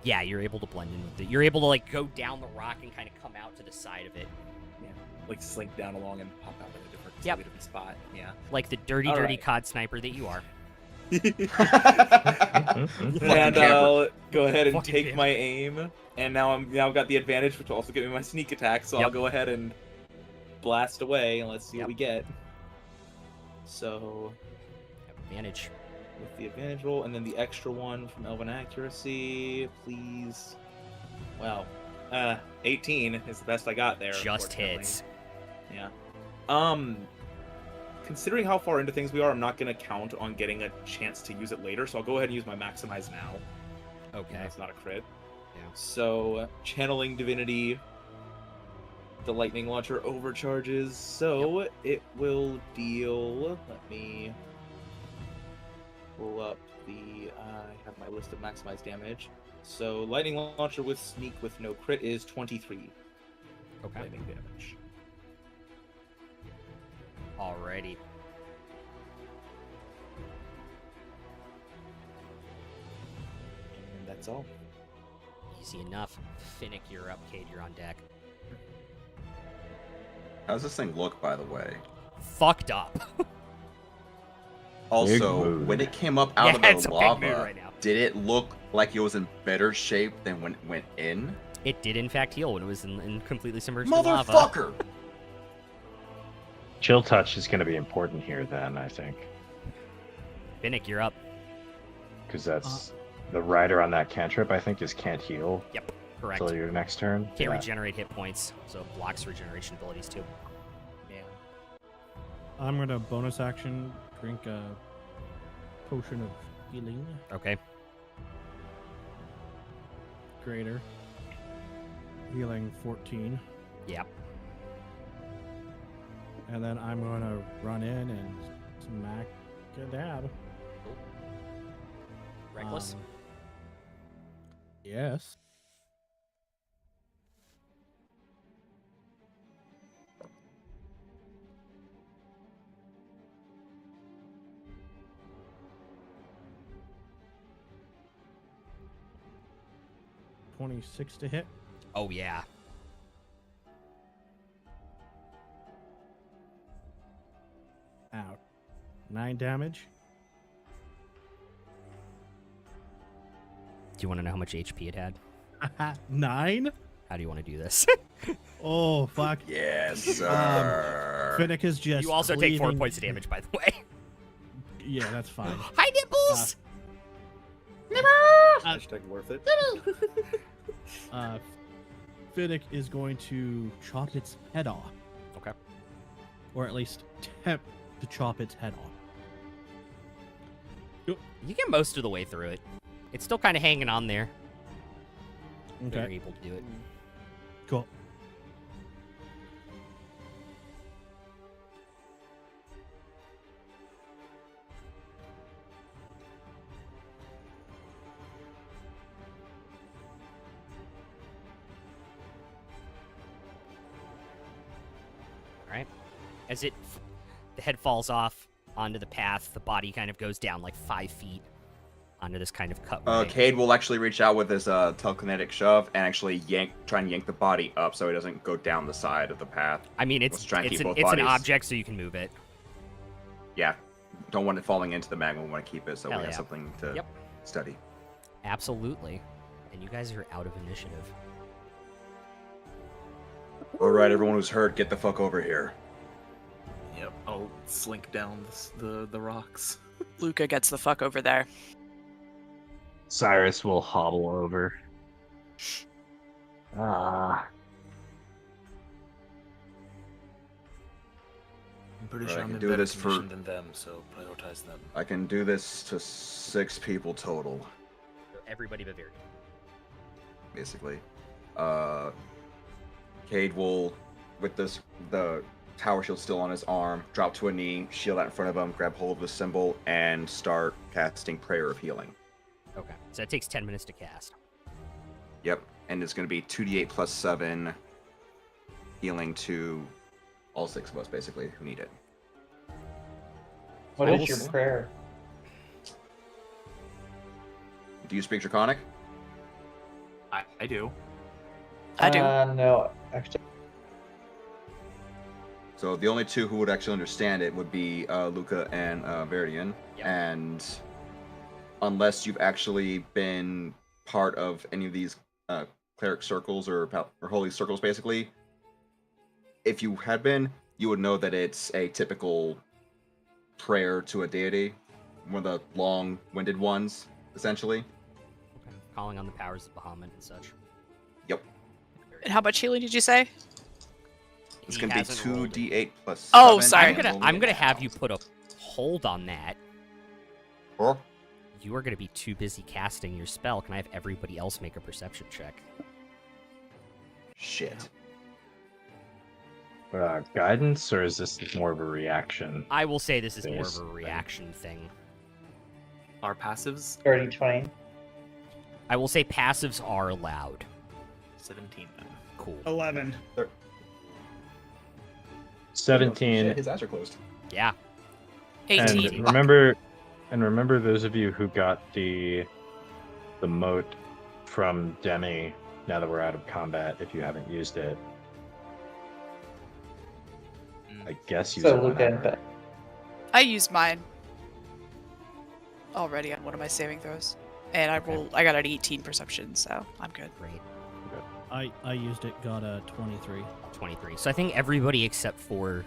Yeah, you're able to blend in with it. You're able to like go down the rock and kind of come out to the side of it. Yeah, like slink down along and pop out at a different, Yep. different spot. Yeah. Like the dirty, All dirty right. COD sniper that you are. And camper. I'll go ahead and Fucking take camper. my aim, and now I've got the advantage, which will also give me my sneak attack. So I'll Yep. go ahead and blast away, and let's see Yep. what we get. So Advantage. with the advantage roll, and then the extra one from Elven Accuracy, please. Well, 18 is the best I got there. Just unfortunately. hits. Yeah. Considering how far into things we are, I'm not going to count on getting a chance to use it later, so I'll go ahead and use my maximize now. Okay. It's not a crit. Yeah. So, channeling divinity, the lightning launcher overcharges, so it will deal. Let me pull up the. I have my list of maximized damage. So, lightning launcher with sneak with no crit is 23 Okay. lightning damage. Alrighty. And that's all. Easy enough. Finnick, you're up. Cade, you're on deck. How's this thing look, by the way? Fucked up. Also, mood. when it came up out Yeah, of it's the a big mood lava, right now. did it look like it was in better shape than when it went in? It did in fact heal when it was in completely submerged in lava. Motherfucker! Chill touch is going to be important here then, I think, Finnick, you're up. because that's the rider on that cantrip. I think just can't heal Yep, correct. until your next turn. Can't Yeah. regenerate hit points, so it blocks regeneration abilities too. Yeah. I'm gonna bonus action drink a potion of healing. Okay. Greater. Healing 14. Yep. And then I'm gonna run in and smack your dad. Reckless. Yes. $26 to hit. Oh yeah. Out. 9 damage. Do you want to know how much HP it had? 9? How do you want to do this? Oh, fuck. Yes, sir. Finnick is just. You also take 4 bleeding. points of damage, by the way. Yeah, that's fine. Hi, nipples. Hashtag worth it. Finnick is going to chop its head off. Okay. Or at least attempt to chop its head off. You get most of the way through it. It's still kind of hanging on there. Okay. You're able to do it. Cool. Right? As the head falls off onto the path, the body kind of goes down like 5 feet onto this kind of cutway. Cade will actually reach out with his telekinetic shove and actually try and yank the body up so it doesn't go down the side of the path. I mean, Let's try and keep both it's an bodies. object, so you can move it. Yeah, don't want it falling into the magma. We want to keep it so Hell we have yeah. something to Yep. study. Absolutely. And you guys are out of initiative. All right, everyone who's hurt, get the fuck over here. Yep, I'll slink down the rocks. Luca gets the fuck over there. Cyrus will hobble over. Ah. I'm pretty Right, sure I I'm can in do better this for- condition than them, so prioritize them. I can do this to 6 people total, So everybody but Verity. basically. Cade will, with the tower shield still on his arm, drop to a knee, shield out in front of him, grab hold of the symbol, and start casting Prayer of Healing. Okay. So that takes 10 minutes to cast. Yep, and it's going to be 2d8 plus 7 healing to all 6 of us, basically, who need it. What I is your will- prayer? Do you speak Draconic? I do. I do. No, actually. So the only 2 who would actually understand it would be Luca and Veridian. Yep. And unless you've actually been part of any of these cleric circles or holy circles, basically, if you had been, you would know that it's a typical prayer to a deity, one of the long-winded ones, essentially. Okay. Calling on the powers of Bahamut and such. Yep. And how much healing did you say? It's He going to be hasn't rolled it. 2d8 plus Oh, 7. sorry. I'm gonna have you put a hold on that. Or You are gonna be too busy casting your spell. Can I have everybody else make a perception check? shit. Guidance, or is this more of a reaction? I will say this is more of Based a thing. reaction thing. Our passives, 30, 20. I will say passives are allowed. 17 then. Cool. 11. 17. His eyes are closed. Yeah. 18. And remember those of you who got the moat from Demi, now that we're out of combat, if you haven't used it. I guess use So it Luca and whenever. I used mine already on one of my saving throws. And I got an 18 perception, so I'm good. Great. I used it, got a 23. 23. So I think everybody except for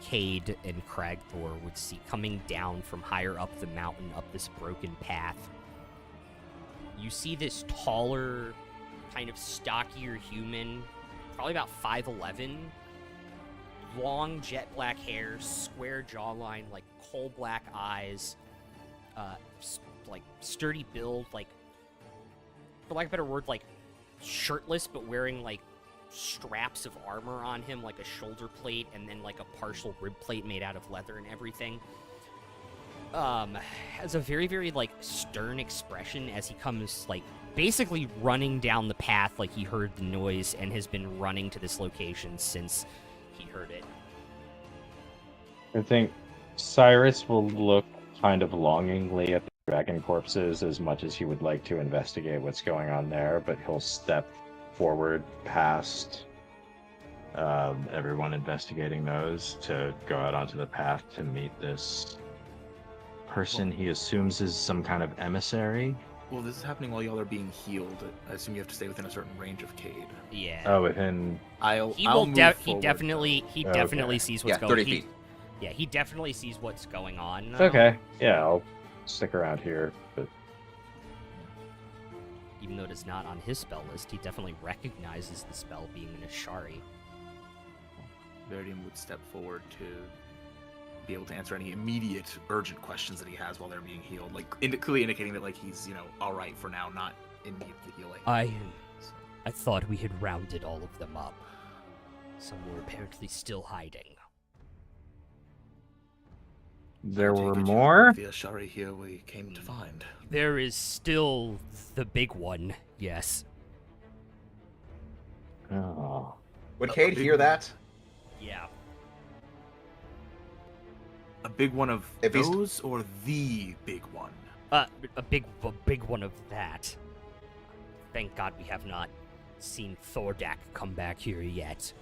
Cade and Cragthor would see coming down from higher up the mountain, up this broken path. You see this taller, kind of stockier human, probably about 5'11", long jet black hair, square jawline, like coal black eyes, like sturdy build, like, for lack of a better word, like shirtless, but wearing like straps of armor on him, like a shoulder plate and then like a partial rib plate made out of leather and everything. Has a very, very like stern expression as he comes like basically running down the path like he heard the noise and has been running to this location since he heard it. I think Cyrus will look kind of longingly at the dragon corpses as much as he would like to investigate what's going on there, but he'll step forward past everyone investigating those to go out onto the path to meet this person he assumes is some kind of emissary. Well, this is happening while y'all are being healed. I assume you have to stay within a certain range of Cade. Yeah. Oh, within... He definitely sees what's going on. 30 feet. Yeah, he definitely sees what's going on. It's okay. Yeah, I'll stick around here, but... Even though it is not on his spell list, he definitely recognizes the spell being an Ashari. Verdian would step forward to be able to answer any immediate, urgent questions that he has while they're being healed, like clearly indicating that like he's, all right for now, not in need of the healing. I thought we had rounded all of them up. Some were apparently still hiding. There I take were it you more? The Ashari here we came to find. There is still the big one, yes. Oh. Would Cade hear that? Yeah. A big one of If he's- those, or the big one? A big one of that. Thank God we have not seen Thordak come back here yet.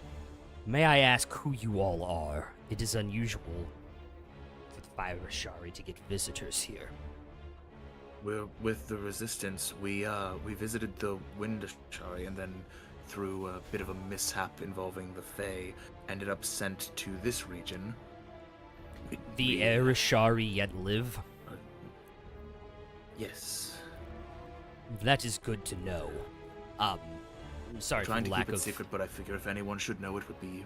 May I ask who you all are? It is unusual for the Fire Ashari to get visitors here. We're with the Resistance. We visited the Wind Ashari, and then through a bit of a mishap involving the Fae, ended up sent to this region. The Air Ashari yet live? Yes. That is good to know. I'm sorry for Trying the to lack keep it of... secret, but I figure if anyone should know, it would be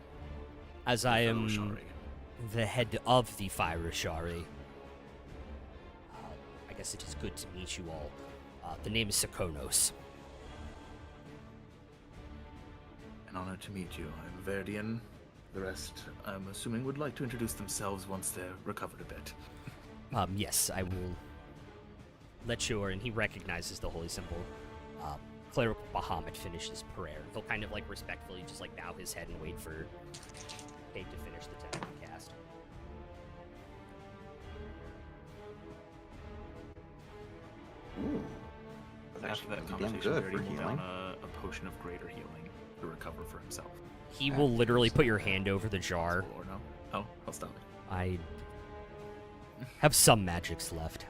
As I fellow am Ashari. the head of the Fire Ashari, I guess it is good to meet you all. The name is Sakonos. An honor to meet you. I'm Verdian. The rest, I'm assuming, would like to introduce themselves once they're recovered a bit. Yes, I will let your, and he recognizes the holy symbol, Cleric Bahamut finish his prayer. He'll kind of like respectfully just like bow his head and wait for Kate to finish the temple cast. Ooh. That's After actually that pretty damn conversation, good Verdian for will down healing. a potion of greater healing to recover for himself. He will literally put your hand over the jar. Or no? Oh, I'll stop it. I have some magics left.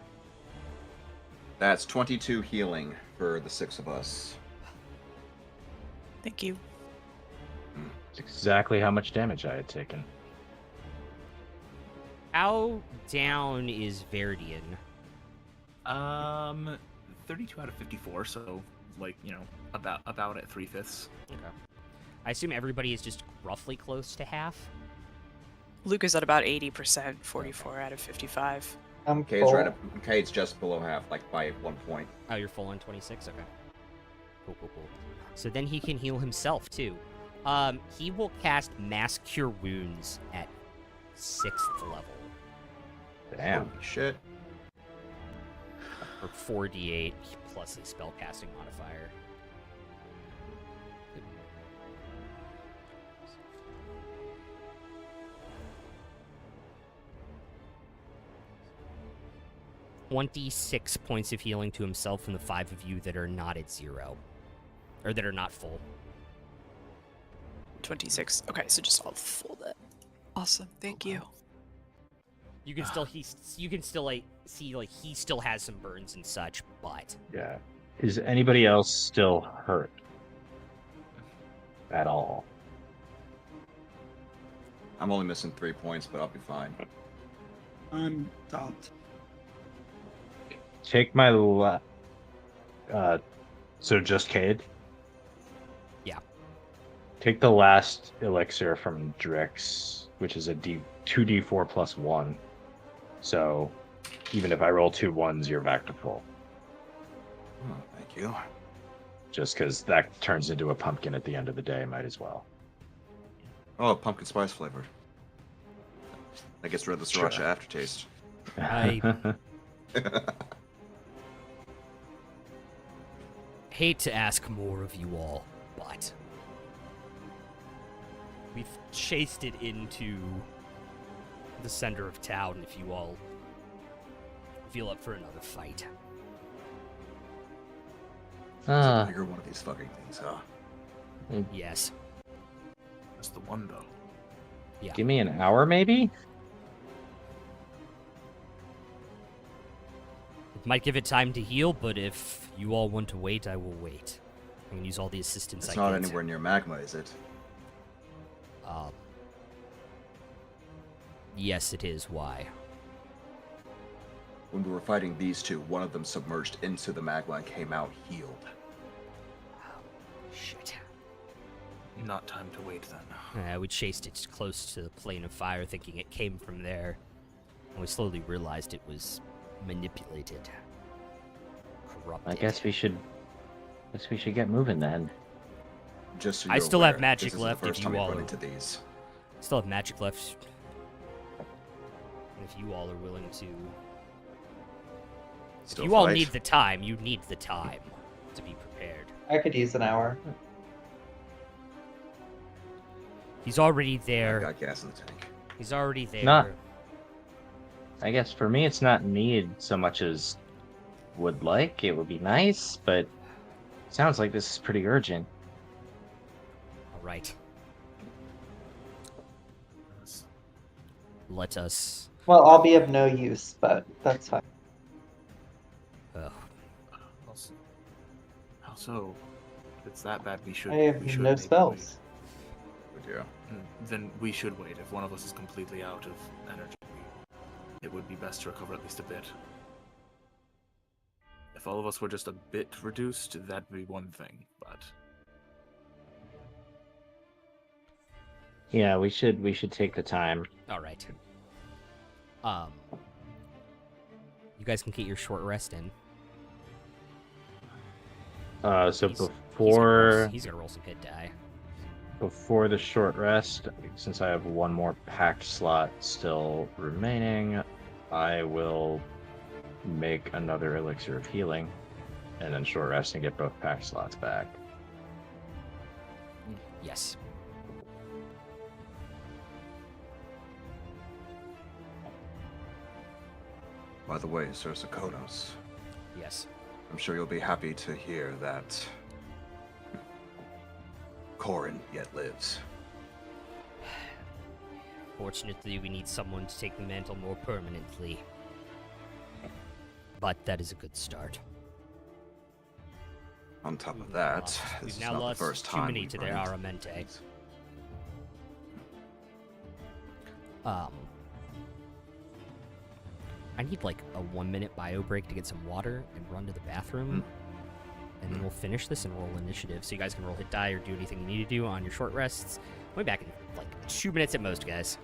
That's 22 healing for the 6 of us. Thank you. It's exactly how much damage I had taken. How down is Verdian? 32 out of 54, so like about at 3/5. Okay. I assume everybody is just roughly close to half. Luke is at about 80%, 44 out of 55. I'm Cade's full. right up. Cade's just below half, like by 1 point. Oh, you're full on 26? Okay. Cool. So then he can heal himself, too. He will cast Mass Cure Wounds at 6th level. Damn. Holy shit. For 4d8 plus his spellcasting modifier. $26 points of healing to himself and the 5 of you that are not at 0. Or that are not full. 26. Okay, so just all full then. Awesome. Thank you. You can still like see like he still has some burns and such, but Yeah. Is anybody else still hurt? At all? I'm only missing 3 points, but I'll be fine. I'm topped. Take my so just Cade? Yeah. Take the last elixir from Drix, which is a 2d4 plus 1. So even if I roll 2 1s, you're back to full. Oh, thank you. Just because that turns into a pumpkin at the end of the day, might as well. Oh, pumpkin spice flavored. That gets rid of the sriracha Sure. aftertaste. I hate to ask more of you all, but we've chased it into the center of town if you all feel up for another fight. You're one of these fucking things, huh? Yes. That's the one, though. Yeah. Give me an hour, maybe? It might give it time to heal, but if you all want to wait, I will wait. I can use all the assistance It's I not get. anywhere near magma, is it? Yes, it is. Why? When we were fighting these two, one of them submerged into the magma and came out healed. Shit. Not time to wait then. We chased it close to the plane of fire, thinking it came from there, and we slowly realized it was manipulated, corrupted. I guess we should get moving then. Just so I you're still have aware, magic this isn't left the if first you time we've all run are- into these. Still have magic left. If you all are willing to, Still if you all fight? need the time, you need the time to be prepared. I could use an hour. He's already I there. got gas in the tank. He's already there. Nah. I guess for me, it's not need so much as would like. It would be nice, but sounds like this is pretty urgent. All right. Let us. Well, I'll be of no use, but that's fine. How so? If it's that bad, we should. I have we should no maybe spells. Would you? wait. Then we should wait. If one of us is completely out of energy, it would be best to recover at least a bit. If all of us were just a bit reduced, that'd be one thing, but Yeah, we should take the time. All right. You guys can get your short rest in. So He's- he's gonna roll some hit die. before the short rest, since I have one more packed slot still remaining, I will make another elixir of healing, and then short rest and get both packed slots back. Yes. By the way, Sir Sakonos, Yes. I'm sure you'll be happy to hear that Corin yet lives. Fortunately, we need someone to take the mantle more permanently. But that is a good start. On top of that, this We've is now not lost the first too time many we've to run their into Aramente. things. I need like a 1-minute bio break to get some water and run to the bathroom. And then we'll finish this and roll initiative. So you guys can roll hit die or do anything you need to do on your short rests. We'll be back in like 2 minutes at most, guys.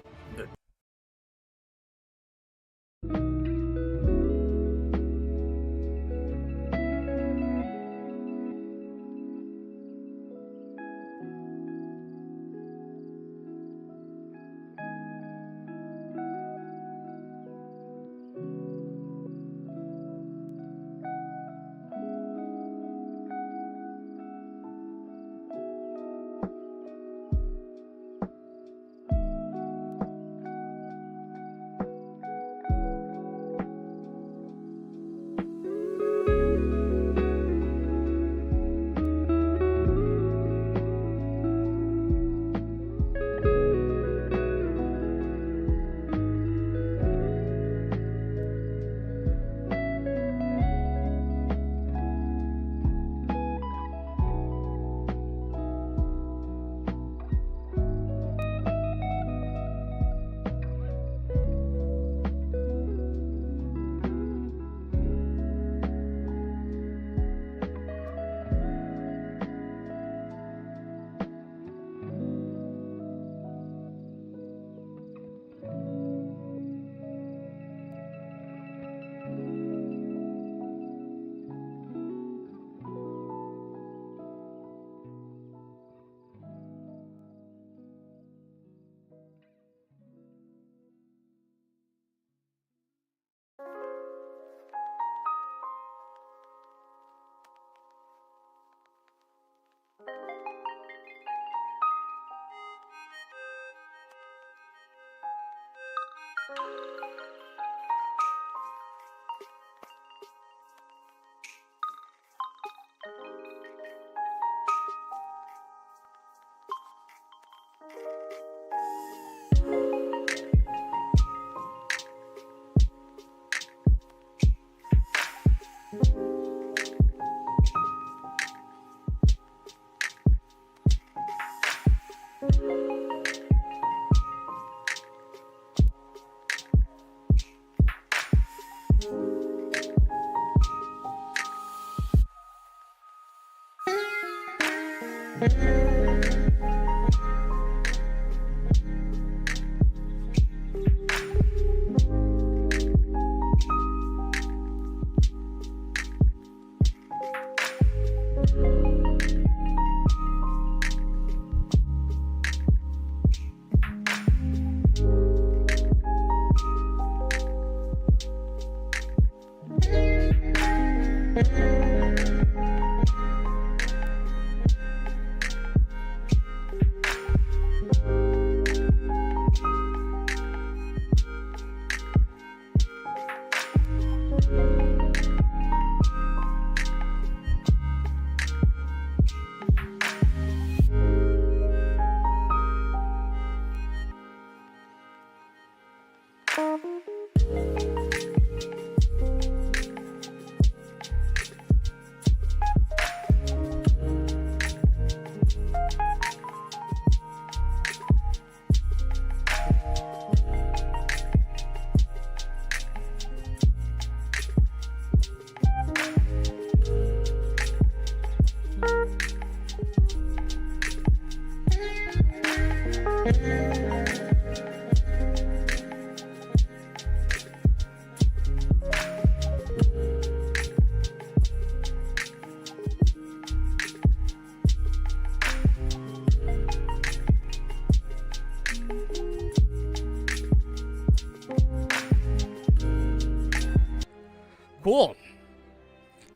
Cool.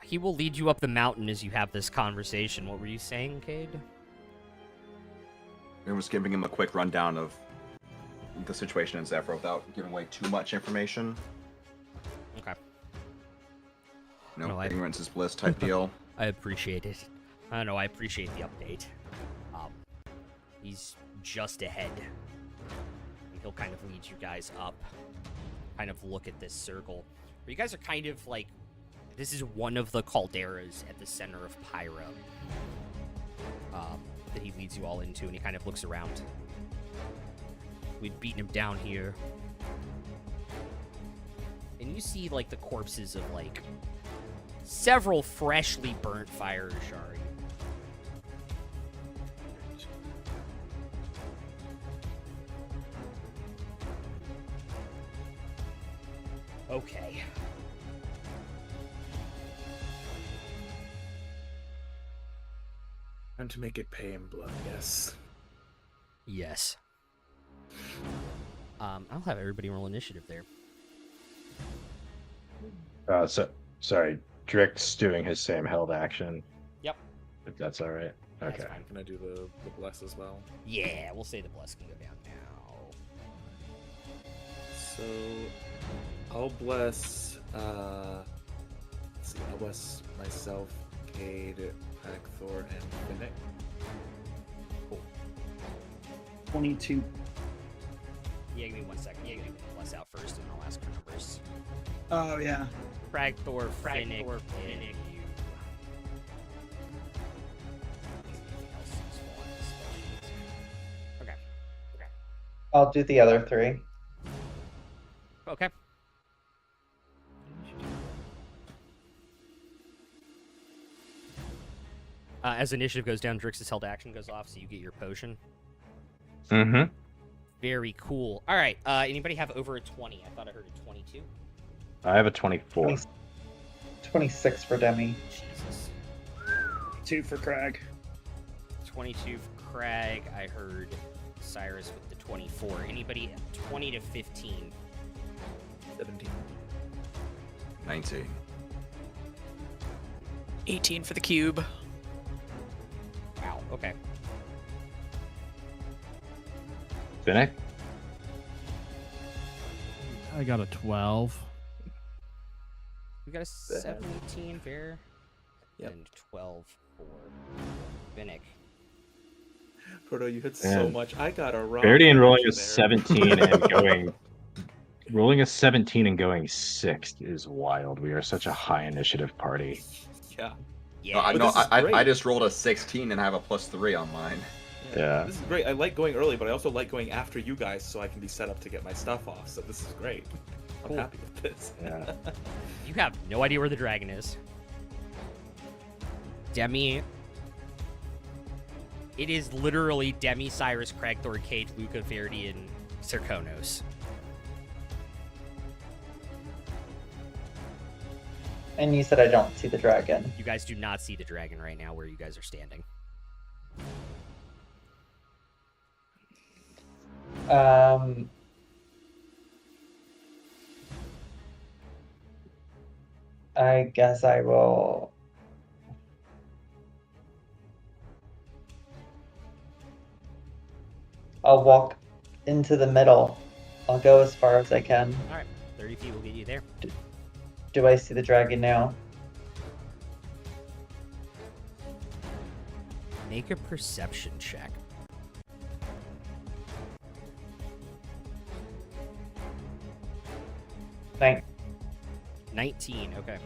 He will lead you up the mountain as you have this conversation. What were you saying, Cade? I was giving him a quick rundown of the situation in Zephyr without giving away too much information. Okay. You know, No, ignorance is bliss type deal. I appreciate it. I don't know, I appreciate the update. He's just ahead. And he'll kind of lead you guys up. Kind of look at this circle. You guys are kind of like, this is one of the calderas at the center of Pyrah that he leads you all into, and he kind of looks around. We'd beaten him down here. And you see, like, the corpses of, like, several freshly burnt fire Ashari. Okay. And to make it pay in blood, yes. Yes. I'll have everybody roll initiative there. Sorry, Drick's doing his same held action. Yep. If that's all right. That's Okay. fine. Can I do the bless as well? Yeah, we'll say the bless can go down now. So I'll bless let's see, I'll bless myself, Cade, Packthor, and Finnick. Cool. 22. Yeah, give me 1 second. Yeah, give me the bless out first, and I'll ask for numbers. Oh, yeah. Fragthor, Finnick, Fragthor, and you. Anything else useful on this spreadsheet? Okay. I'll do the other three. Okay. As initiative goes down, Drix's held action goes off, so you get your potion. Mm-hmm. Very cool. All right. Anybody have over a 20? I thought I heard a 22. I have a 24. 26 for Demi. Jesus. 2 for Crag. 22 for Crag. I heard Cyrus with the 24. Anybody 20 to 15? 17. 19. 18 for the cube. Wow. Okay. I got a 12. We got a 17 fair. Yep. And 12 for Vinnick. Proto, you hit Man. so much. I got a rock. Verdian rolling a there. 17 and going. Rolling a 17 and going 6th is wild. We are such a high initiative party. Yeah. Yeah. No, this is I great. just rolled a 16 and have a +3 on mine. Yeah. This is great. I like going early, but I also like going after you guys so I can be set up to get my stuff off. So this is great. I'm Cool. happy with this. Yeah. You have no idea where the dragon is. Demi. It is literally Demi, Cyrus, Cragthor, Cage, Luca, Verdi, and Circonos. And you said I don't see the dragon. You guys do not see the dragon right now where you guys are standing. I guess I will. I'll walk into the middle. I'll go as far as I can. Alright, 30 feet will get you there. Do I see the dragon now? Make a perception check. Thank. 19, okay.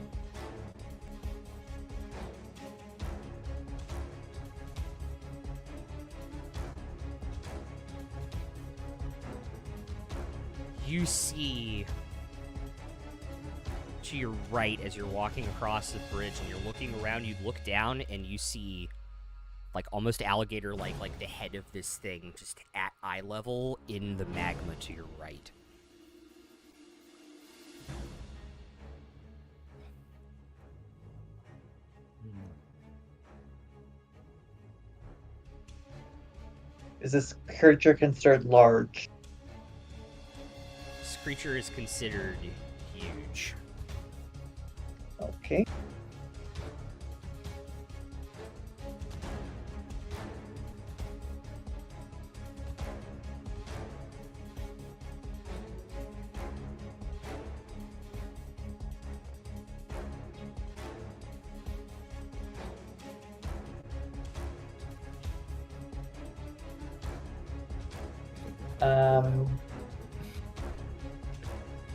You see to your right as you're walking across the bridge and you're looking around, you look down and you see like almost alligator like the head of this thing just at eye level in the magma to your right. Is this creature considered large? This creature is considered huge. Okay.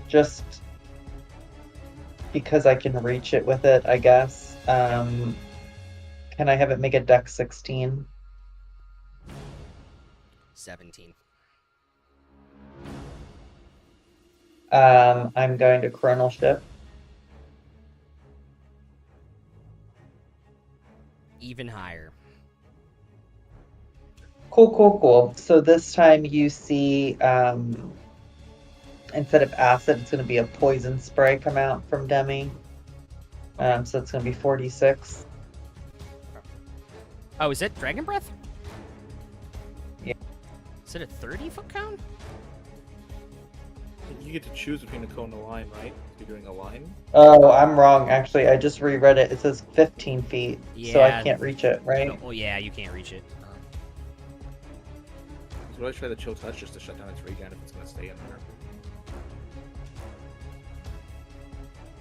Just because I can reach it with it, I guess. Can I have it make a dex 16? 17. I'm going to Chronal Shift. Even higher. Cool. So this time you see, instead of acid, it's going to be a poison spray come out from Demi. So it's going to be 46. Oh, is it Dragon Breath? Yeah. Is it a 30-foot cone? You get to choose between a cone and a line, right? You're doing a line? Oh, I'm wrong. Actually, I just reread it. It says 15 feet, so I Yeah. can't reach it, right? Oh, yeah, you can't reach it. So do I try the chill touch just to shut down its regen if it's going to stay in there?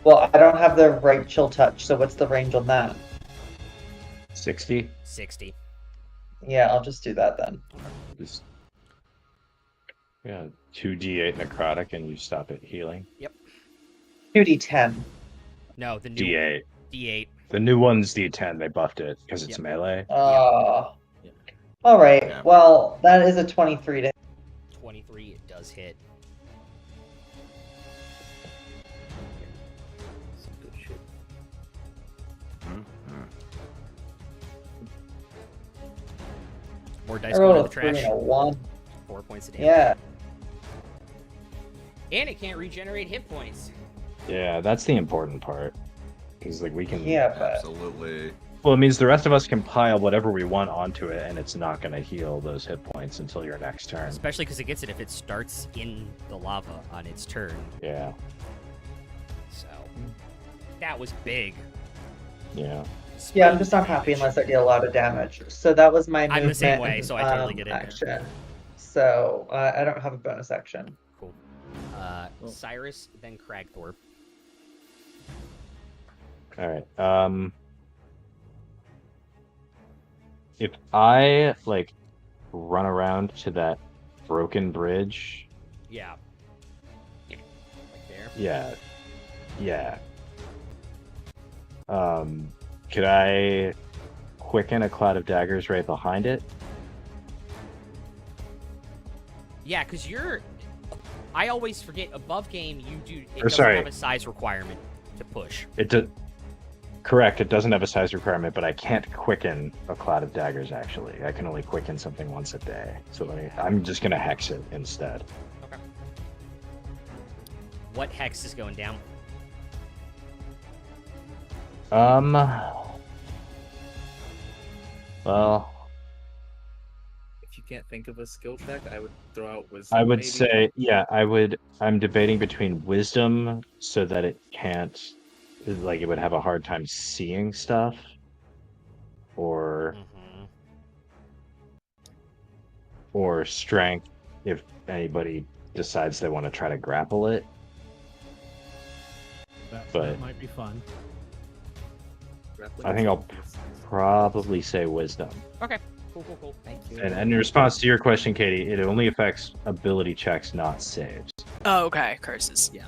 Well, I don't have the right chill touch, so what's the range on that? 60. 60. Yeah, I'll just do that then. Just, yeah, 2d8 necrotic and you stop it healing. 2d10. No, the new D8. D8. The new one's D10. They buffed it because it's Yep. melee. Oh. Yeah. All right. Yeah. Well, that is a 23 to 23, it does hit. Some good shit. More dice I going rolled in a the 3 trash. and a 1. 4 points of damage. Yeah. And it can't regenerate hit points. Yeah, that's the important part. Because like we can. Yeah, but Absolutely. Well, it means the rest of us can pile whatever we want onto it, and it's not going to heal those hit points until your next turn. Especially because it gets it if it starts in the lava on its turn. Yeah. So, that was big. Yeah. yeah, I'm just not happy unless I deal a lot of damage. So that was my movement. I'm the same way, so I totally get it. Action. So I don't have a bonus action. Cool. Cyrus, then Cragthor. All right. If I like run around to that broken bridge, Yeah. Like there. yeah. Could I quicken a cloud of daggers right behind it? Yeah, because you're. I always forget above game you do. It Or, doesn't sorry. have a size requirement to push. It does. Correct. It doesn't have a size requirement, but I can't quicken a cloud of daggers. Actually, I can only quicken something once a day. So I'm just gonna hex it instead. Okay. What hex is going down? Well, If you can't think of a skill check, I would throw out wisdom. I would maybe. say, yeah, I'm debating between wisdom so that it can't, like, it would have a hard time seeing stuff, or strength if anybody decides they want to try to grapple it. That might be fun. Grappling I think I'll is- probably say wisdom. Okay. Cool. Thank you. And in response to your question, Katie, it only affects ability checks, not saves. Oh, okay. Curses. Yeah.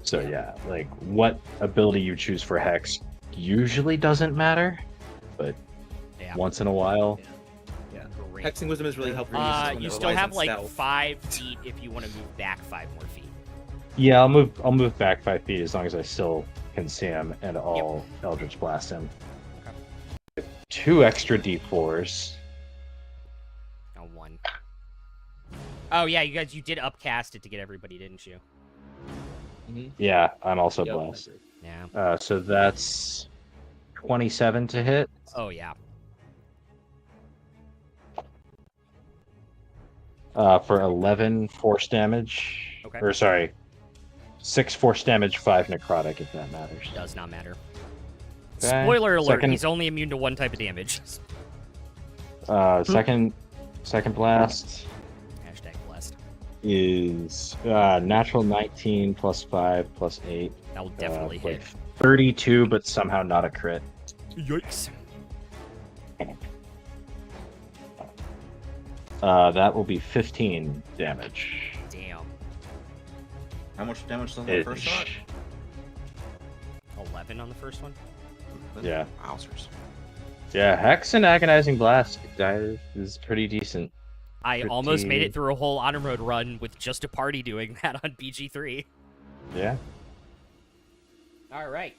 So yeah, like what ability you choose for Hex usually doesn't matter, but Yeah. once in a while. Yeah. Great. Hexing wisdom is really helpful. You still have like 5 feet if you want to move back 5 more feet. Yeah, I'll move back 5 feet as long as I still can see him, and I'll Eldritch Blast him. Okay. 2 extra D4s. Oh, 1. Oh yeah, you did upcast it to get everybody, didn't you? Yeah, I'm also Yep. blessed. Yeah. So that's 27 to hit. Oh yeah. For 11 force damage. Okay. Or sorry, 6 force damage, 5 necrotic, if that matters. Does not matter. Okay, Spoiler alert, second- he's only immune to 1 type of damage. Second blast Hashtag blessed. is natural 19 plus 5 plus 8. That will definitely hit. 32, but somehow not a crit. Yikes. That will be 15 damage. Damn. How much damage does the first shot? 11 on the first one? Yeah. Wowzers. Yeah, Hex and Agonizing Blast is pretty decent. I almost made Pretty- it through a whole honor mode run with just a party doing that on BG3. Yeah. Alright.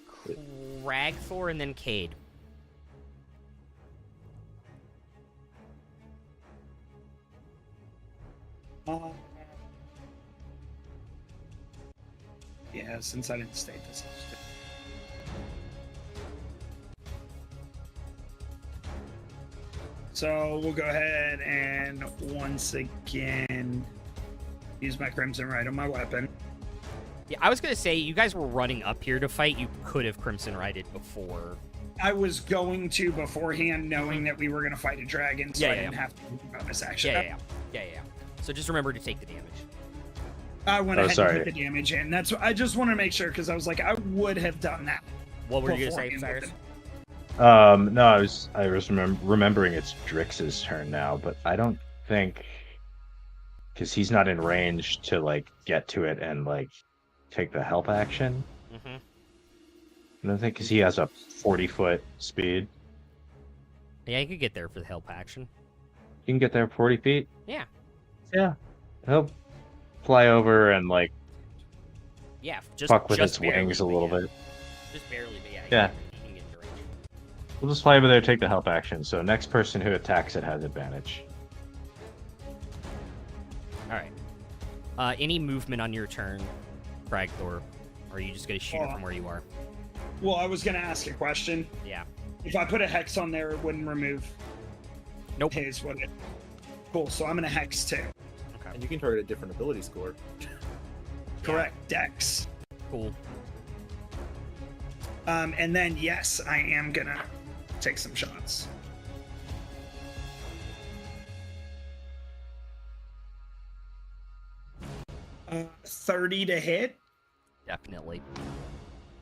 Cragthor and then Cade. Yeah, since I didn't state this. So we'll go ahead and once again use my Crimson Right on my weapon. Yeah, I was gonna say, you guys were running up here to fight. You could have Crimson Righted before. I was going to beforehand, knowing that we were going to fight a dragon, so Yeah, I yeah, didn't have to do bonus action. Yeah. So just remember to take the damage. I went Oh, ahead sorry. and put the damage in. That's I just want to make sure because I was like, I would have done that. What were you gonna say, beforehand with Cyrus? it. No, I was remembering it's Drix's turn now, but I don't think, because he's not in range to like get to it and like take the help action. Mm-hmm. I don't think, because he has a 40-foot speed. Yeah, you could get there for the help action. You can get there 40 feet. Yeah. Yeah, he'll fly over and like Yeah, just fuck with just its barely, wings a but little yeah. bit. Just barely, but yeah. Yeah. You can get into range. We'll just fly over there, take the help action. So next person who attacks it has advantage. All right. Any movement on your turn, Cragthor, or are you just gonna shoot it from where you are? Well, I was going to ask a question. Yeah. If I put a hex on there, it wouldn't remove Nope. his, would it? Cool. So I'm going to hex too. And you can target a different ability score. Correct. Dex. Cool. And then yes, I am gonna take some shots. 30 to hit. Definitely.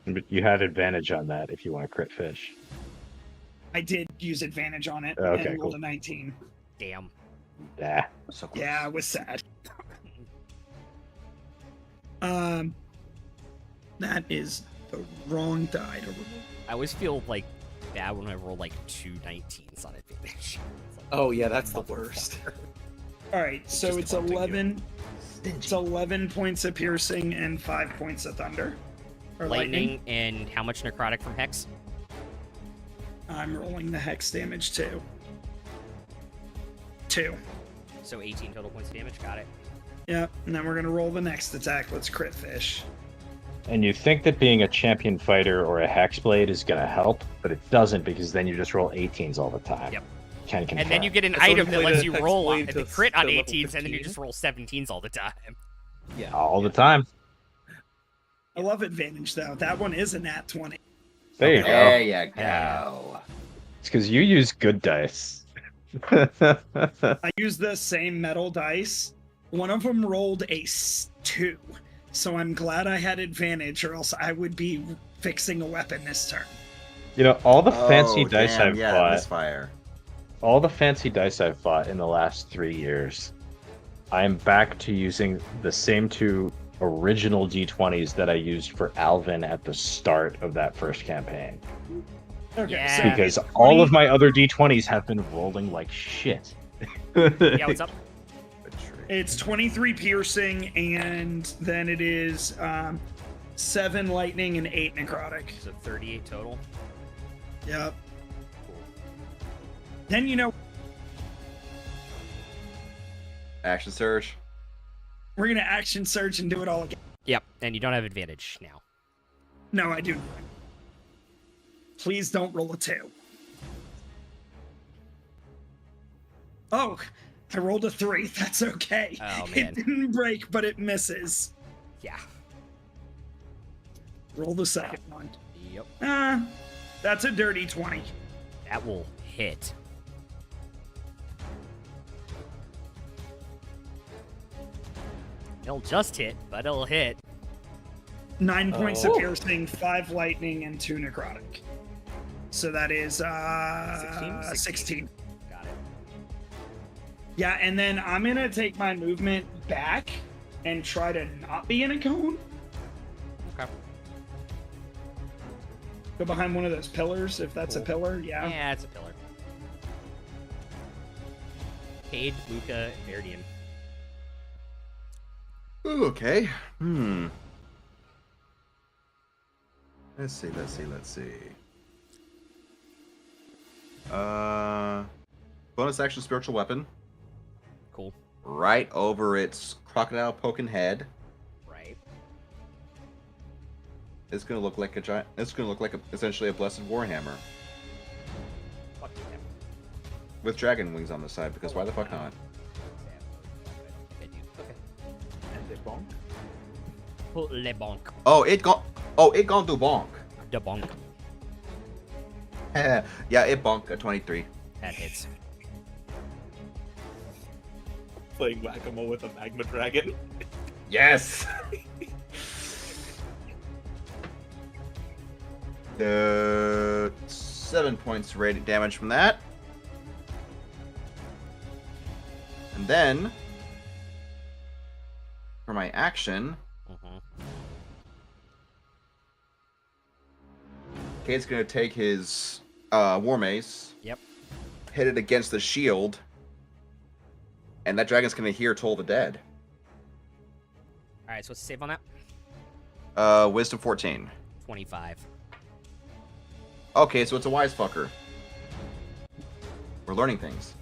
But you had advantage on that if you want to crit fish. I did use advantage on it Okay, and rolled cool. a 19. Damn. Yeah. So close. Yeah, it was sad. That is the wrong die to roll. I always feel like bad when I roll like 2 19s on advantage. It's like, Oh yeah, that's the worst. All right, It's so just it's taunting you. 11. It's 11 points of piercing and 5 points of thunder. Or lightning and how much necrotic from Hex? I'm rolling the hex damage too. 2. So 18 total points of damage. Got it. Yep, and then we're gonna roll the next attack. Let's crit fish. And you think that being a champion fighter or a hexblade is going to help, but it doesn't because then you just roll 18s all the time. Yep. Can confirm. And then you get an That's when item you that play lets the you Hex roll Blade the to crit on level 18s, and then you 15. just roll 17s all the time. Yeah. all the time. I love advantage though. That one is a nat 20. There you There go. you go. Yeah. It's because you use good dice. I used the same metal dice. One of them rolled a 2. So I'm glad I had advantage, or else I would be fixing a weapon this turn. You know, all the fancy dice damn, I've yeah, fought, misfire. all the fancy dice I've fought in the last 3 years, I am back to using the same 2 original D20s that I used for Alvin at the start of that first campaign. Okay, Yeah. so Because it's all of 20 my other D20s have been rolling like shit. Yeah, what's up? It's 23 piercing, and then it is 7 lightning and 8 necrotic. So 38 total. Yep. Then you know Action surge. we're gonna action search and do it all again. Yep, and you don't have advantage now. No, I do. Please don't roll a 2. Oh, I rolled a 3. That's okay. Oh, man. It didn't break, but it misses. Yeah. Roll the second one. Yep. That's a dirty 20. That will hit. It'll just hit, but it'll hit. 9 points of Oh. piercing, 5 lightning, and 2 necrotic. So that is 16? 16. Got it. Yeah, and then I'm gonna take my movement back and try to not be in a cone. Okay. Go behind one of those pillars, if that's a Cool. pillar. Yeah. Yeah, it's a pillar. Cade, Luca, Verdian. Ooh, okay. Let's see. Bonus action spiritual weapon. Cool. Right over its crocodile poking head. Right. It's gonna look like a giant. It's gonna look like essentially a blessed warhammer Fuck yeah. with dragon wings on the side. Because why the fuck not? Okay. And they bonk. Put le bonk. Oh, it gone do bonk. The bonk. Yeah, it bonked at 23. That hits. Playing whack-a-mole with a magma dragon. Yes. The 7 points radiant damage from that, and then for my action, Kate's gonna take his war mace. Yep. Hit it against the shield, and that dragon's gonna hear Toll the Dead. Alright, so what's the save on that? Wisdom 14. 25. Okay, so it's a wise fucker. We're learning things.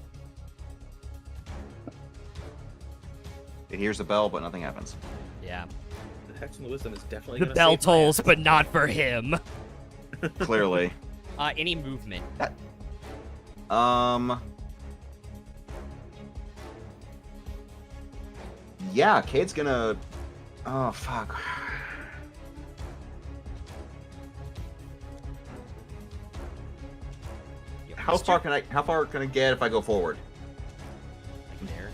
It hears the bell, but nothing happens. Yeah. The Hex and the Wisdom is definitely The gonna bell save my tolls, ass. but not for him. Clearly. Any movement. Yeah, Kate's gonna. Oh fuck. How far can I get if I go forward? Like there.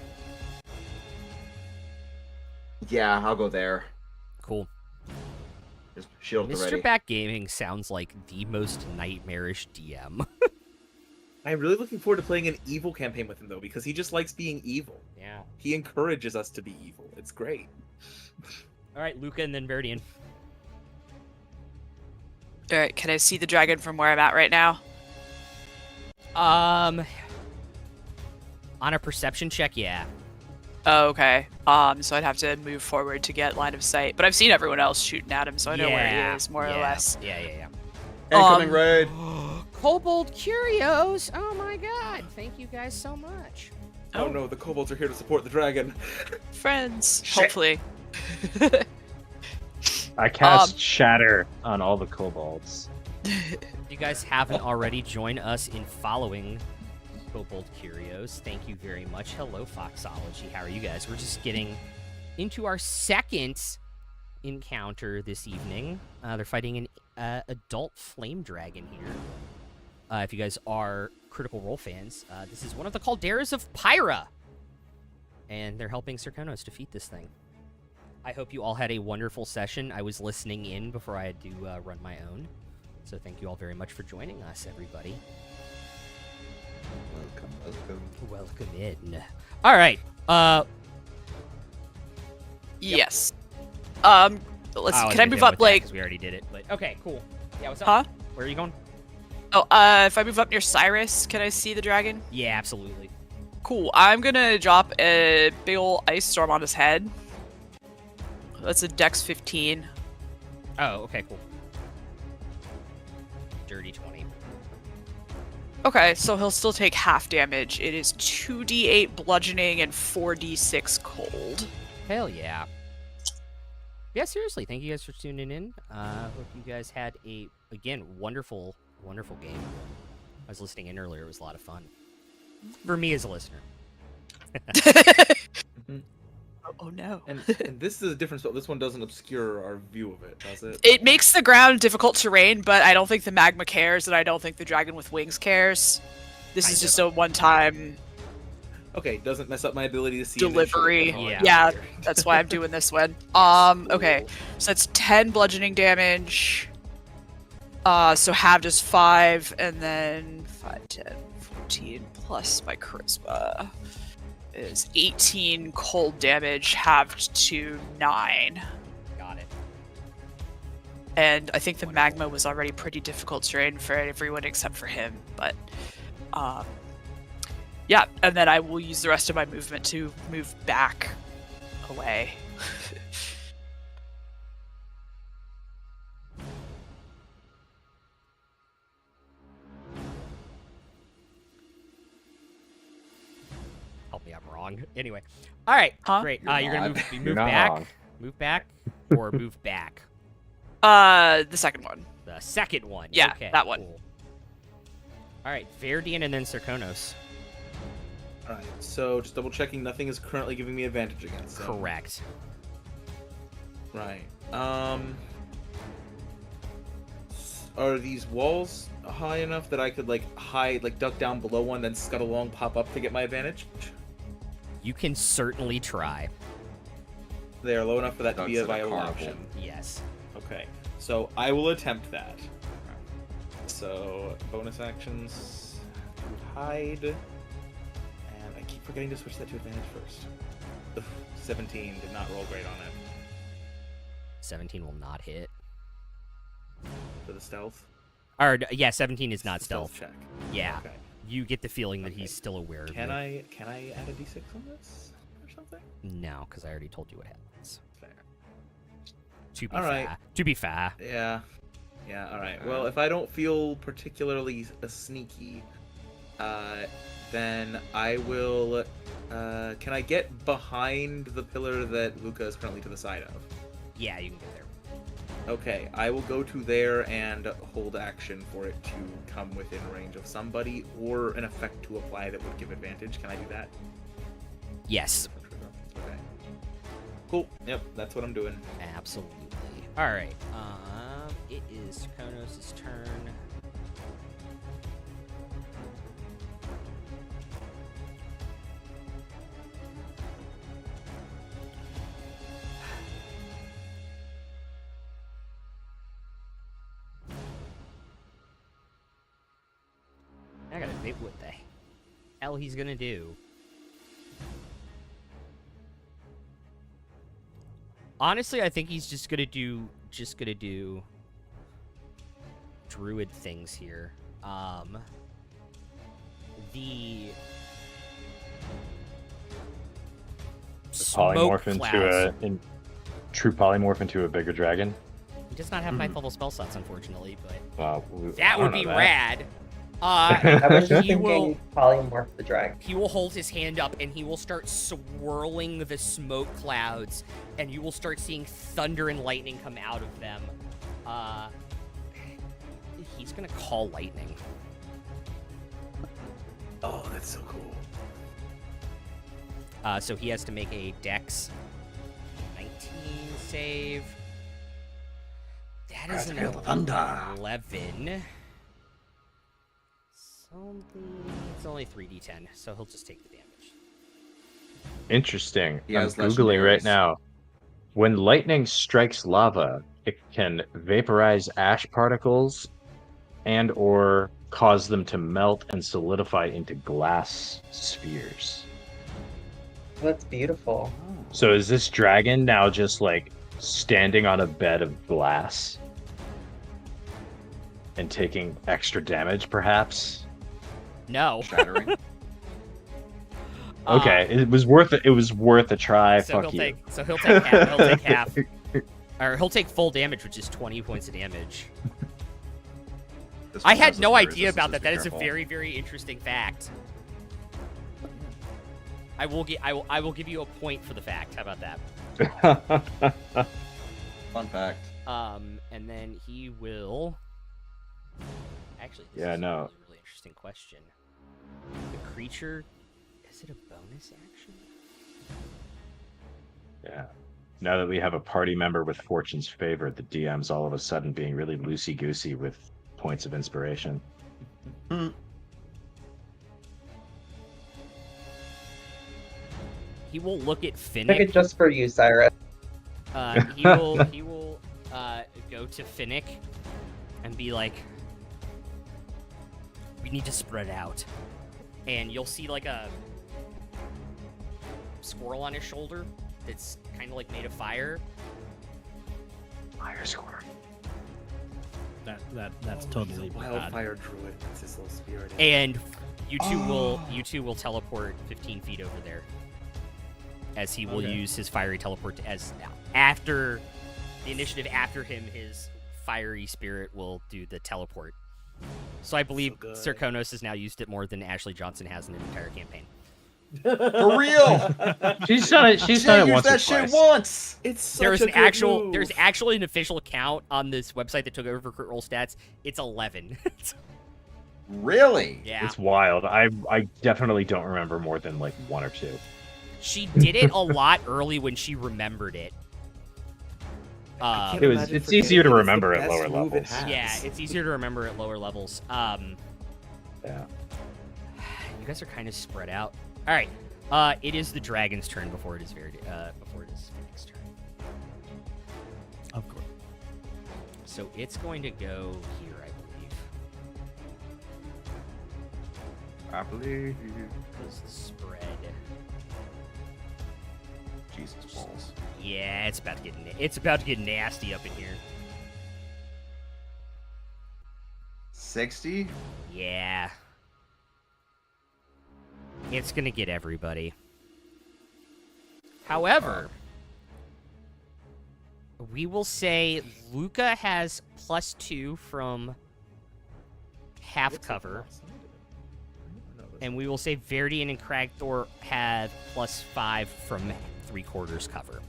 Yeah, I'll go there. His shield Mr. ready. Backgaming sounds like the most nightmarish DM. I'm really looking forward to playing an evil campaign with him though, because he just likes being evil. Yeah. He encourages us to be evil. It's great. All right, Luca and then Verdian. All right, can I see the dragon from where I'm at right now? On a perception check, yeah. Oh, okay. So I'd have to move forward to get line of sight. But I've seen everyone else shooting at him, so I know where he is, more or less. Yeah. Incoming raid. Kobold Curios! Oh my god, thank you guys so much. Oh no, the kobolds are here to support the dragon. Friends, Shit. hopefully. I cast Shatter on all the kobolds. If you guys haven't already, join us in following Kobold Curios. Thank you very much. Hello, Foxology. How are you guys? We're just getting into our second encounter this evening. They're fighting an adult flame dragon here. If you guys are Critical Role fans, this is one of the Calderas of Pyrah. And they're helping Serkonos defeat this thing. I hope you all had a wonderful session. I was listening in before I had to run my own. So thank you all very much for joining us, everybody. Welcome in. All right. Yes. Let's see. Can I move up, like... We already did it, but... Okay, cool. Yeah, what's up? Huh? Where are you going? Oh, if I move up near Cyrus, can I see the dragon? Yeah, absolutely. Cool. I'm gonna drop a big ol' ice storm on his head. That's a Dex 15. Oh, okay, cool. Dirty 20. Okay, so he'll still take half damage. It is 2d8 bludgeoning and 4d6 cold. Hell yeah. Yeah, seriously, thank you guys for tuning in. Hope you guys had a, again, wonderful game. I was listening in earlier. It was a lot of fun. For me as a listener. Oh no. And this is a different spell. This one doesn't obscure our view of it, does it? It makes the ground difficult terrain, but I don't think the magma cares, and I don't think the dragon with wings cares. This is just a one-time Okay, doesn't mess up my ability to see delivery. eventually. Yeah, that's why I'm doing this one. Okay, so that's 10 bludgeoning damage. So halved is 5, and then 5, 10, 14 plus my charisma is 18 cold damage, halved to 9. Got it. And I think the magma was already pretty difficult terrain for everyone except for him, but yeah, and then I will use the rest of my movement to move back away. Help me, I'm wrong. Anyway. All right, Huh? great. You're You're going not. to You're move not back? wrong. Move back or move back? The second one. The second one. Yeah, okay, that one. Cool. All right, Verdian and then Serkonos. Alright, so just double checking, nothing is currently giving me advantage against them. Correct. Right. Are these walls high enough that I could hide, duck down below one, then scud along, pop up to get my advantage? You can certainly try. They are low enough for that to be a Ducks in a viable carnival. option. Yes. Okay, so I will attempt that. So bonus actions, hide, and I keep forgetting to switch that to advantage first. Ugh, 17 did not roll great on it 17 will not hit. for the stealth. Or, yeah, 17 is not stealth. check. Yeah. Okay. You get the feeling that Okay. he's still aware of Can you. I add a d6 on this or something? No, because I already told you what happens. Fair. To be All right. fair. To be fair. Yeah. Yeah. All right. Well, if I don't feel particularly sneaky, then I will. Can I get behind the pillar that Luca is currently to the side of? Yeah, you can get there. Okay, I will go to there and hold action for it to come within range of somebody or an effect to apply that would give advantage. Can I do that? Yes. Okay. Cool. Yep, that's what I'm doing. Absolutely. All right. It is Kronos' turn. Wait, what the hell he's gonna do? Honestly, I think he's just gonna do druid things here. The smoke Polymorph into clouds. true polymorph into a bigger dragon. He does not have 9th level spell slots, unfortunately, but Wow, that would be rad. I was just He thinking will polymorph the dragon. he will hold his hand up and he will start swirling the smoke clouds, and you will start seeing thunder and lightning come out of them. He's gonna call lightning. Oh, that's so cool. So he has to make a Dex 19 save. That is an feel the thunder. 11. It's only 3d10, so he'll just take the damage. Interesting. He I'm has Googling right legendaries. now. When lightning strikes lava, it can vaporize ash particles and or cause them to melt and solidify into glass spheres. That's beautiful. So is this dragon now just like standing on a bed of glass and taking extra damage, perhaps? No. Shattering. Okay, it was worth it. It was worth a try. So Fuck he'll you. take half. He'll take half. Or he'll take full damage, which is 20 points of damage. This I one had has no a idea resistance, about that. be That is a careful. very, very interesting fact. I will give you a point for the fact. How about that? Fun fact. And then he will. Actually, this Yeah, is no. a really interesting question. The creature, is it a bonus action? Yeah. Now that we have a party member with Fortune's favor, the DM's all of a sudden being really loosey-goosey with points of inspiration. He will look at Pick Finnick. it just for you, Cyrus. He will go to Finnick and be like, "We need to spread out," and you'll see like a squirrel on his shoulder that's kind of like made of fire. Fire score. That's totally bad. Wildfire druid. That's his little spirit. And you two will teleport 15 feet over there, as he will Okay. use his fiery teleport as after the initiative after him. His fiery spirit will do the teleport. So I believe good. Sir Konos has now used it more than Ashley Johnson has in an entire campaign. For real! She's done it. She's done it Used once or that shit twice. once! It's such There's a an good actual move. there's actually an official account on this website that took over Crit Roll Stats. It's 11. Really? Yeah. It's wild. I definitely don't remember more than like one or two. She did it a lot early when she remembered it. I can't It was- imagine it's forgetting easier to it. It's the remember at best lower move it levels. has. Yeah, it's easier to remember at lower levels. Yeah. You guys are kind of spread out. All right. It is the dragon's turn before it is Phoenix's turn. Of course. So it's going to go here, I believe. I believe. Because the spread. Jesus balls. Yeah, it's about to get nasty up in here. 60? Yeah. It's gonna get everybody. However, we will say Luca has +2 from half cover, and we will say Verdian and Cragthor have +5 from 3/4 cover.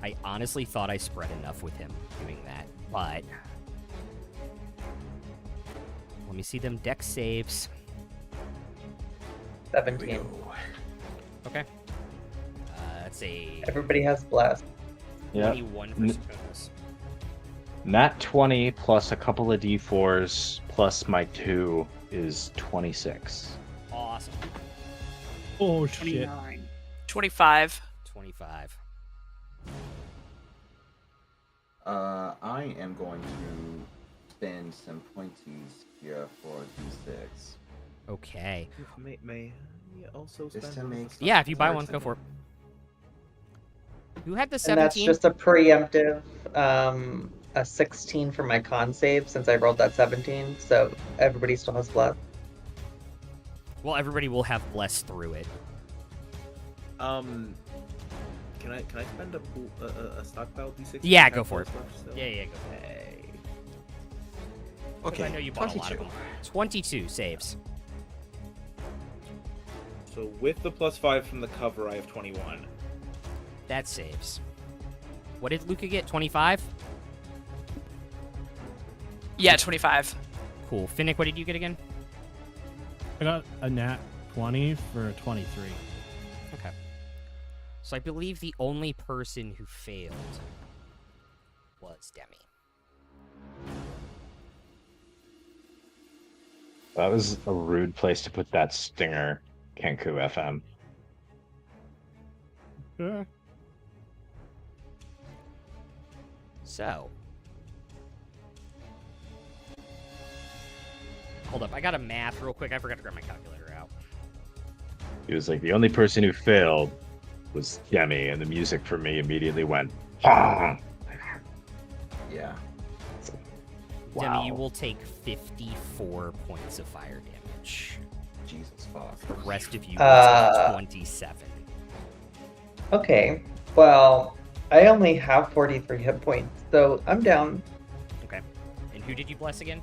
I honestly thought I spread enough with him doing that, but let me see them dex saves. 17. Okay. That's a Everybody has blast. Yeah. 21 for N- Sukonos. Nat 20 plus a couple of d4s plus my 2 is 26. Awesome. Oh shit. 29. 25. 25. I am going to spend some pointies here for D6. Okay. May I also Just spend to one of make- the stuff Yeah, if you buy cards one, go for it. again? Who had the And that's 17? just a preemptive, a 16 for my con save since I rolled that 17, so everybody still has bless. Well, everybody will have blessed through it. Can I spend a stockpile D6? Yeah, Have go for those it. left still? Yeah, go for it. Hey. 'Cause I know you bought a lot of 22. them. 22 saves. So with the +5 from the cover, I have 21. That saves. What did Luca get? 25? Yeah, 25. Cool. Finnick, what did you get again? I got a nat 20 for a 23. Okay. So I believe the only person who failed was Demi. That was a rude place to put that stinger, Kenku FM. Yeah. So. Hold up, I got a math real quick. I forgot to grab my calculator out. He was like, the only person who failed was Demi, and the music for me immediately went, "Pong!" Yeah. Wow. Demi, you will take 54 points of fire damage. Jesus fuck. The rest of you will take 27. Okay, well, I only have 43 hit points, so I'm down. Okay. And who did you bless again?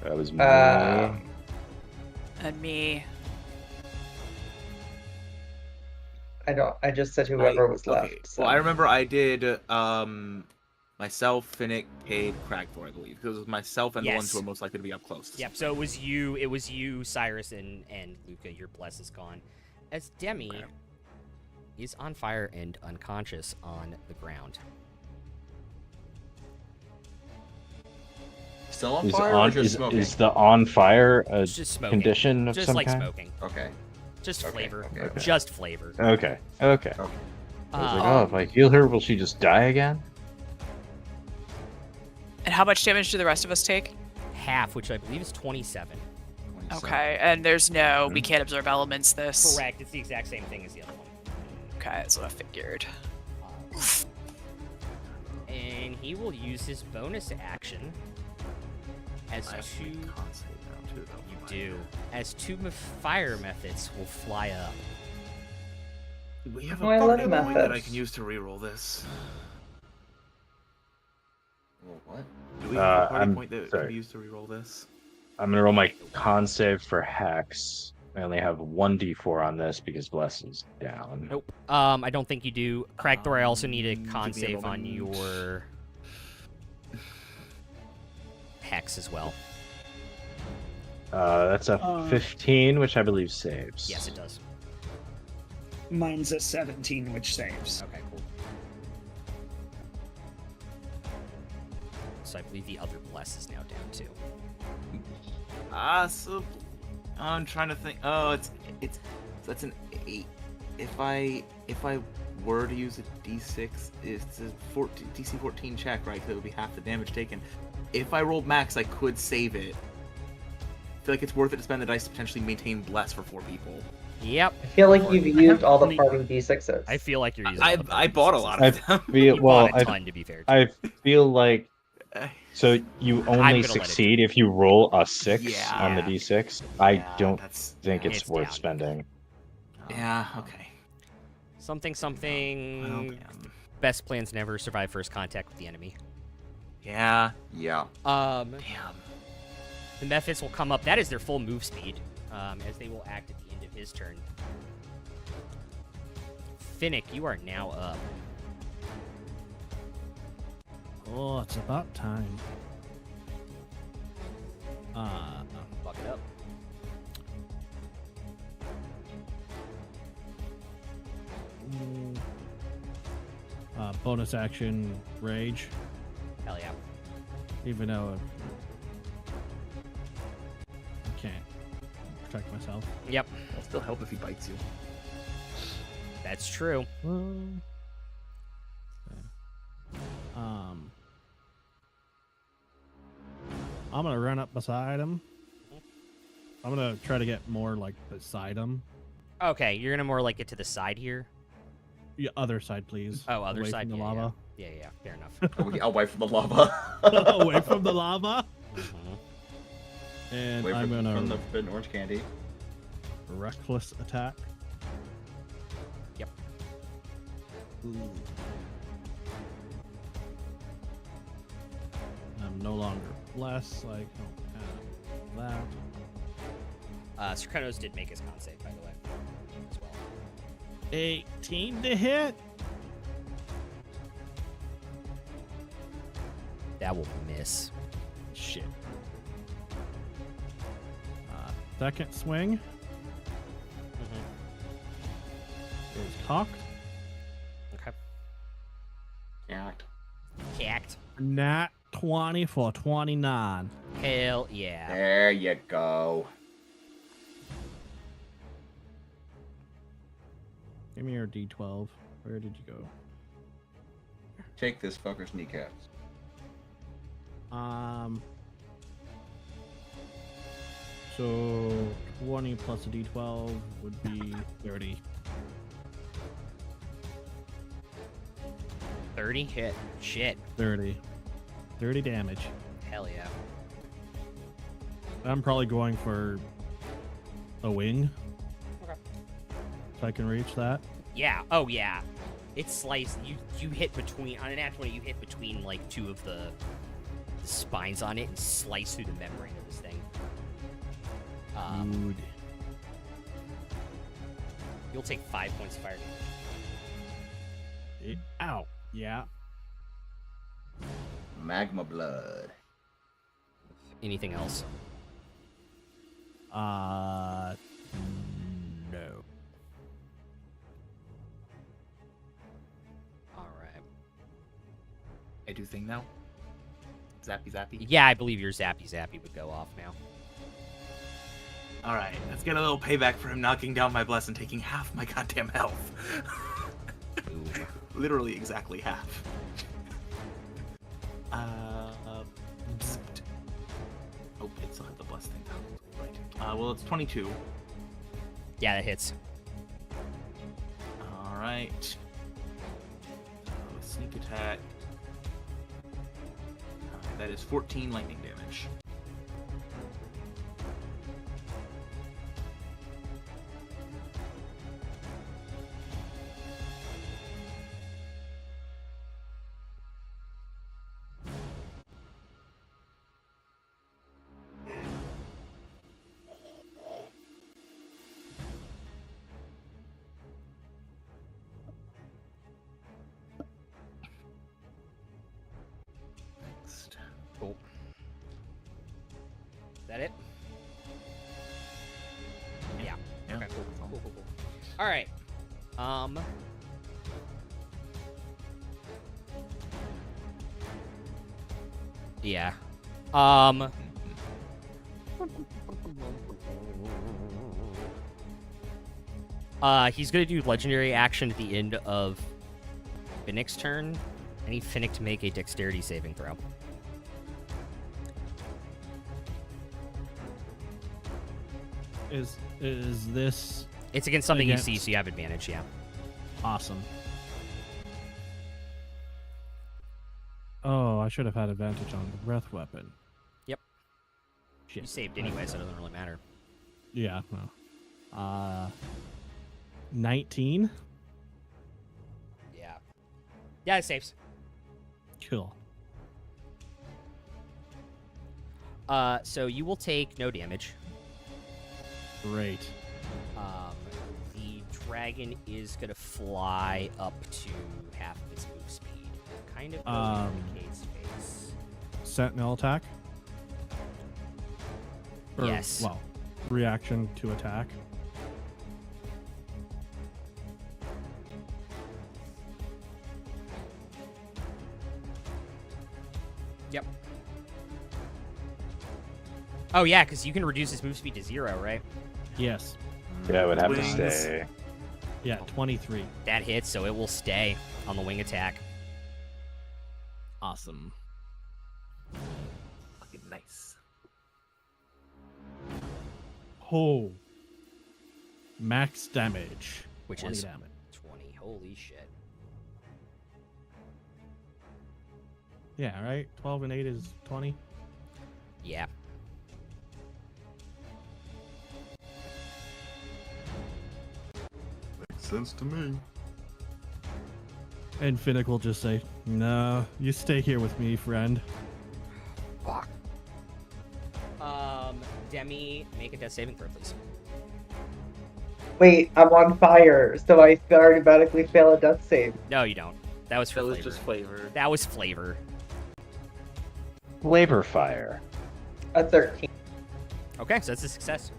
That was me. And me. I just said whoever was left. Okay. So. Well, I remember I did myself, Finnick, Cade, Cragthor, I believe. Because it was myself and the ones Yes. who are most likely to be up close. Yep, so it was you, Cyrus, and Luca. Your bless is gone. As Demi Okay. is on fire and unconscious on the ground. Still on Is, fire on, or just is, smoking? is the on fire a It's just smoking. condition of Just some like kind? smoking. Okay. Just Okay, flavor. okay. Just flavor. Okay. Okay. Okay. I was like, oh, if I heal her, will she just die again? And how much damage do the rest of us take? Half, which I believe is 27. 27. Okay, and there's no, we can't absorb elements this. Correct. It's the exact same thing as the other one. Okay, that's what I figured. And he will use his bonus action as I have to two. make con save now, too, though. You do. As two fire methods will fly up. We have Oh, a I love party point that I methods. can use to reroll this. Well, what? Do we have a party I'm point that sorry. can be used to reroll this? I'm gonna roll my con save for Hex. I only have 1d4 on this because Bless is down. Nope. I don't think you do. Cragthor, I also need a Give con me a save on moment. your hex as well. That's a 15, which I believe saves. Yes, it does. Mine's a 17, which saves. Okay, cool. So I believe the other bless is now down too. So I'm trying to think. Oh, it's that's an 8. If I were to use a D6, it's a 14, DC 14 check, right? So it would be half the damage taken. If I rolled max, I could save it. I feel like it's worth it to spend the dice to potentially maintain bless for 4 people. Yep. I feel like you've used all the only- party D6s. I feel like you're using. I all the I bought a lot I of them. feel You well. bought a ton, to be fair. I feel like Uh, so you gonna only let it succeed if you roll a 6 Yeah. on the d6. I yeah, don't that's- think yeah. it's It's worth down. spending. Yeah. Okay. Something. Well, damn. Best plans never survive first contact with the enemy. Yeah. Yeah. Damn. The Mephits will come up. That is their full move speed, as they will act at the end of his turn. Finnick, you are now up. Oh, it's about time. Buck it up. Bonus action, rage. Hell yeah. Even though I can't protect myself. Yep, It'll still help if he bites you. that's true. Well, I'm gonna run up beside him. I'm gonna try to get more like beside him. Okay, you're gonna more like get to the side here. Yeah, other side, please. Oh, other Away side. from the Yeah, lava. yeah, fair enough. Away from the lava. Away from the lava. Mhm. And Away I'm from gonna the forbidden orange candy. reckless attack. Yep. Ooh. I'm no longer blessed. I don't have that. Serkenos did make his con save, by the way, as well. 18 to hit. That will miss. Shit. Second swing is cocked. Okay. Act. Cacked. Nat 20 for 29. Hell yeah. There you go. Give me your D12. Where did you go? Take this fucker's kneecaps. So 20 plus a D12 would be 30. 30 hit. Shit. 30 damage. Hell yeah. I'm probably going for a wing. Okay. If I can reach that. Yeah. Oh yeah. It's sliced. You hit between on an nat 20. You hit between like two of the spines on it and slice through the membrane of this thing. Dude. You'll take 5 points of fire damage. Ow. Yeah. Magma blood. Anything else? No. All right. I do thing now. Zappy zappy. Yeah, I believe your zappy would go off now. All right, let's get a little payback for him knocking down my bless and taking half my goddamn health. Boom. Literally exactly half. Bzzzt. Oh, it still had the bless thing down. Right. Well, it's 22. Yeah, that hits. All right. Sneak attack. That is 14 lightning damage. Next. Cool. Is that it? Yeah. Yeah. Okay. Cool. All right. Yeah. He's gonna do legendary action at the end of Finnick's turn. I need Finnick to make a dexterity saving throw. Is this It's against something Against- you see, so you have advantage, yeah. awesome? Oh, I should have had advantage on the breath weapon. Yep. Shit. You saved anyway, so it doesn't really matter. Yeah. No. 19. Yeah. Yeah, it saves. Cool. So you will take no damage. Great. The dragon is gonna fly up to half of its move speed. Kind of go into Cade's face. Sentinel attack. Or, Yes. Well, reaction to attack. Yep. Oh yeah, because you can reduce his move speed to 0, right? Yes. Yeah, it would have to Wings. stay. Yeah, 23. That hits, so it will stay on the wing attack. Awesome. Fucking nice. Oh. Max damage. Which 20 is damage. 20. Holy shit. Yeah, right? 12 and 8 is 20. Yeah. Makes sense to me. And Finnick will just say, "No, you stay here with me, friend." Fuck. Demi, make a death saving throw, please. Wait, I'm on fire, so I automatically fail a death save. No, you don't. That was for That was flavor. just flavor. That was flavor. Flavor fire. A 13. Okay, so that's a success.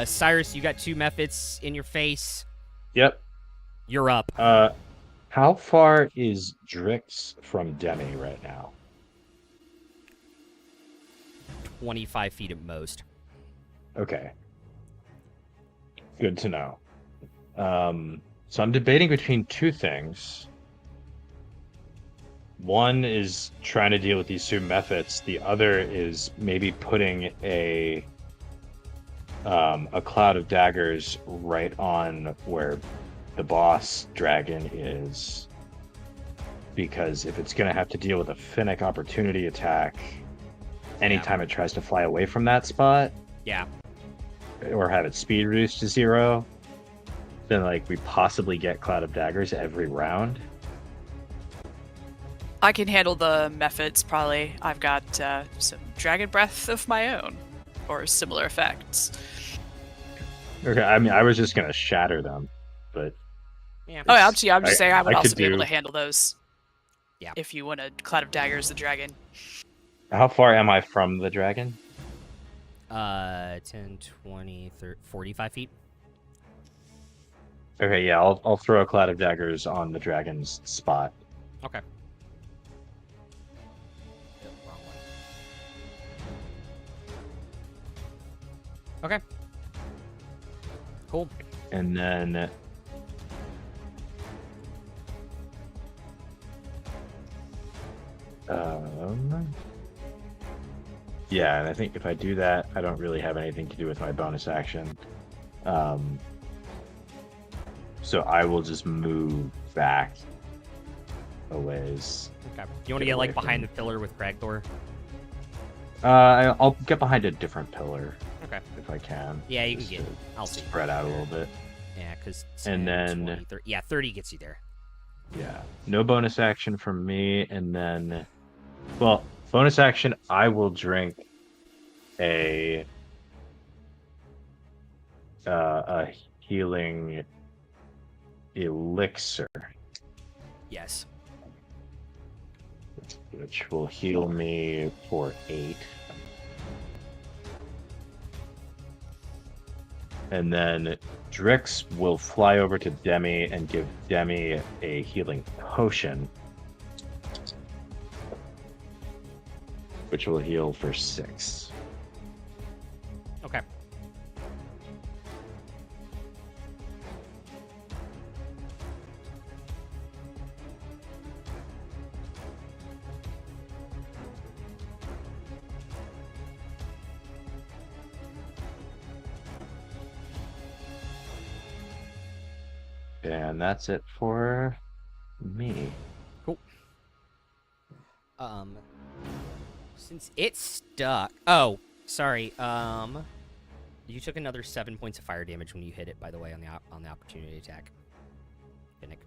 Cyrus, you got 2 methods in your face. Yep. You're up. How far is Drix from Demi right now? 25 feet at most. Okay. Good to know. So I'm debating between 2 things. One is trying to deal with these 2 methods. The other is maybe putting a cloud of daggers right on where the boss dragon is. Because if it's going to have to deal with a Finnick opportunity attack anytime it tries to fly away from that spot, Yeah. or have its speed reduced to 0, then like we possibly get Cloud of Daggers every round. I can handle the methods, probably. I've got some Dragon Breath of my own, or similar effects. Okay, I mean, I was just gonna shatter them, but Yeah. Oh, yeah, I'm just saying I would I also could be able do- to handle those. Yeah. If you want a Cloud of Daggers, the dragon. how far am I from the dragon? 10, 20, 30, 45 feet. Okay, yeah, I'll throw a Cloud of Daggers on the dragon's spot. Okay. Wrong one. Okay. Cool. And then yeah, and I think if I do that, I don't really have anything to do with my bonus action. So I will just move back a ways. Okay. You want to Get get like away from behind me. the pillar with Cragthor? I'll get behind a different pillar Okay. if I can. Yeah, you can just get. to I'll see. spread out a little bit. Yeah, because And then- 20, 30, yeah, 30 gets you there. Yeah, no bonus action from me, and then, well, bonus action. I will drink a healing elixir, Yes. which will heal me for 8. And then Drix will fly over to Demi and give Demi a healing potion, which will heal for 6. Okay. And that's it for me. Since it's stuck. Oh, sorry. You took another 7 points of fire damage when you hit it. By the way, on the opportunity attack. Finnick.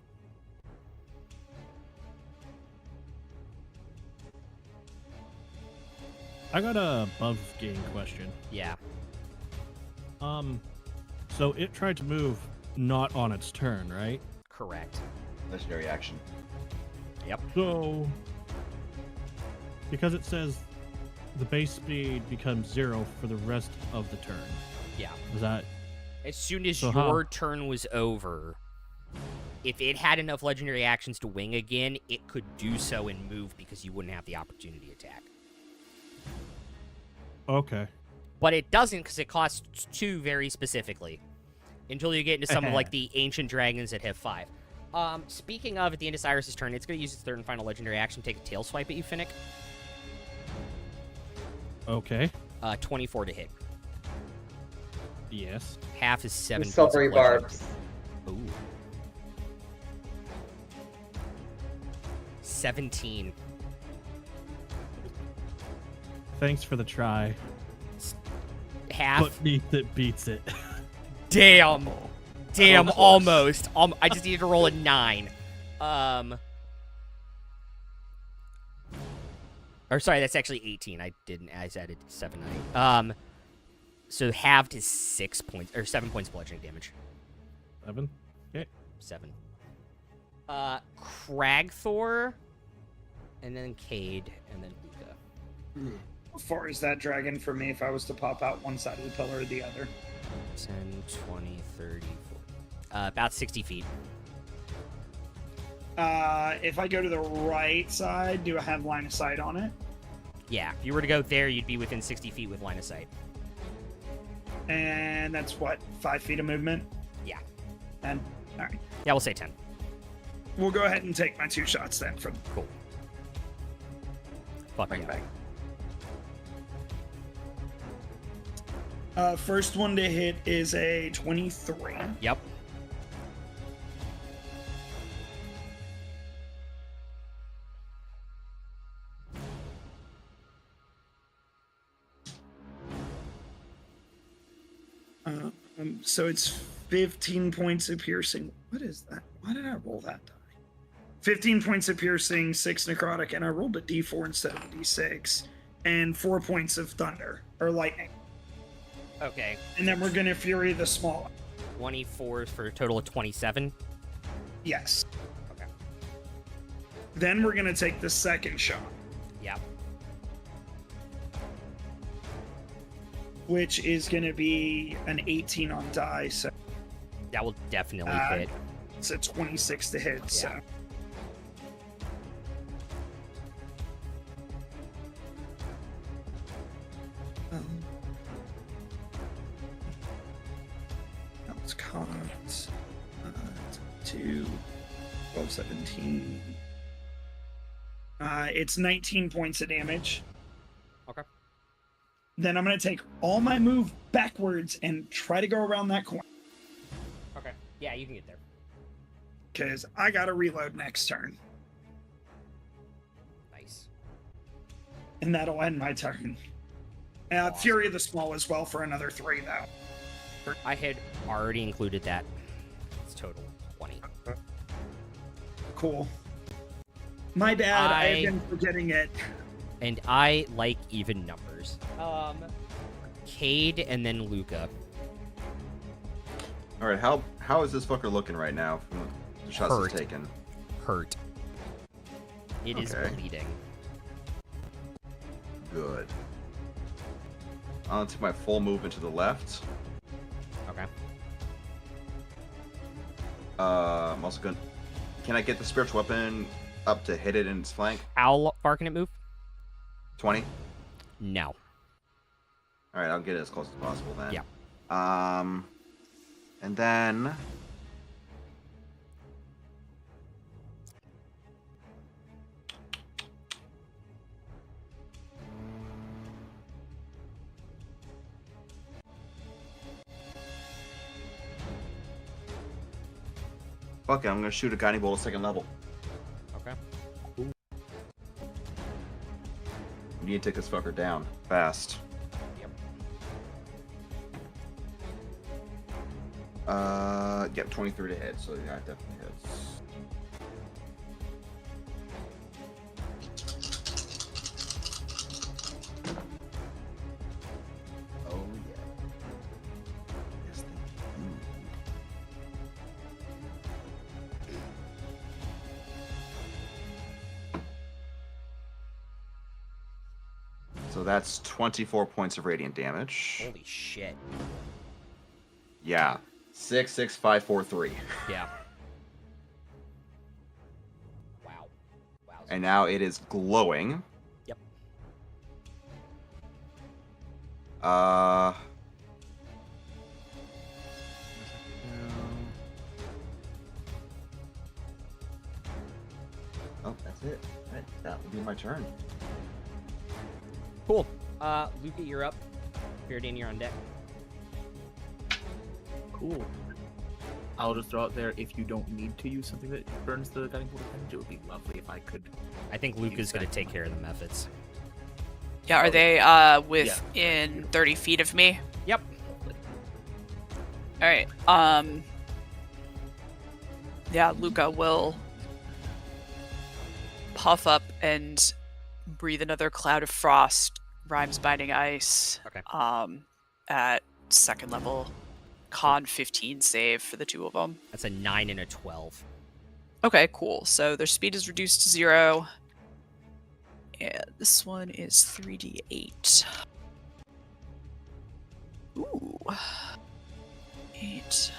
I got a above game question. Yeah. So it tried to move not on its turn, right? Correct. Legendary action. Yep. So because it says the base speed becomes 0 for the rest of the turn. Yeah. Is that As soon as So your how? turn was over, if it had enough legendary actions to wing again, it could do so and move because you wouldn't have the opportunity attack. okay? But it doesn't because it costs 2 very specifically. until you get into some of like the ancient dragons that have 5. Speaking of, at the end of Cyrus's turn, it's going to use its third and final legendary action, take a tail swipe at you, Finnick. Okay. 24 to hit. Yes. Half is 7 With points of silvery bludgeoning. barbs. Ooh. 17. Thanks for the try. Half. But it beats it. Damn. Damn, close. almost. I just needed to roll a 9. Or sorry, that's actually 18. I added 7, 9. So halved is 6 points, or 7 points of bludgeoning damage. 7. Okay. 7. Cragthor, and then Cade, and then Luca. How far is that dragon for me if I was to pop out one side of the pillar or the other? 10, 20, 30, 40. About 60 feet. If I go to the right side, do I have line of sight on it? Yeah, if you were to go there, you'd be within 60 feet with line of sight. And that's what, 5 feet of movement? Yeah. And all right, Yeah, we'll say 10. we'll go ahead and take my 2 shots then. From Cool. Fuck Bang, yeah. bang. first one to hit is a 23. Yep. So it's 15 points of piercing. What is that? Why did I roll that die? 15 points of piercing, 6 necrotic, and I rolled a d4 instead of a d6, and 4 points of thunder or lightning. Okay. And then we're gonna fury the small. 24 for a total of 27. Yes. Okay. Then we're gonna take the second shot, Yep. which is gonna be an 18 on die, so That will definitely hit. it's a 26 to hit. So Yeah. That was cons. 2, 12, 17. It's 19 points of damage. Okay. Then I'm going to take all my move backwards and try to go around that corner. Okay. Yeah, you can get there. Because I got to reload next turn. Nice. And that'll end my turn. Awesome. Fury of the Small as well for another 3, though. I had already included that. It's total 20. Cool. My bad. I I- have been forgetting it. And I like even numbers. Cade and then Luca. All right, how is this fucker looking right now from the shots Hurt. he's taken? Hurt. It is Okay. bleeding. Good. I'll take my full movement to the left. Okay. I'm also going to... Can I get the spiritual weapon up to hit it in its flank? How far can it move? 20? No. All right, I'll get it as close as possible then. Yeah. And then... Fuck it, I'm gonna shoot a guiding bolt at 2nd level. Okay. You need to take this fucker down fast. Yep. Yep, 23 to hit, so yeah, it definitely hits. Oh yeah. Yes, thank you. So that's 24 points of radiant damage. Holy shit. Yeah. 6, 6, 5, 4, 3. Yeah. Wow. Wow. And now it is glowing. Yep. That will be my turn. Cool. Luca, you're up. Faraday, you're on deck. Cool. I'll just throw out there, if you don't need to use something that burns the guiding bolt of damage, it would be lovely if I could. I think Luca's going to take care of the methods. Yeah, are they within 30 feet of me? Yep. Alright, yeah, Luca will puff up and breathe another cloud of frost, rhymes binding ice. Okay. At second level, con 15 save for the two of them. That's a 9 and a 12. Okay, cool. So their speed is reduced to 0. And this one is 3d8. Ooh. 8,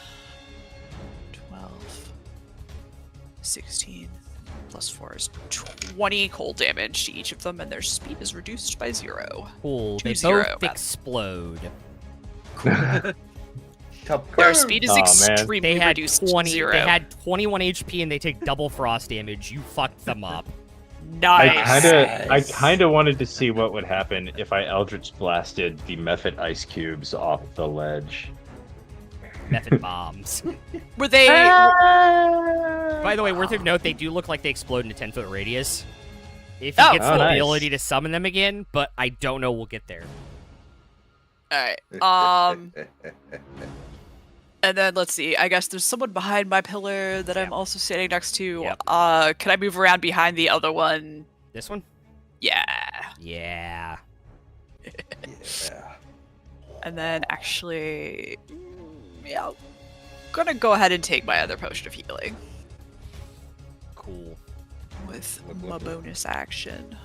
12, 16, plus 4 is 20 cold damage to each of them, and their speed is reduced by 0. Cool. To They 0, both explode. Their speed is Aw, man. extremely They had reduced 20. to 0. They had 21 HP and they take double frost damage. You fucked them up. Nice. I kinda wanted to see what would happen if I Eldritch blasted the Mephit ice cubes off the ledge. Method bombs. Were they... By the way, worth of note, they do look like they explode in a 10-foot radius. If he gets the nice. ability to summon them again, but I don't know we'll get there. Alright, and then let's see. I guess there's someone behind my pillar that I'm also standing next to. Yep. Can I move around behind the other one? This one? Yeah. Yeah. Yeah. And then actually, yeah, I'm gonna go ahead and take my other potion of healing Cool. with my bonus action.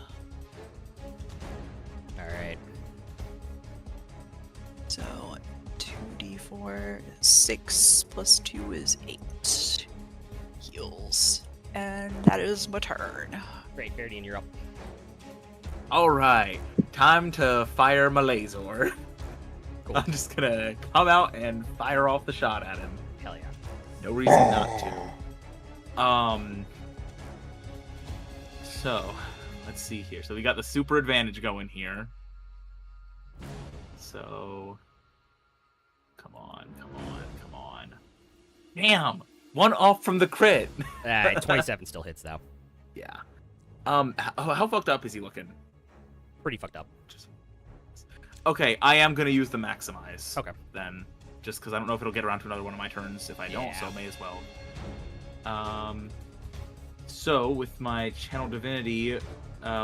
Alright. So 2d4 is 6 plus 2 is 8 heals. And that is my turn. Great, Faraday, you're up. Alright, time to fire my laser. Cool. I'm just gonna come out and fire off the shot at him. Hell yeah. No reason not to. So, let's see here. So we got the super advantage going here. So, come on. Damn! One off from the crit! 27 still hits, though. Yeah. How fucked up is he looking? Pretty fucked up. Okay, I am gonna use the maximize. Okay. Then, just because I don't know if it'll get around to another one of my turns. If I don't, Yeah. so may as well. So with my channel divinity,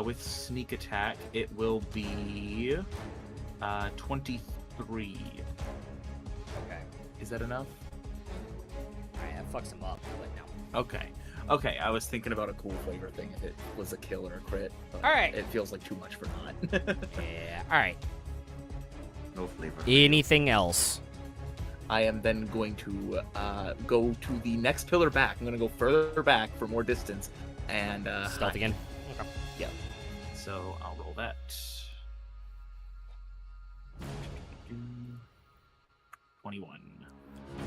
with sneak attack, it will be 23. Okay. Is that enough? Alright, that fucks him up, but no. Okay, I was thinking about a cool flavor thing if it was a kill or a crit. But Alright. It feels like too much for not. Yeah, alright. No flavor. Anything else? I am then going to go to the next pillar back. I'm going to go further back for more distance. And Stealth hide. again? Okay. Yeah. So I'll roll that. 21.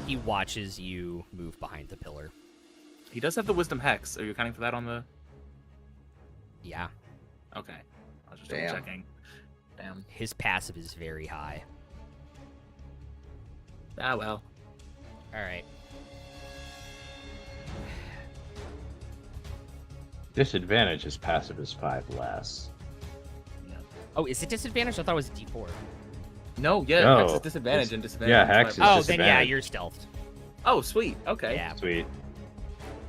He watches you move behind the pillar. He does have the Wisdom Hex. Are you accounting for that on the... Yeah. Okay. I was just Damn. double checking. Damn. His passive is very high. Ah, well. Alright. Disadvantage is passive is 5 less. Oh, is it disadvantage? I thought it was D4. No, yeah, No, Hex is disadvantage and disadvantage. yeah, is Hex five. is Oh, then yeah, disadvantage. you're stealthed. Oh, sweet. Okay. Yeah. Sweet.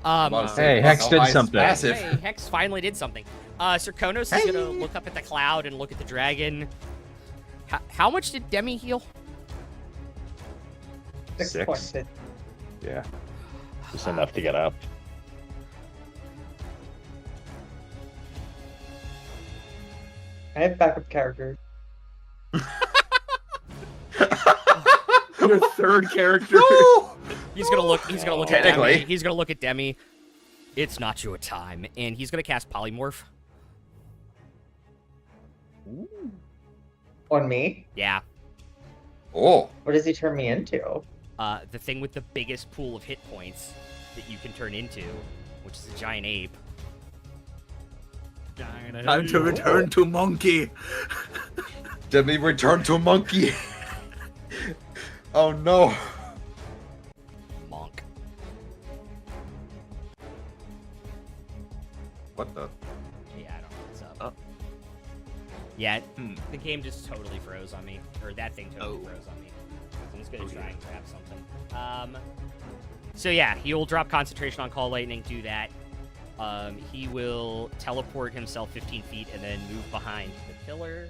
Hey, Hex did something. Passive. Hey, Hex finally did something. Sir Konos is gonna look up at the cloud and look at the dragon. How much did Demi heal? 6 6. points. Yeah. Just enough to get up. I have backup characters. Your third character. He's gonna look. He's gonna look at Technically. Demi. He's gonna look at Demi. It's not your time, and he's gonna cast polymorph. On me? Yeah. Oh. What does he turn me into? The thing with the biggest pool of hit points that you can turn into, which is a giant ape. Time to return to monkey. Let me return to monkey. Oh no. Monk. What the? Yeah, I don't know what's up. Yeah, Hmm. the game just totally froze on me. Or that thing totally Oh. froze on me. I'm just gonna Oh, try yeah. and grab something. So yeah, he will drop concentration on Call Lightning, do that. He will teleport himself 15 feet and then move behind the pillar.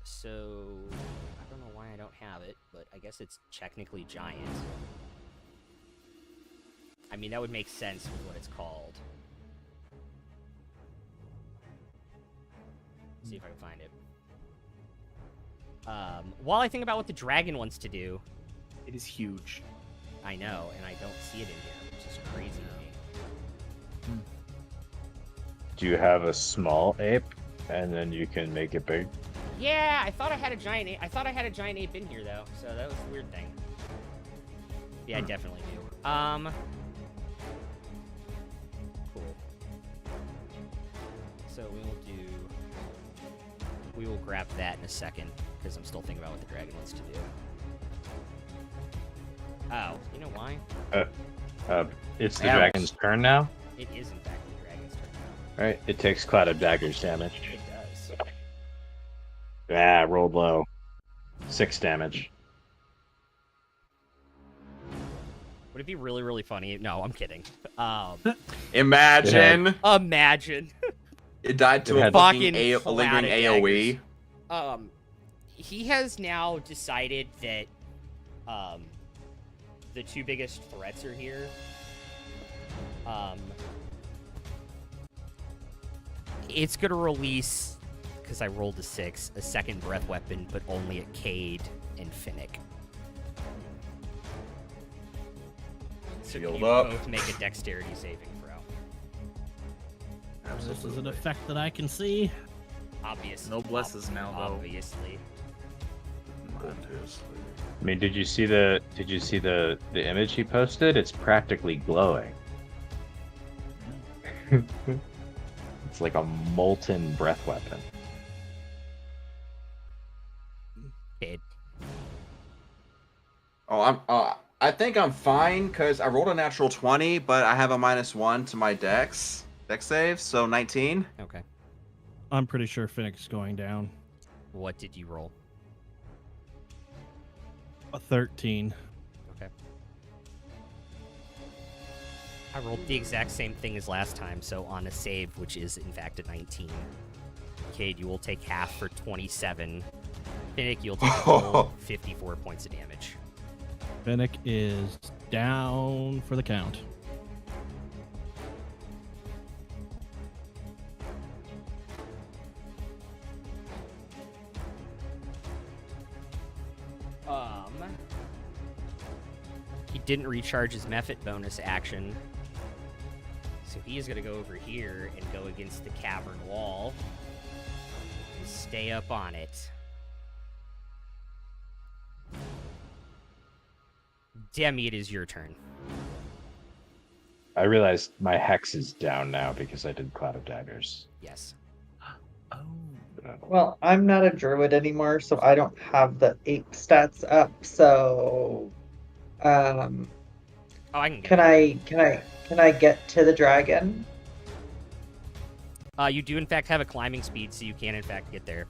So I don't know why I don't have it, but I guess it's technically giant. I mean, that would make sense with what it's called. See if I can find it. While I think about what the dragon wants to do, It is huge. I know, and I don't see it in here, which is crazy to me. Do you have a small ape, and then you can make it big? Yeah, I thought I had a giant ape. I thought I had a giant ape in here though, so that was a weird thing. Yeah, I definitely do. Cool. So we will grab that in a second because I'm still thinking about what the dragon wants to do. Oh, you know why? It's the Ouch. dragon's turn now, It is in fact the dragon's turn now. right? It takes Cloud of Daggers damage. It does. Ah, rolled low. 6 damage. Would it be really, really funny? No, I'm kidding. Imagine Imagine. it died to It a had- fucking Fucking a lingering cloud of AoE. He has now decided that, the two biggest threats are here. It's gonna release, because I rolled a 6, a second breath weapon, but only at Cade and Finnick. So can Shield you up. both make a dexterity saving throw? This is an Absolutely. effect that I can see. Obviously. No blesses now, though. Obviously. Obviously. I mean, did you see the image he posted? It's practically glowing. It's like a molten breath weapon. Cade. Oh, I think I'm fine because I rolled a natural 20, but I have a -1 to my dex save, so 19. Okay. I'm pretty sure Phoenix is going down. What did you roll? A 13. Okay. I rolled the exact same thing as last time, so on a save, which is in fact a 19. Cade, you will take half for 27. Finnick, you'll take a full 54 points of damage. Finnick is down for the count. He didn't recharge his Mephit bonus action, so he is going to go over here and go against the cavern wall and stay up on it. Demi, it is your turn. I realized my hex is down now because I did Cloud of Daggers. Yes. Oh. Well, I'm not a druid anymore, so I don't have the ape stats up. So, Oh, I can get can I get to the dragon? You do in fact have a climbing speed, so you can in fact get there.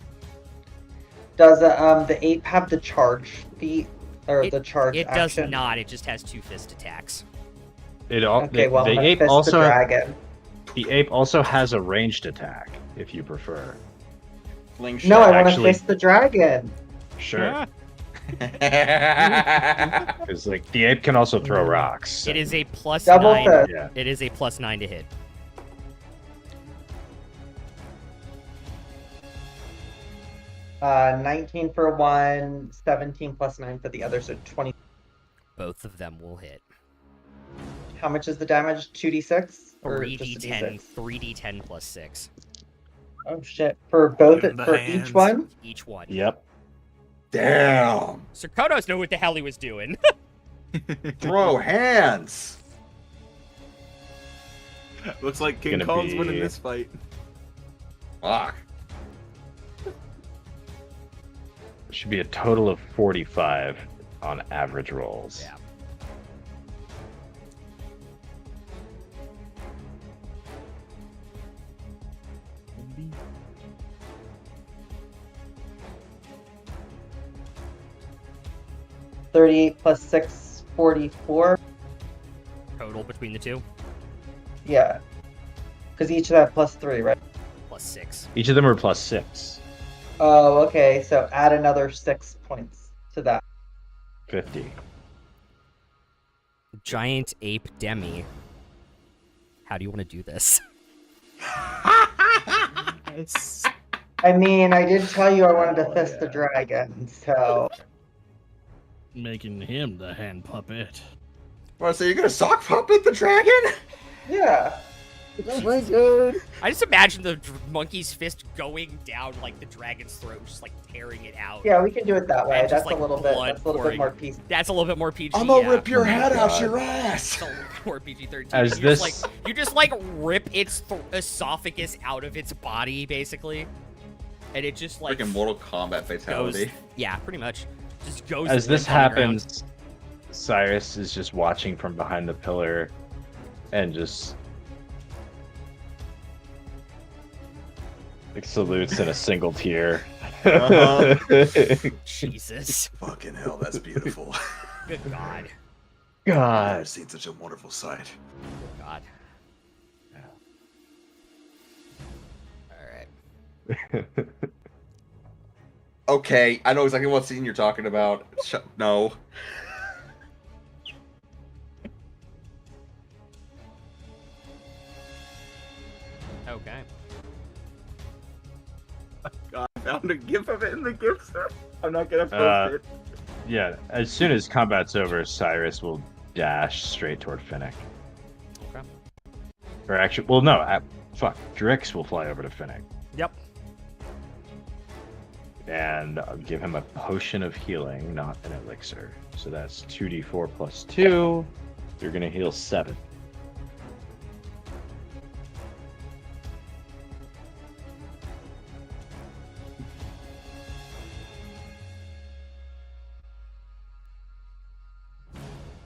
Does the ape have the charge feat or It- the charge It action? does not. It just has 2 fist attacks. It all Okay, well, the I'm gonna ape fist also the dragon. the ape also has a ranged attack if you prefer. Slingshot. No, I want to actually- fist the dragon. Sure, because like the ape can also throw rocks. It is a plus Double 9. fist. Yeah. It is a plus 9 to hit. Uh, 19 for one, 17 plus 9 for the other, so 20. Both of them will hit. How much is the damage? 2d6? Or just a 3d10, d6? 3d10 plus 6. Oh shit! For both, Give him the for hands. each one. Each one. Yep. Damn. Sir Kodos knew what the hell he was doing. Throw hands. Looks like King Gonna Kong's winning be- this fight. Fuck. Should be a total of 45 on average rolls. Yeah. Maybe. 38 plus 6, 44. Total between the two, Yeah. Because each of that plus 3, right? +6. Each of them are +6. Oh, okay. So add another 6 points to that. 50. Giant ape demi. How do you want to do this? I mean, I did tell you I wanted to fist the dragon, so. Making him the hand puppet. Well, so you're gonna sock puppet the dragon? Yeah. Oh my god. I just imagine the monkey's fist going down like the dragon's throat, just like tearing it out. Yeah, we can do it that way. And just, That's like, a little bit. blood That's a little pouring. bit more peaceful. That's a little bit more PG. I'm gonna yeah. rip your head out God. your ass. It's a little more PG-13. As you this- just like rip its esophagus out of its body, basically, and it just like Freaking Mortal Kombat goes. fatality. Yeah, pretty much. Just goes. As this limp on the ground. happens, Cyrus is just watching from behind the pillar and just like salutes in a single tear. Uh-huh. Jesus. Fucking hell, that's beautiful. Good God. I've God. never seen such a wonderful sight. Good God. All right. Okay, I know exactly what scene you're talking about. No. Okay. God, I found a gif of it in the gift set. I'm not gonna post Uh, it. Yeah, as soon as combat's over, Cyrus will dash straight toward Finnick. Okay. Or actually, well, no, fuck. Drix will fly over to Finnick. Yep. And I'll give him a potion of healing, not an elixir. So that's 2d4 plus 2. You're going to heal 7.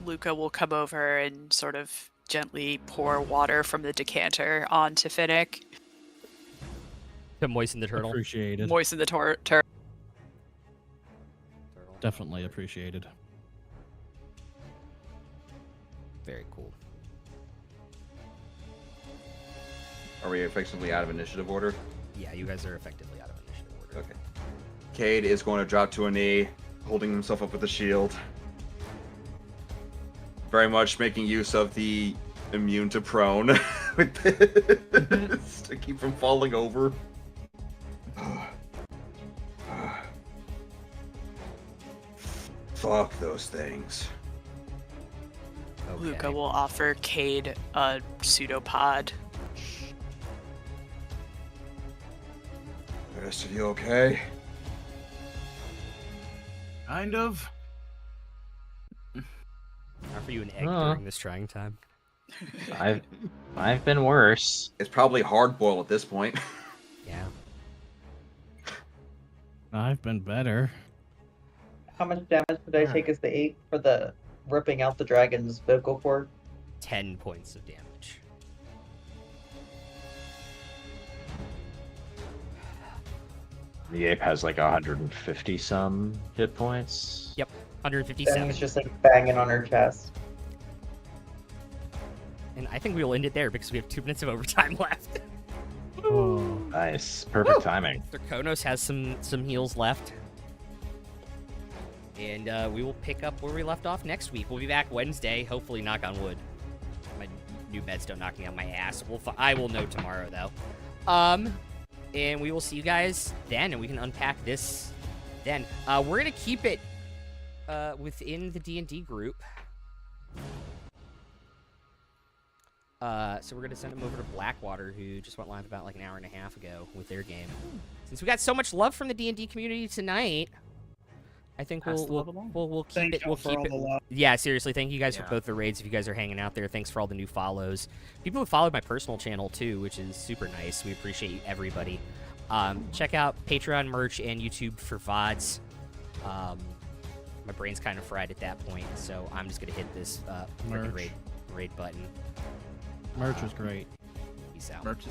Luca will come over and sort of gently pour water from the decanter onto Finnick. To moisten the turtle. Appreciated. Moisten the turtle. Definitely appreciated. Very cool. Are we effectively out of initiative order? Yeah, you guys are effectively out of initiative order. Okay. Cade is going to drop to a knee, holding himself up with a shield. Very much making use of the immune to prone with this to keep from falling over. Fuck those things. Okay. Luca will offer Cade a pseudopod. The rest of you okay? Kind of. Offer you an egg Huh. during this trying time. I've been worse. It's probably hard boiled at this point. Yeah. I've been better. How much damage did I take as the 8 for the ripping out the dragon's vocal cord? 10 points of damage. The ape has like 150 some hit points. Yep. Then 157. he's just like banging on her chest. And I think we will end it there because we have 2 minutes of overtime left. Oh, Nice. Perfect timing. Draconos has some heals left. And we will pick up where we left off next week. We'll be back Wednesday, hopefully, knock on wood. My new meds don't knock me on my ass. I will know tomorrow, though. And we will see you guys then, and we can unpack this then. We're going to keep it within the D&D group. So we're going to send them over to Blackwater, who just went live about like an hour and a half ago with their game. Since we got so much love from the D&D community tonight, I think Pass we'll the we'll, love along. we'll, we'll keep Thank it. y'all We'll for keep all it. the love. Yeah, seriously, thank you guys for Yeah. both the raids. If you guys are hanging out there, thanks for all the new follows. People who followed my personal channel too, which is super nice. We appreciate everybody. Check out Patreon merch and YouTube for VODs. My brain's kind of fried at that point, so I'm just gonna hit this freaking Merch. raid button. Merch is great. Peace out. Merch